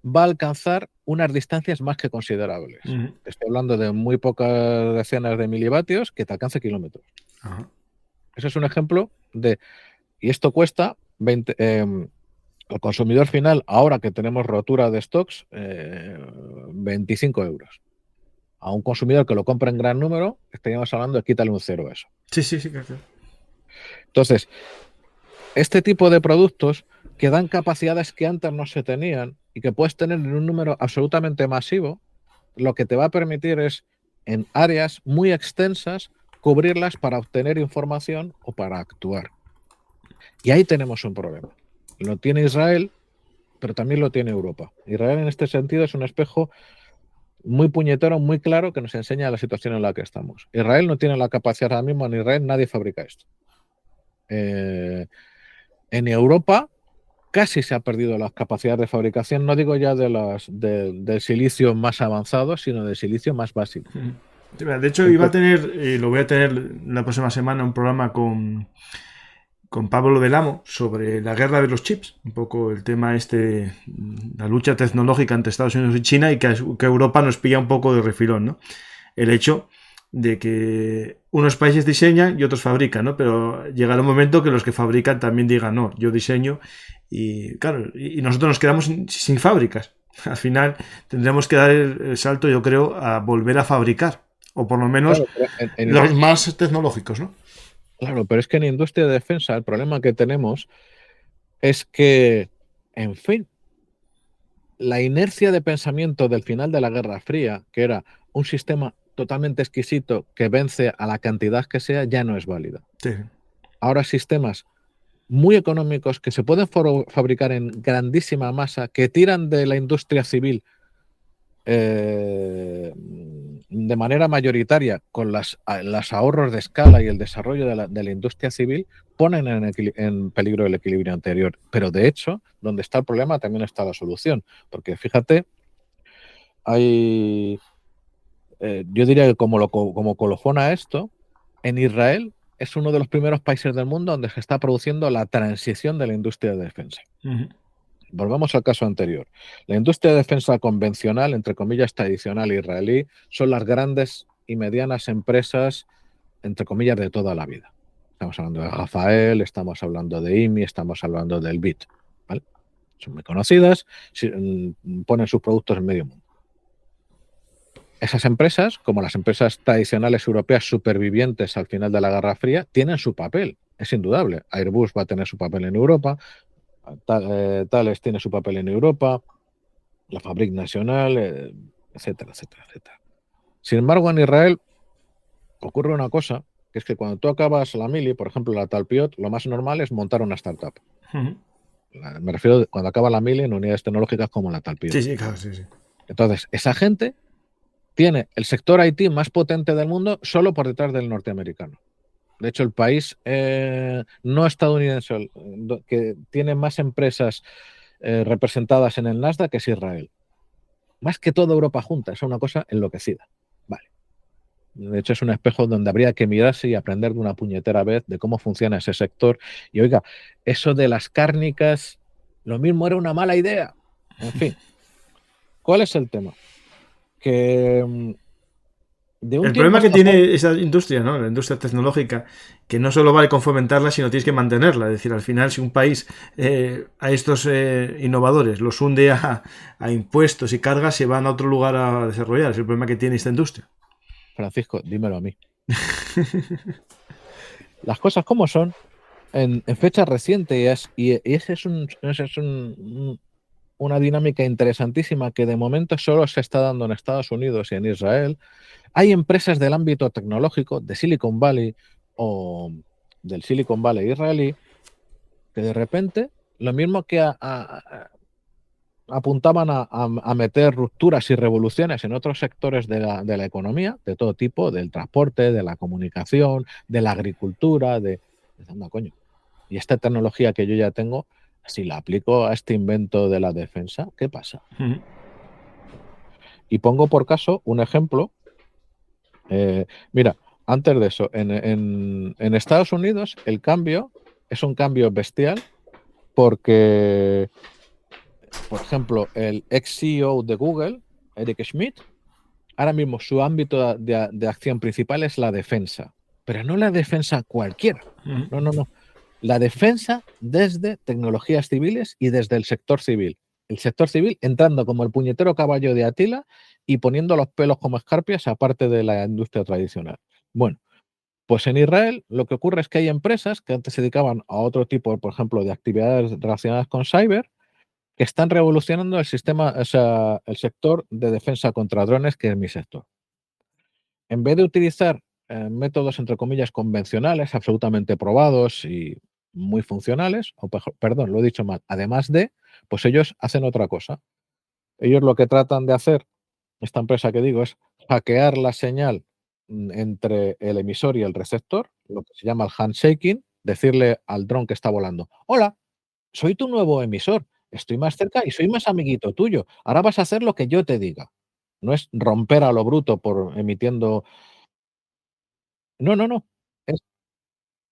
va a alcanzar unas distancias más que considerables. Ujú. Estoy hablando de muy pocas decenas de milivatios que te alcance kilómetros. Ajá. Eso es un ejemplo de... Y esto cuesta 20... al consumidor final, ahora que tenemos rotura de stocks, 25 euros. A un consumidor que lo compra en gran número, estaríamos hablando de quítale un cero a eso. Sí, claro. Entonces, este tipo de productos que dan capacidades que antes no se tenían y que puedes tener en un número absolutamente masivo, lo que te va a permitir es, en áreas muy extensas, cubrirlas para obtener información o para actuar. Y ahí tenemos un problema. Lo tiene Israel, pero también lo tiene Europa. Israel en este sentido es un espejo muy puñetero, muy claro, que nos enseña la situación en la que estamos. Israel no tiene la capacidad ahora mismo, en Israel nadie fabrica esto. En Europa casi se ha perdido las capacidades de fabricación, no digo ya del silicio más avanzado, sino del silicio más básico. De hecho, iba a tener, lo voy a tener la próxima semana, un programa con Pablo del Amo sobre la guerra de los chips, un poco el tema la lucha tecnológica entre Estados Unidos y China, y que Europa nos pilla un poco de refilón, ¿no? El hecho de que unos países diseñan y otros fabrican, ¿no? Pero llegará un momento que los que fabrican también digan, no, yo diseño, y claro, y nosotros nos quedamos sin fábricas. Al final tendremos que dar el salto, yo creo, a volver a fabricar, o por lo menos claro, los más tecnológicos, ¿no? Claro, pero es que en industria de defensa el problema que tenemos es que, en fin, la inercia de pensamiento del final de la Guerra Fría, que era un sistema totalmente exquisito que vence a la cantidad que sea, ya no es válida. Sí. Ahora sistemas muy económicos que se pueden fabricar en grandísima masa, que tiran de la industria civil de manera mayoritaria con los ahorros de escala y el desarrollo de la industria civil, ponen en peligro el equilibrio anterior. Pero de hecho, donde está el problema también está la solución. Porque fíjate, yo diría que como colofón a esto, en Israel es uno de los primeros países del mundo donde se está produciendo la transición de la industria de defensa. Uh-huh. Volvamos al caso anterior. La industria de defensa convencional, entre comillas, tradicional israelí, son las grandes y medianas empresas, entre comillas, de toda la vida. Estamos hablando de Rafael, estamos hablando de IMI, estamos hablando del BIT. ¿Vale? Son muy conocidas, ponen sus productos en medio mundo. Esas empresas, como las empresas tradicionales europeas supervivientes al final de la Guerra Fría, tienen su papel, es indudable. Airbus va a tener su papel en Europa, Thales tiene su papel en Europa, la Fabrique Nacional, etcétera, etcétera, etcétera. Sin embargo, en Israel ocurre una cosa, que es que cuando tú acabas la mili, por ejemplo, la Talpiot, lo más normal es montar una startup. Uh-huh. Me refiero cuando acaba la mili en unidades tecnológicas como la Talpiot. Sí, claro, sí. Entonces, esa gente tiene el sector IT más potente del mundo solo por detrás del norteamericano. De hecho, el país no estadounidense que tiene más empresas representadas en el Nasdaq es Israel. Más que toda Europa junta, es una cosa enloquecida. Vale. De hecho, es un espejo donde habría que mirarse y aprender de una puñetera vez de cómo funciona ese sector. Y oiga, eso de las cárnicas, lo mismo era una mala idea. En fin, ¿cuál es el tema? Que el problema que tiene esa industria, ¿no? La industria tecnológica, que no solo vale con fomentarla, sino tienes que mantenerla. Es decir, al final, si un país a estos innovadores los hunde a impuestos y cargas, se van a otro lugar a desarrollar. Es el problema que tiene esta industria. Francisco, dímelo a mí. Las cosas como son, en fecha reciente, y esa es una dinámica interesantísima que de momento solo se está dando en Estados Unidos y en Israel. Hay empresas del ámbito tecnológico de Silicon Valley o del Silicon Valley israelí que de repente, lo mismo que apuntaban a meter rupturas y revoluciones en otros sectores de la economía, de todo tipo, del transporte, de la comunicación, de la agricultura, Dices, anda, coño. Y esta tecnología que yo ya tengo, si la aplico a este invento de la defensa, ¿qué pasa? Y pongo por caso un ejemplo. Mira, antes de eso, en Estados Unidos el cambio es un cambio bestial porque, por ejemplo, el ex CEO de Google, Eric Schmidt, ahora mismo su ámbito de acción principal es la defensa, pero no la defensa cualquiera. No. La defensa desde tecnologías civiles y desde el sector civil. El sector civil entrando como el puñetero caballo de Atila y poniendo los pelos como escarpias aparte de la industria tradicional. Bueno, pues en Israel lo que ocurre es que hay empresas que antes se dedicaban a otro tipo, por ejemplo, de actividades relacionadas con cyber, que están revolucionando el sistema, o sea, el sector de defensa contra drones, que es mi sector. En vez de utilizar métodos, entre comillas, convencionales, absolutamente probados y muy funcionales, perdón, lo he dicho mal, además de, pues ellos hacen otra cosa. Ellos lo que tratan de hacer, esta empresa que digo, es hackear la señal entre el emisor y el receptor, lo que se llama el handshaking, decirle al dron que está volando, hola, soy tu nuevo emisor, estoy más cerca y soy más amiguito tuyo, ahora vas a hacer lo que yo te diga. No es romper a lo bruto por emitiendo. No.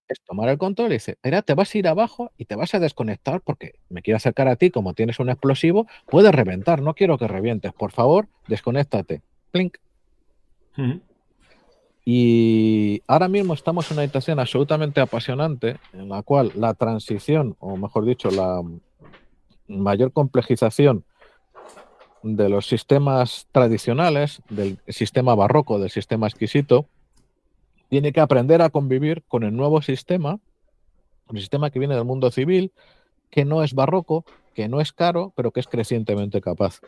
Es tomar el control y dice, mira, te vas a ir abajo y te vas a desconectar porque me quiero acercar a ti, como tienes un explosivo, puedes reventar, no quiero que revientes, por favor, desconéctate. Plink. Y ahora mismo estamos en una situación absolutamente apasionante en la cual la transición, o mejor dicho, la mayor complejización de los sistemas tradicionales, del sistema barroco, del sistema exquisito, tiene que aprender a convivir con el nuevo sistema, un sistema que viene del mundo civil, que no es barroco, que no es caro, pero que es crecientemente capaz.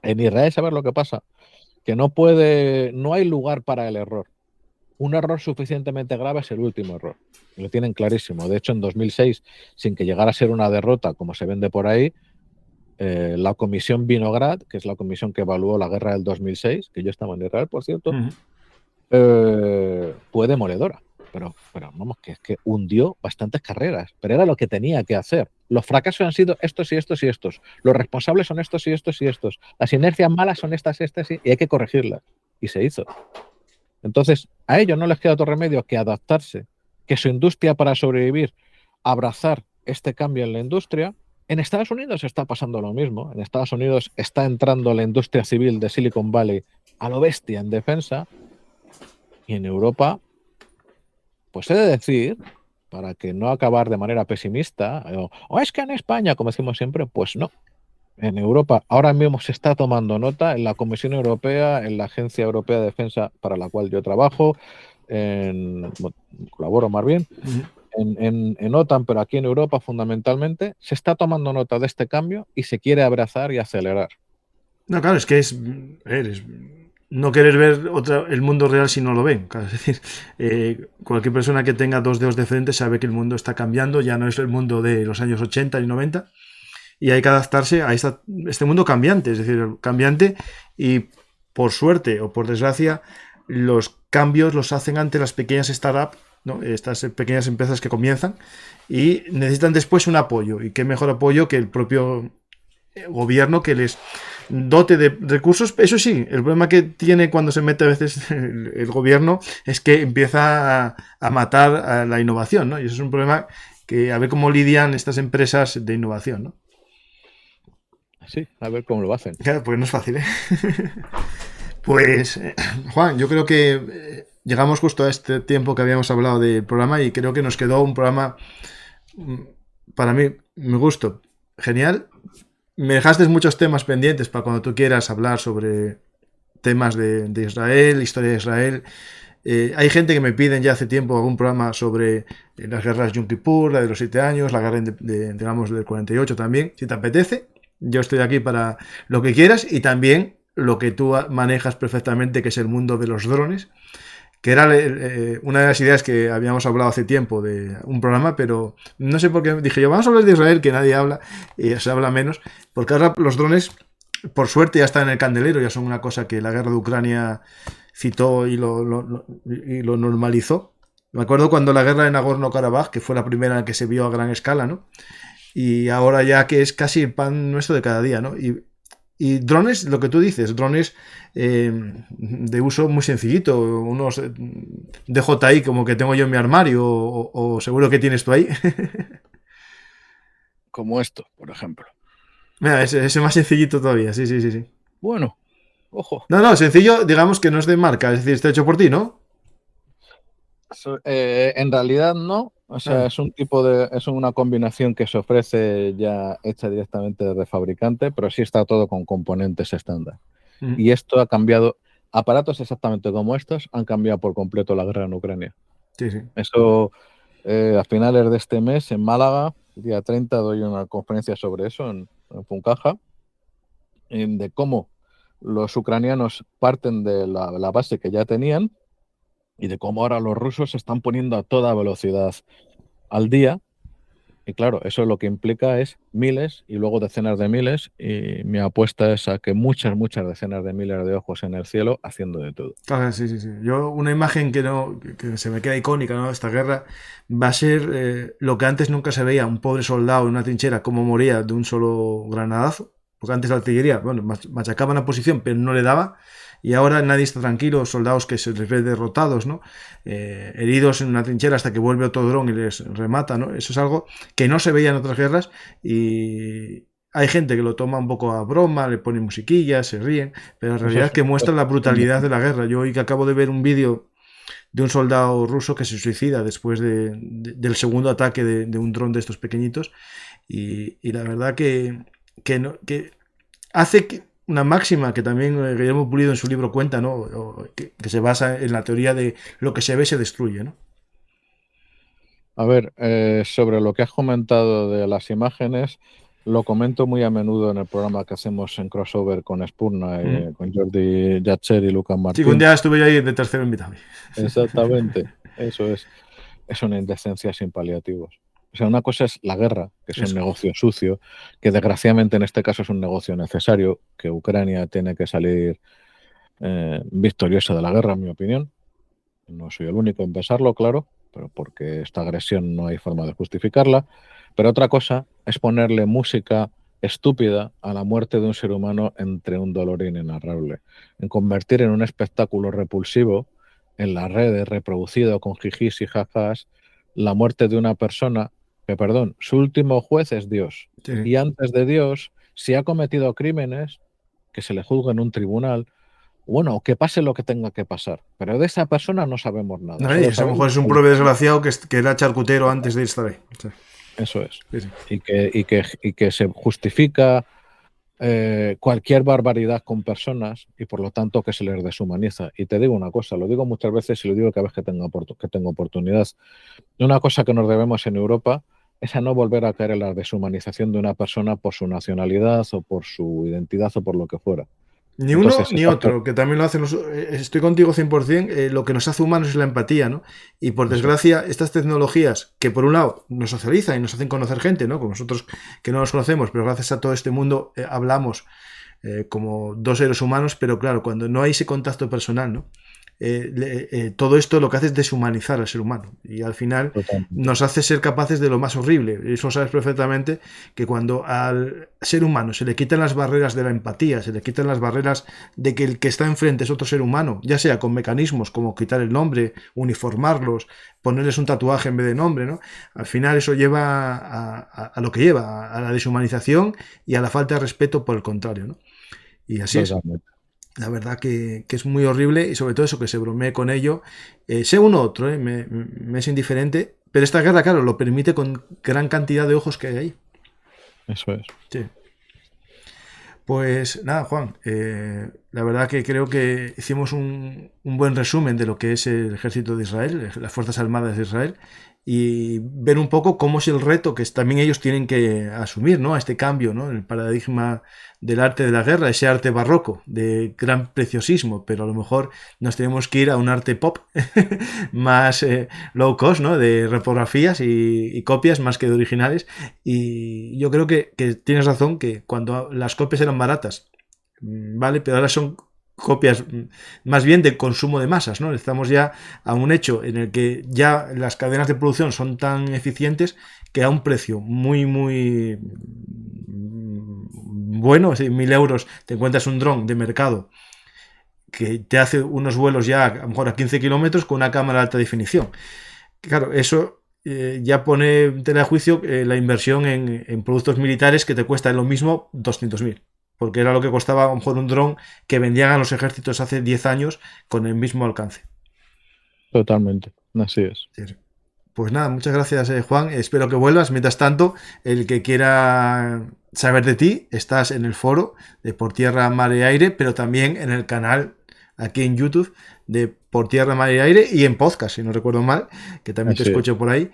En Israel, ¿sabes lo que pasa? Que no hay lugar para el error. Un error suficientemente grave es el último error. Lo tienen clarísimo. De hecho, en 2006, sin que llegara a ser una derrota, como se vende por ahí, la comisión Vinograd, que es la comisión que evaluó la guerra del 2006, que yo estaba en Israel, por cierto, fue demoledora. Pero vamos, que es que hundió bastantes carreras, pero era lo que tenía que hacer. Los fracasos han sido estos y estos y estos. Los responsables son estos y estos y estos. Las inercias malas son estas y hay que corregirlas. Y se hizo. Entonces, a ellos no les queda otro remedio que adaptarse, que su industria para sobrevivir, abrazar este cambio en la industria. En Estados Unidos está pasando lo mismo. En Estados Unidos está entrando la industria civil de Silicon Valley a lo bestia en defensa. Y en Europa, pues he de decir, para que no acabar de manera pesimista, o es que en España, como decimos siempre, pues no. En Europa ahora mismo se está tomando nota en la Comisión Europea, en la Agencia Europea de Defensa para la cual yo trabajo, colaboro más bien, en OTAN, pero aquí en Europa fundamentalmente, se está tomando nota de este cambio y se quiere abrazar y acelerar. No, claro, es que es no querer ver el mundo real si no lo ven. Claro, es decir, cualquier persona que tenga dos dedos de frente sabe que el mundo está cambiando, ya no es el mundo de los años 80 y 90, y hay que adaptarse a este mundo cambiante, es decir, cambiante, y por suerte o por desgracia, los cambios los hacen ante las pequeñas startups, ¿no? Estas pequeñas empresas que comienzan y necesitan después un apoyo, y qué mejor apoyo que el propio gobierno que les dote de recursos. Eso sí, el problema que tiene cuando se mete a veces el gobierno es que empieza a matar a la innovación, ¿no? Y eso es un problema que a ver cómo lidian estas empresas de innovación, ¿no? Sí, a ver cómo lo hacen. Claro, pues no es fácil, ¿eh? Pues, Juan, yo creo que llegamos justo a este tiempo que habíamos hablado del programa y creo que nos quedó un programa, para mí, me gustó, genial. Me dejaste muchos temas pendientes para cuando tú quieras hablar sobre temas de Israel, historia de Israel. Hay gente que me piden ya hace tiempo algún programa sobre las guerras Yom Kippur, la de los 7 años, la guerra digamos del 48 también, si te apetece. Yo estoy aquí para lo que quieras y también lo que tú manejas perfectamente, que es el mundo de los drones, que era una de las ideas que habíamos hablado hace tiempo de un programa, pero no sé por qué dije yo, vamos a hablar de Israel, que nadie habla, y se habla menos, porque ahora los drones, por suerte, ya están en el candelero, ya son una cosa que la guerra de Ucrania citó y lo normalizó. Me acuerdo cuando la guerra de Nagorno-Karabaj, que fue la primera en que se vio a gran escala, ¿no? Y ahora ya que es casi el pan nuestro de cada día, ¿no? Y drones, lo que tú dices, drones de uso muy sencillito, unos DJI como que tengo yo en mi armario, o seguro que tienes tú ahí. Como esto, por ejemplo. Mira, ese es más sencillito todavía, sí, sí, sí, sí. Bueno, ojo. No, no, sencillo, digamos que no es de marca, es decir, está hecho por ti, ¿no? En realidad no, o sea, es una combinación que se ofrece ya hecha directamente desde fabricante, pero sí está todo con componentes estándar. Y esto ha cambiado, aparatos exactamente como estos han cambiado por completo la guerra en Ucrania. Sí, sí. Eso, a finales de este mes en Málaga, día 30, doy una conferencia sobre eso en Funcaja, de cómo los ucranianos parten de la base que ya tenían y de cómo ahora los rusos se están poniendo a toda velocidad al día. Y claro, eso lo que implica es miles y luego decenas de miles. Y mi apuesta es a que muchas decenas de miles de ojos en el cielo haciendo de todo. Claro, sí, sí, sí. Yo, una imagen que no, que se me queda icónica, ¿no? De esta guerra va a ser lo que antes nunca se veía, un pobre soldado en una trinchera, cómo moría de un solo granadazo. Porque antes la artillería, bueno, machacaban la posición, pero no le daba. Y ahora nadie está tranquilo, soldados que se les ve derrotados, ¿no? Heridos en una trinchera hasta que vuelve otro dron y les remata, ¿no? Eso es algo que no se veía en otras guerras y hay gente que lo toma un poco a broma, le pone musiquillas, se ríen, pero en realidad es que muestra la brutalidad de la guerra. Yo hoy que acabo de ver un vídeo de un soldado ruso que se suicida después del segundo ataque de un dron de estos pequeñitos y la verdad que hace una máxima que también Guillermo Pulido en su libro cuenta, ¿no? Que se basa en la teoría de lo que se ve se destruye, ¿no? A ver, sobre lo que has comentado de las imágenes, lo comento muy a menudo en el programa que hacemos en crossover con Spurna, con Jordi Yatcher y Lucas Sí, un Martín. día estuve ahí de tercero invitado. Exactamente, eso es una indecencia sin paliativos. O sea, una cosa es la guerra, que es un negocio sucio, que desgraciadamente en este caso es un negocio necesario, que Ucrania tiene que salir victoriosa de la guerra, en mi opinión. No soy el único en pensarlo, claro, pero porque esta agresión no hay forma de justificarla. Pero otra cosa es ponerle música estúpida a la muerte de un ser humano entre un dolor inenarrable, en convertir en un espectáculo repulsivo en las redes, reproducido con jijis y jajas, la muerte de una persona que, perdón, su último juez es Dios. Sí. Y antes de Dios, si ha cometido crímenes, que se le juzgue en un tribunal, bueno, que pase lo que tenga que pasar. Pero de esa persona no sabemos nada. No, eso a lo mejor es un pobre desgraciado que era charcutero antes de estar ahí. Sí. Eso es. Sí, sí. Y que se justifica cualquier barbaridad con personas y por lo tanto que se les deshumaniza. Y te digo una cosa, lo digo muchas veces y lo digo cada vez que tengo oportunidad. Una cosa que nos debemos en Europa es a no volver a caer en la deshumanización de una persona por su nacionalidad o por su identidad o por lo que fuera. Ni uno ni otro, que también lo hacen los... Estoy contigo 100%, lo que nos hace humanos es la empatía, ¿no? Y por desgracia, estas tecnologías que por un lado nos socializan y nos hacen conocer gente, ¿no? Como nosotros que no nos conocemos, pero gracias a todo este mundo hablamos como dos seres humanos, pero claro, cuando no hay ese contacto personal, ¿no? Todo esto lo que hace es deshumanizar al ser humano y al final nos hace ser capaces de lo más horrible. Y eso sabes perfectamente que cuando al ser humano se le quitan las barreras de la empatía, se le quitan las barreras de que el que está enfrente es otro ser humano, ya sea con mecanismos como quitar el nombre, uniformarlos, ponerles un tatuaje en vez de nombre, ¿no? Al final eso lleva a lo que lleva, a la deshumanización y a la falta de respeto por el contrario, ¿no? Y así es. La verdad que es muy horrible y sobre todo eso, que se bromee con ello. Sea uno u otro, me es indiferente, pero esta guerra, claro, lo permite con gran cantidad de ojos que hay ahí. Eso es. Sí. Pues nada, Juan, la verdad que creo que hicimos un buen resumen de lo que es el ejército de Israel, las Fuerzas Armadas de Israel, y ver un poco cómo es el reto que también ellos tienen que asumir, ¿no? A este cambio, ¿no? El paradigma del arte de la guerra, ese arte barroco de gran preciosismo, pero a lo mejor nos tenemos que ir a un arte pop más low cost, ¿no? De repografías y copias más que de originales. Y yo creo que tienes razón, que cuando las copias eran baratas, vale, pero ahora son copias más bien de consumo de masas, ¿no? Estamos ya a un hecho en el que ya las cadenas de producción son tan eficientes que a un precio muy, muy bueno, es decir, 1.000 euros, te encuentras un dron de mercado que te hace unos vuelos ya a lo mejor a 15 kilómetros con una cámara de alta definición. Claro, eso ya pone en tela de juicio la inversión en productos militares que te cuesta lo mismo 200.000. Porque era lo que costaba a lo mejor un dron que vendían a los ejércitos hace 10 años con el mismo alcance. Totalmente, así es. Pues nada, muchas gracias, Juan. Espero que vuelvas. Mientras tanto, el que quiera saber de ti, estás en el foro de Por Tierra, Mar y Aire, pero también en el canal aquí en YouTube de Por Tierra, Mar y Aire y en podcast, si no recuerdo mal, que también te escucho por ahí.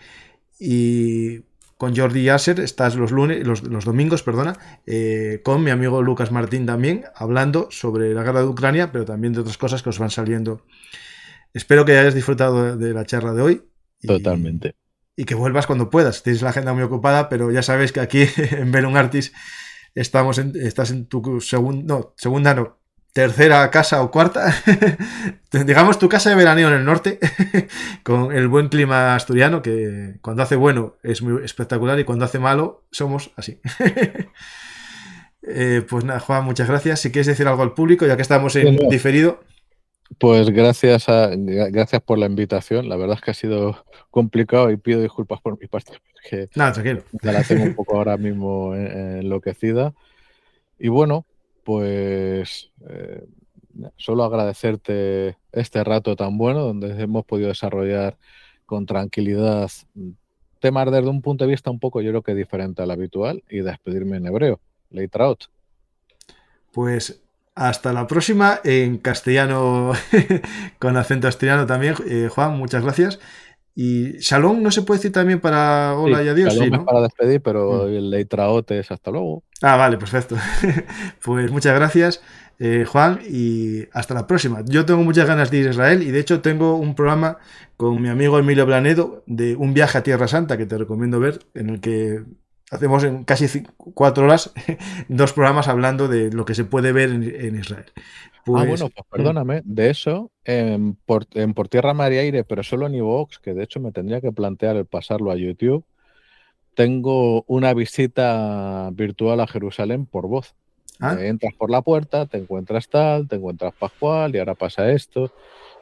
Y con Jordi Yasser estás los domingos, con mi amigo Lucas Martín también, hablando sobre la guerra de Ucrania, pero también de otras cosas que os van saliendo. Espero que hayas disfrutado de la charla de hoy. Totalmente. Y que vuelvas cuando puedas. Tienes la agenda muy ocupada, pero ya sabes que aquí en Bellum Artis estás en tu tercera casa o cuarta, digamos tu casa de veraneo en el norte, con el buen clima asturiano, que cuando hace bueno es muy espectacular y cuando hace malo somos así. Pues nada, Juan, muchas gracias. Si quieres decir algo al público, ya que estamos en diferido. Pues gracias por la invitación. La verdad es que ha sido complicado y pido disculpas por mi parte, porque tranquilo. Ya la tengo un poco ahora mismo enloquecida. Y bueno, pues solo agradecerte este rato tan bueno donde hemos podido desarrollar con tranquilidad temas desde un punto de vista un poco, yo creo que diferente al habitual, y despedirme en hebreo. Leitraot. Pues hasta la próxima en castellano con acento asturiano también. Juan, muchas gracias. Y Shalom no se puede decir también para hola y adiós. Shalom sí, ¿no? es para despedir, pero el Leitraot es hasta luego. Vale, perfecto. Pues muchas gracias, Juan, y hasta la próxima. Yo tengo muchas ganas de ir a Israel y de hecho tengo un programa con mi amigo Emilio Blanedo de un viaje a Tierra Santa que te recomiendo ver, en el que hacemos en casi 4 horas 2 programas hablando de lo que se puede ver en Israel. Pues, bueno, pues perdóname, de eso, por Tierra, Mar y Aire, pero solo en iVoox, que de hecho me tendría que plantear el pasarlo a YouTube, tengo una visita virtual a Jerusalén por voz. Entras por la puerta, te encuentras tal, te encuentras Pascual y ahora pasa esto,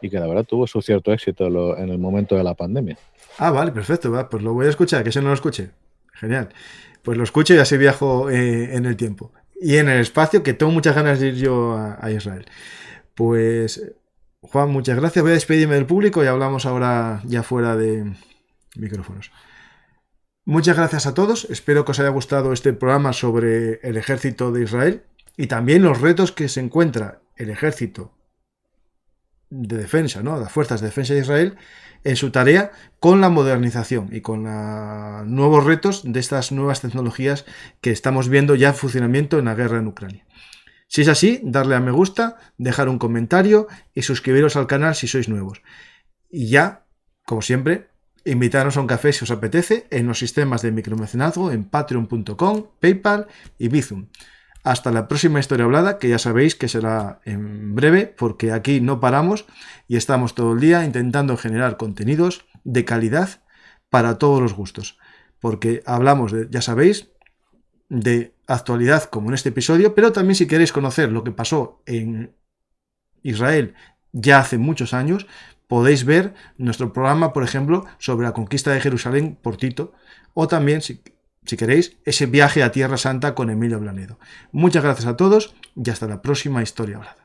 y que la verdad tuvo su cierto éxito en el momento de la pandemia. Vale, perfecto, pues lo voy a escuchar, que ese no lo escuché. Genial. Pues lo escucho y así viajo en el tiempo. Y en el espacio, que tengo muchas ganas de ir yo a Israel. Pues, Juan, muchas gracias. Voy a despedirme del público y hablamos ahora ya fuera de micrófonos. Muchas gracias a todos. Espero que os haya gustado este programa sobre el ejército de Israel y también los retos que se encuentra el ejército de defensa, ¿no? Las fuerzas de defensa de Israel en su tarea con la modernización y con nuevos retos de estas nuevas tecnologías que estamos viendo ya en funcionamiento en la guerra en Ucrania. Si es así, darle a me gusta, dejar un comentario y suscribiros al canal si sois nuevos. Y ya, como siempre, invitaros a un café si os apetece en los sistemas de micromecenazgo en patreon.com, PayPal y Bizum. Hasta la próxima historia hablada, que ya sabéis que será en breve, porque aquí no paramos y estamos todo el día intentando generar contenidos de calidad para todos los gustos. Porque hablamos, ya sabéis, de actualidad como en este episodio, pero también si queréis conocer lo que pasó en Israel ya hace muchos años, podéis ver nuestro programa, por ejemplo, sobre la conquista de Jerusalén por Tito, o también, si queréis, ese viaje a Tierra Santa con Emilio Blanedo. Muchas gracias a todos y hasta la próxima historia hablada.